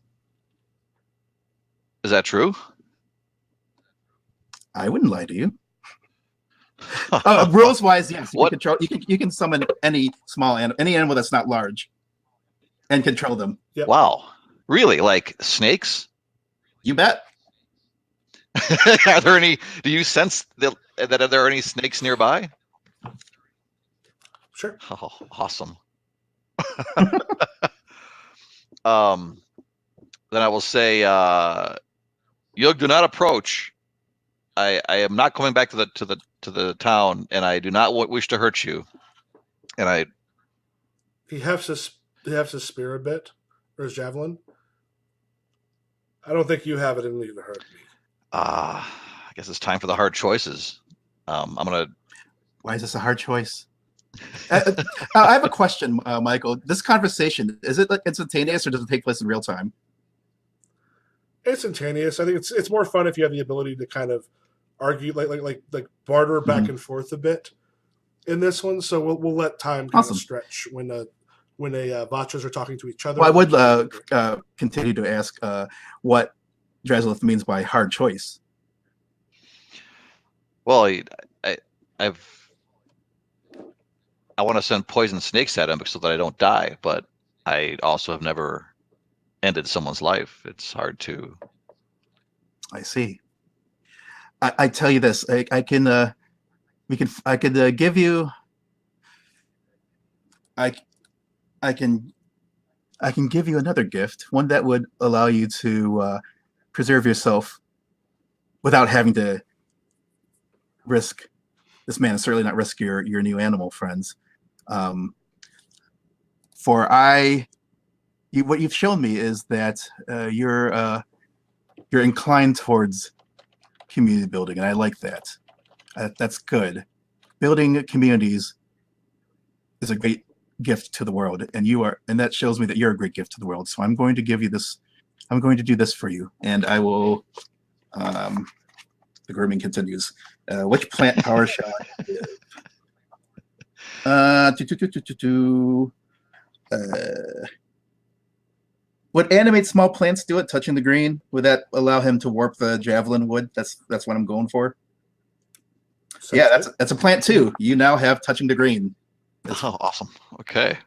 Is that true? I wouldn't lie to you. Rules wise, yes. You can summon any small animal, any animal that's not large, and control them. Yep. Wow, really? Like snakes? You bet. Are there any? Do you sense that are there any snakes nearby? Sure. Oh, awesome. Then I will say, Yug, do not approach. I am not coming back to the town, and I do not wish to hurt you. And he hefts his He has his spear a bit, or his javelin. I don't think you have it in you to hurt me. I guess it's time for the hard choices. I'm gonna. Why is this a hard choice? I have a question, Michael. This conversation, is it like instantaneous or does it take place in real time? Instantaneous. I think it's more fun if you have the ability to kind of argue, like barter back and forth a bit in this one. So we'll let time kind Awesome. of stretch when Vatchas are talking to each other. Well, I would continue to ask what Drazlith means by hard choice. Well, I want to send poison snakes at him so that I don't die, but I also have never ended someone's life. It's hard to. I see. I tell you this, I could give you. I can give you another gift, one that would allow you to preserve yourself without having to risk. This man is certainly not risk your new animal friends. What you've shown me is that you're inclined towards community building, and I like that. That's good. Building communities is a great gift to the world, and that shows me that you're a great gift to the world. So I'm going to give you this. I'm going to do this for you, and I will. The grooming continues. Which plant power shall I give? Would animate small plants do it? Touching the green, would that allow him to warp the javelin wood? That's what I'm going for. Yeah, that's a plant too. You now have touching the green. Oh, awesome. Okay.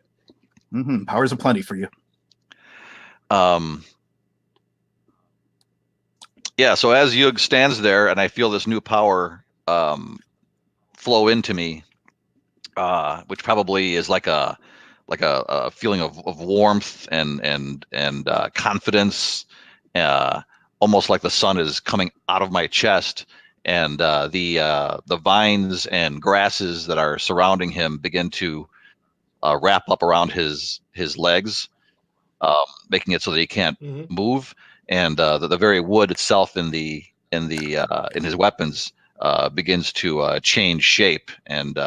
Powers aplenty for you. Yeah. So as Yug stands there, and I feel this new power flow into me, which probably is like a feeling of warmth and confidence, almost like the sun is coming out of my chest, and the vines and grasses that are surrounding him begin to wrap up around his legs, making it so that he can't move, and the very wood itself in his weapons begins to change shape and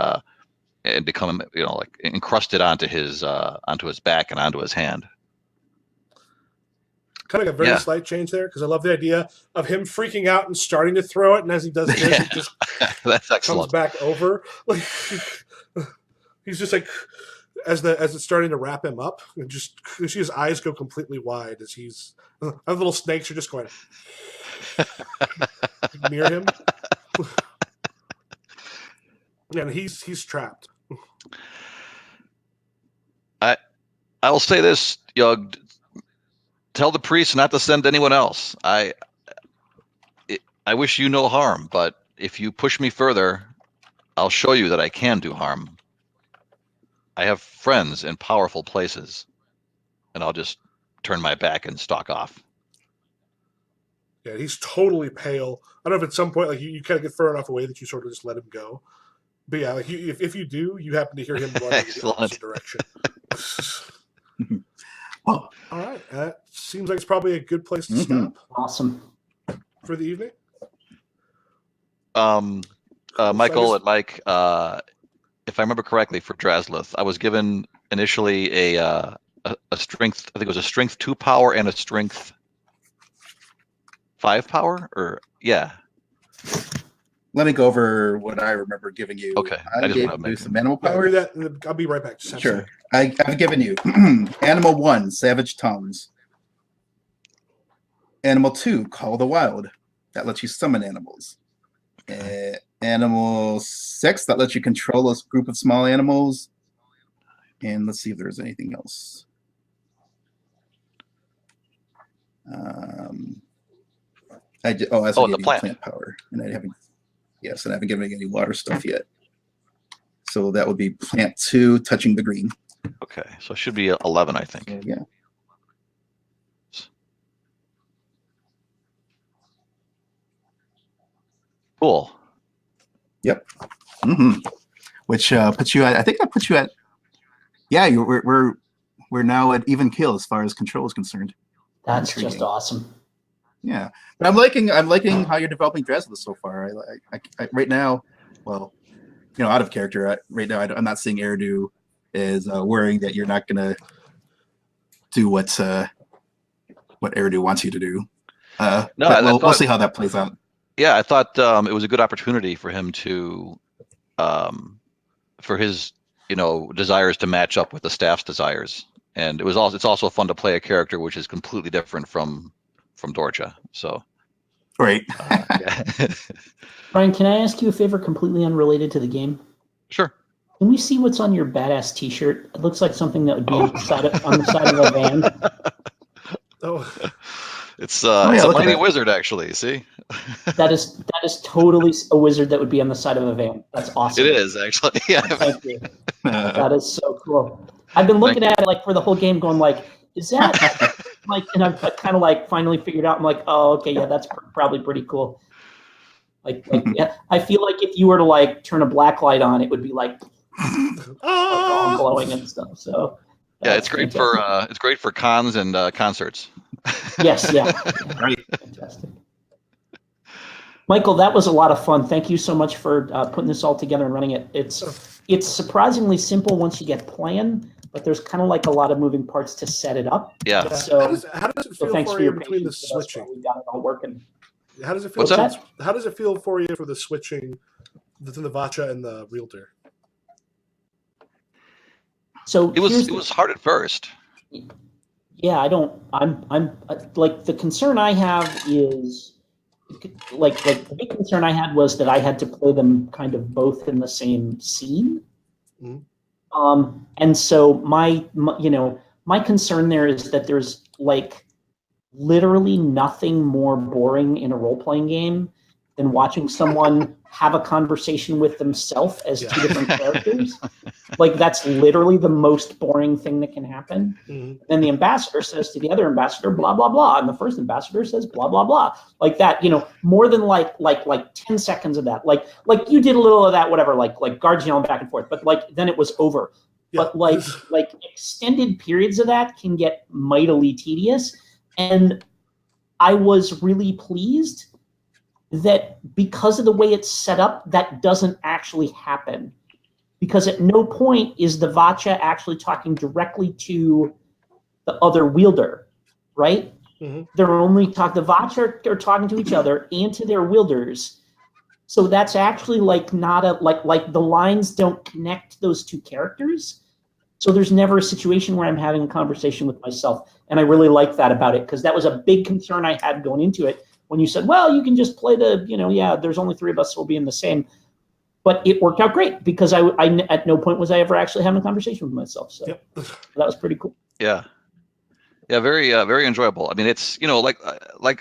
become, like encrusted onto his back and onto his hand. Kind of a very slight change there, because I love the idea of him freaking out and starting to throw it, and as he does this, it just That's excellent. comes back over. Like he's just like, as it's starting to wrap him up, and just you see his eyes go completely wide as he's other little snakes are just going near him, and he's trapped. I will say this, Yug. Tell the priest not to send anyone else. I wish you no harm, but if you push me further, I'll show you that I can do harm. I have friends in powerful places, and I'll just turn my back and stalk off. Yeah, he's totally pale. I don't know if at some point, like you kind of get far enough away that you sort of just let him go. But yeah, like if you do, you happen to hear him run in the opposite direction. Well, all right, that seems like it's probably a good place to stop. Awesome. For the evening. Michael and Mike, if I remember correctly, for Drazlith, I was given initially a strength. I think it was a strength 2 power and a strength 5 power, or yeah. Let me go over what I remember giving you. Okay, I gave you some animal power. I'll be right back. Sure. I've given you Animal 1, Savage Tongues. Animal 2, Call the Wild. That lets you summon animals. Animal 6, that lets you control a group of small animals. And let's see if there's anything else. The plant power. And I haven't given any water stuff yet. So that would be plant 2, touching the green. Okay, so it should be 11, I think. Yeah. Cool. Yep. Which puts you at, I think that puts you at, yeah, we're we're now at even kill as far as control is concerned. That's Intriguing. just awesome. Yeah, but I'm liking how you're developing Dresden so far. I right now, well, out of character right now, I'm not seeing Eridu is worrying that you're not gonna do what Eridu wants you to do. No, but we'll thought, see how that plays out. Yeah, I thought it was a good opportunity for him to, for his desires to match up with the staff's desires, and it's also fun to play a character which is completely different from Dorcha. So, right. Yeah. Brian, can I ask you a favor completely unrelated to the game? Sure. Can we see what's on your badass T-shirt? It looks like something that would be on the side of a van. Oh, it's yeah, it's a look at mighty that. wizard, actually. See, That is totally a wizard that would be on the side of a van. That's awesome. it is actually. Yeah. Thank you. That is so cool. I've been looking at it like for the whole game, going like, is that like? And I've kind of like finally figured out. I'm like, oh, okay, yeah, that's probably pretty cool. Like yeah, I feel like if you were to like turn a black light on, it would be like all glowing and stuff. So Yeah, it's great for cons and concerts. Yes, yeah. Right. Fantastic. Michael, that was a lot of fun. Thank you so much for putting this all together and running it. It's surprisingly simple once you get playing, but there's kind of like a lot of moving parts to set it up. Yeah. So how does it feel thanks for for you your between the patience with us switching? while we got it all working. How does it feel? What's that? How does it feel for you for the switching between the Vatcha and the wielder? So It was hard at first. Yeah, I'm like the concern I have is like the big concern I had was that I had to play them kind of both in the same scene. Mhm. And so my concern there is that there's like literally nothing more boring in a role-playing game than watching someone have a conversation with themselves as two different characters. Like that's literally the most boring thing that can happen. Mhm. Then the ambassador says to the other ambassador, blah, blah, blah. And the first ambassador says, blah, blah, blah. Like that, more than like 10 seconds of that. Like you did a little of that, whatever, like guards yelling back and forth, but like then it was over. Yeah. But like extended periods of that can get mightily tedious. And I was really pleased that because of the way it's set up, that doesn't actually happen. Because at no point is the Vatcha actually talking directly to the other wielder, right? Mm-hmm. They're only the Vatcha are talking to each other and to their wielders. So that's actually like not like the lines don't connect those two characters. So there's never a situation where I'm having a conversation with myself. And I really like that about it, because that was a big concern I had going into it when you said, well, you can just play there's only three of us who will be in the same. But it worked out great because I at no point was I ever actually having a conversation with myself. So that was pretty cool. Yeah. Yeah, very very enjoyable. I mean, it's like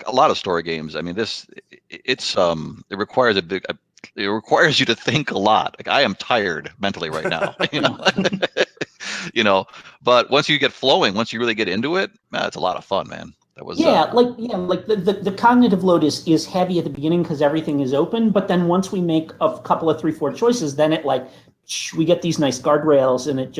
a lot of story games. I mean, it requires you to think a lot. Like I am tired mentally right now. But once you get flowing, once you really get into it, it's a lot of fun, man. That was like the cognitive load is heavy at the beginning because everything is open, but then once we make a couple of 3-4 choices, then it we get these nice guardrails and it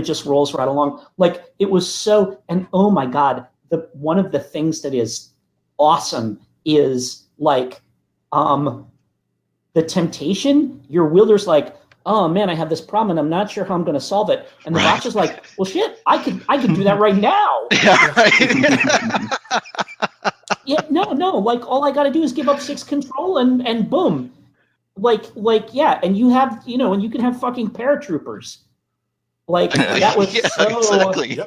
just rolls right along. Like it was so, and oh my god, one of the things that is awesome is like the temptation. Your wielder's like, oh man, I have this problem and I'm not sure how I'm going to solve it. And the boss is like, well, shit, I could do that right now. Yeah, right. No, like all I got to do is give up 6 control and boom. And you have, and you can have fucking paratroopers. Like that was exactly.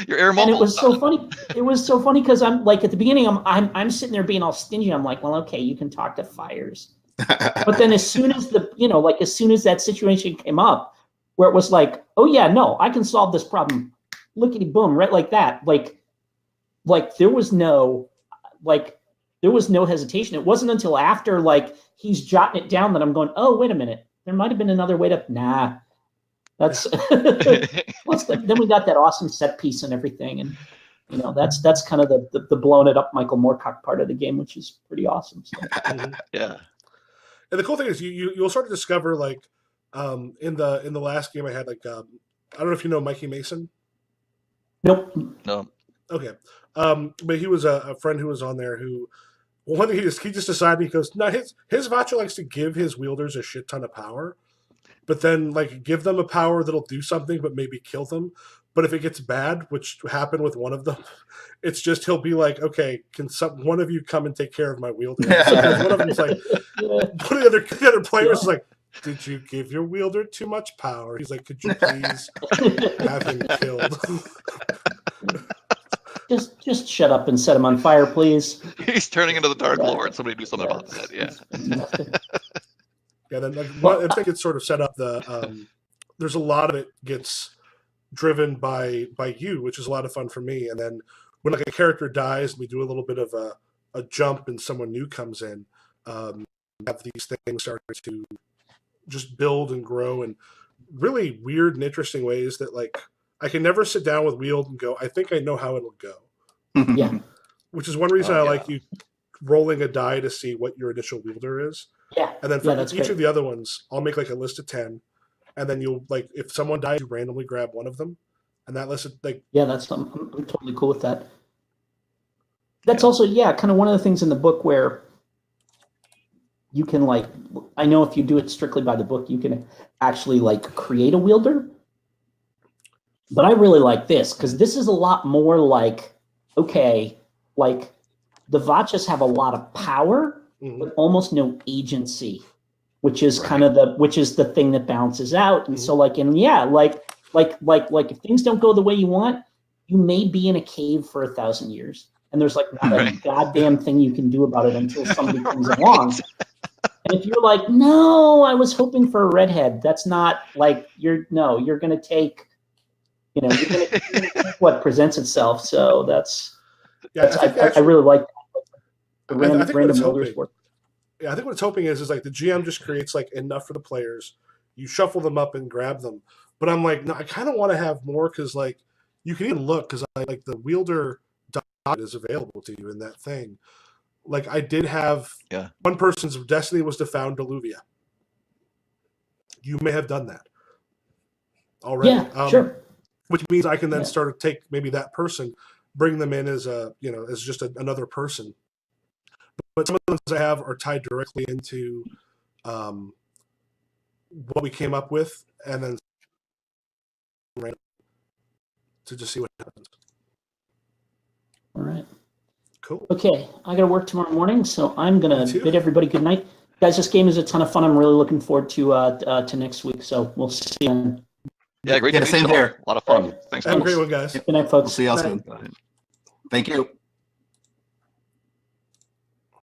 Your air mobile. And it was so funny. It was so funny because I'm like at the beginning, I'm sitting there being all stingy. I'm like, well, okay, you can talk to fires. But then as soon as as soon as that situation came up where it was like, oh yeah, no, I can solve this problem. Lickety boom, right like that. Like there was no hesitation. It wasn't until after he's jotting it down that I'm going, oh, wait a minute. There might have been another way to that's then we got that awesome set piece and everything. And that's kind of the blowing it up Michael Moorcock part of the game, which is pretty awesome. So. Yeah. And the cool thing is you'll start to discover in the last game I had I don't know if you know Mikey Mason. Nope. No. Okay. But he was a friend who was on there who, well, one thing he just decided, he goes, no, his Vatcha likes to give his wielders a shit ton of power, but then like give them a power that'll do something, but maybe kill them. But if it gets bad, which happened with one of them, it's just he'll be like, okay, can one of you come and take care of my wielder? Because one of them's like, one of the other players is like, did you give your wielder too much power? He's like, could you please have him killed? Just shut up and set him on fire, please. He's turning into the Dark Lord. Somebody do something about that. Yeah. Yeah, then like I think it's sort of set up the. There's a lot of it gets driven by you, which is a lot of fun for me. And then when like a character dies, we do a little bit of a jump and someone new comes in. Have these things start to just build and grow in really weird and interesting ways that like I can never sit down with Wield and go, I think I know how it'll go. Yeah. Which is one reason I like you rolling a die to see what your initial wielder is. Yeah. And then for each great. of the other ones, I'll make like a list of 10. And then you'll like, if someone dies, you randomly grab one of them. And that list of like, Yeah, I'm totally cool with that. That's also, kind of one of the things in the book where you can like, I know if you do it strictly by the book, you can actually like create a wielder. But I really like this because this is a lot more like, okay, like the Vatchas have a lot of power, but almost no agency, which is kind of the thing that balances out. And so like, if things don't go the way you want, you may be in a cave for 1,000 years. And there's like not a goddamn thing you can do about it until somebody comes along. And if you're like, no, I was hoping for a redhead, that's not like you're going to take, you're going to take what presents itself. So I really like that. I think what it's hoping. Yeah, I think what it's hoping is like the GM just creates like enough for the players. You shuffle them up and grab them. But I'm like, no, I kind of want to have more because like you can even look because I like the wielder dot is available to you in that thing. Like I did have one person's destiny was to found Deluvia. You may have done that already. Yeah, sure. Which means I can then start to take maybe that person, bring them in as as just another person. But some of the ones I have are tied directly into what we came up with, and then to just see what happens. All right. Cool. Okay, I got to work tomorrow morning, so I'm gonna bid everybody good night, guys. This game is a ton of fun. I'm really looking forward to next week. So we'll see you then. Yeah, great to meet you. Same here. A lot of fun. Thanks. Have a great one, guys. Good night, folks. We'll see y'all soon. Thank you.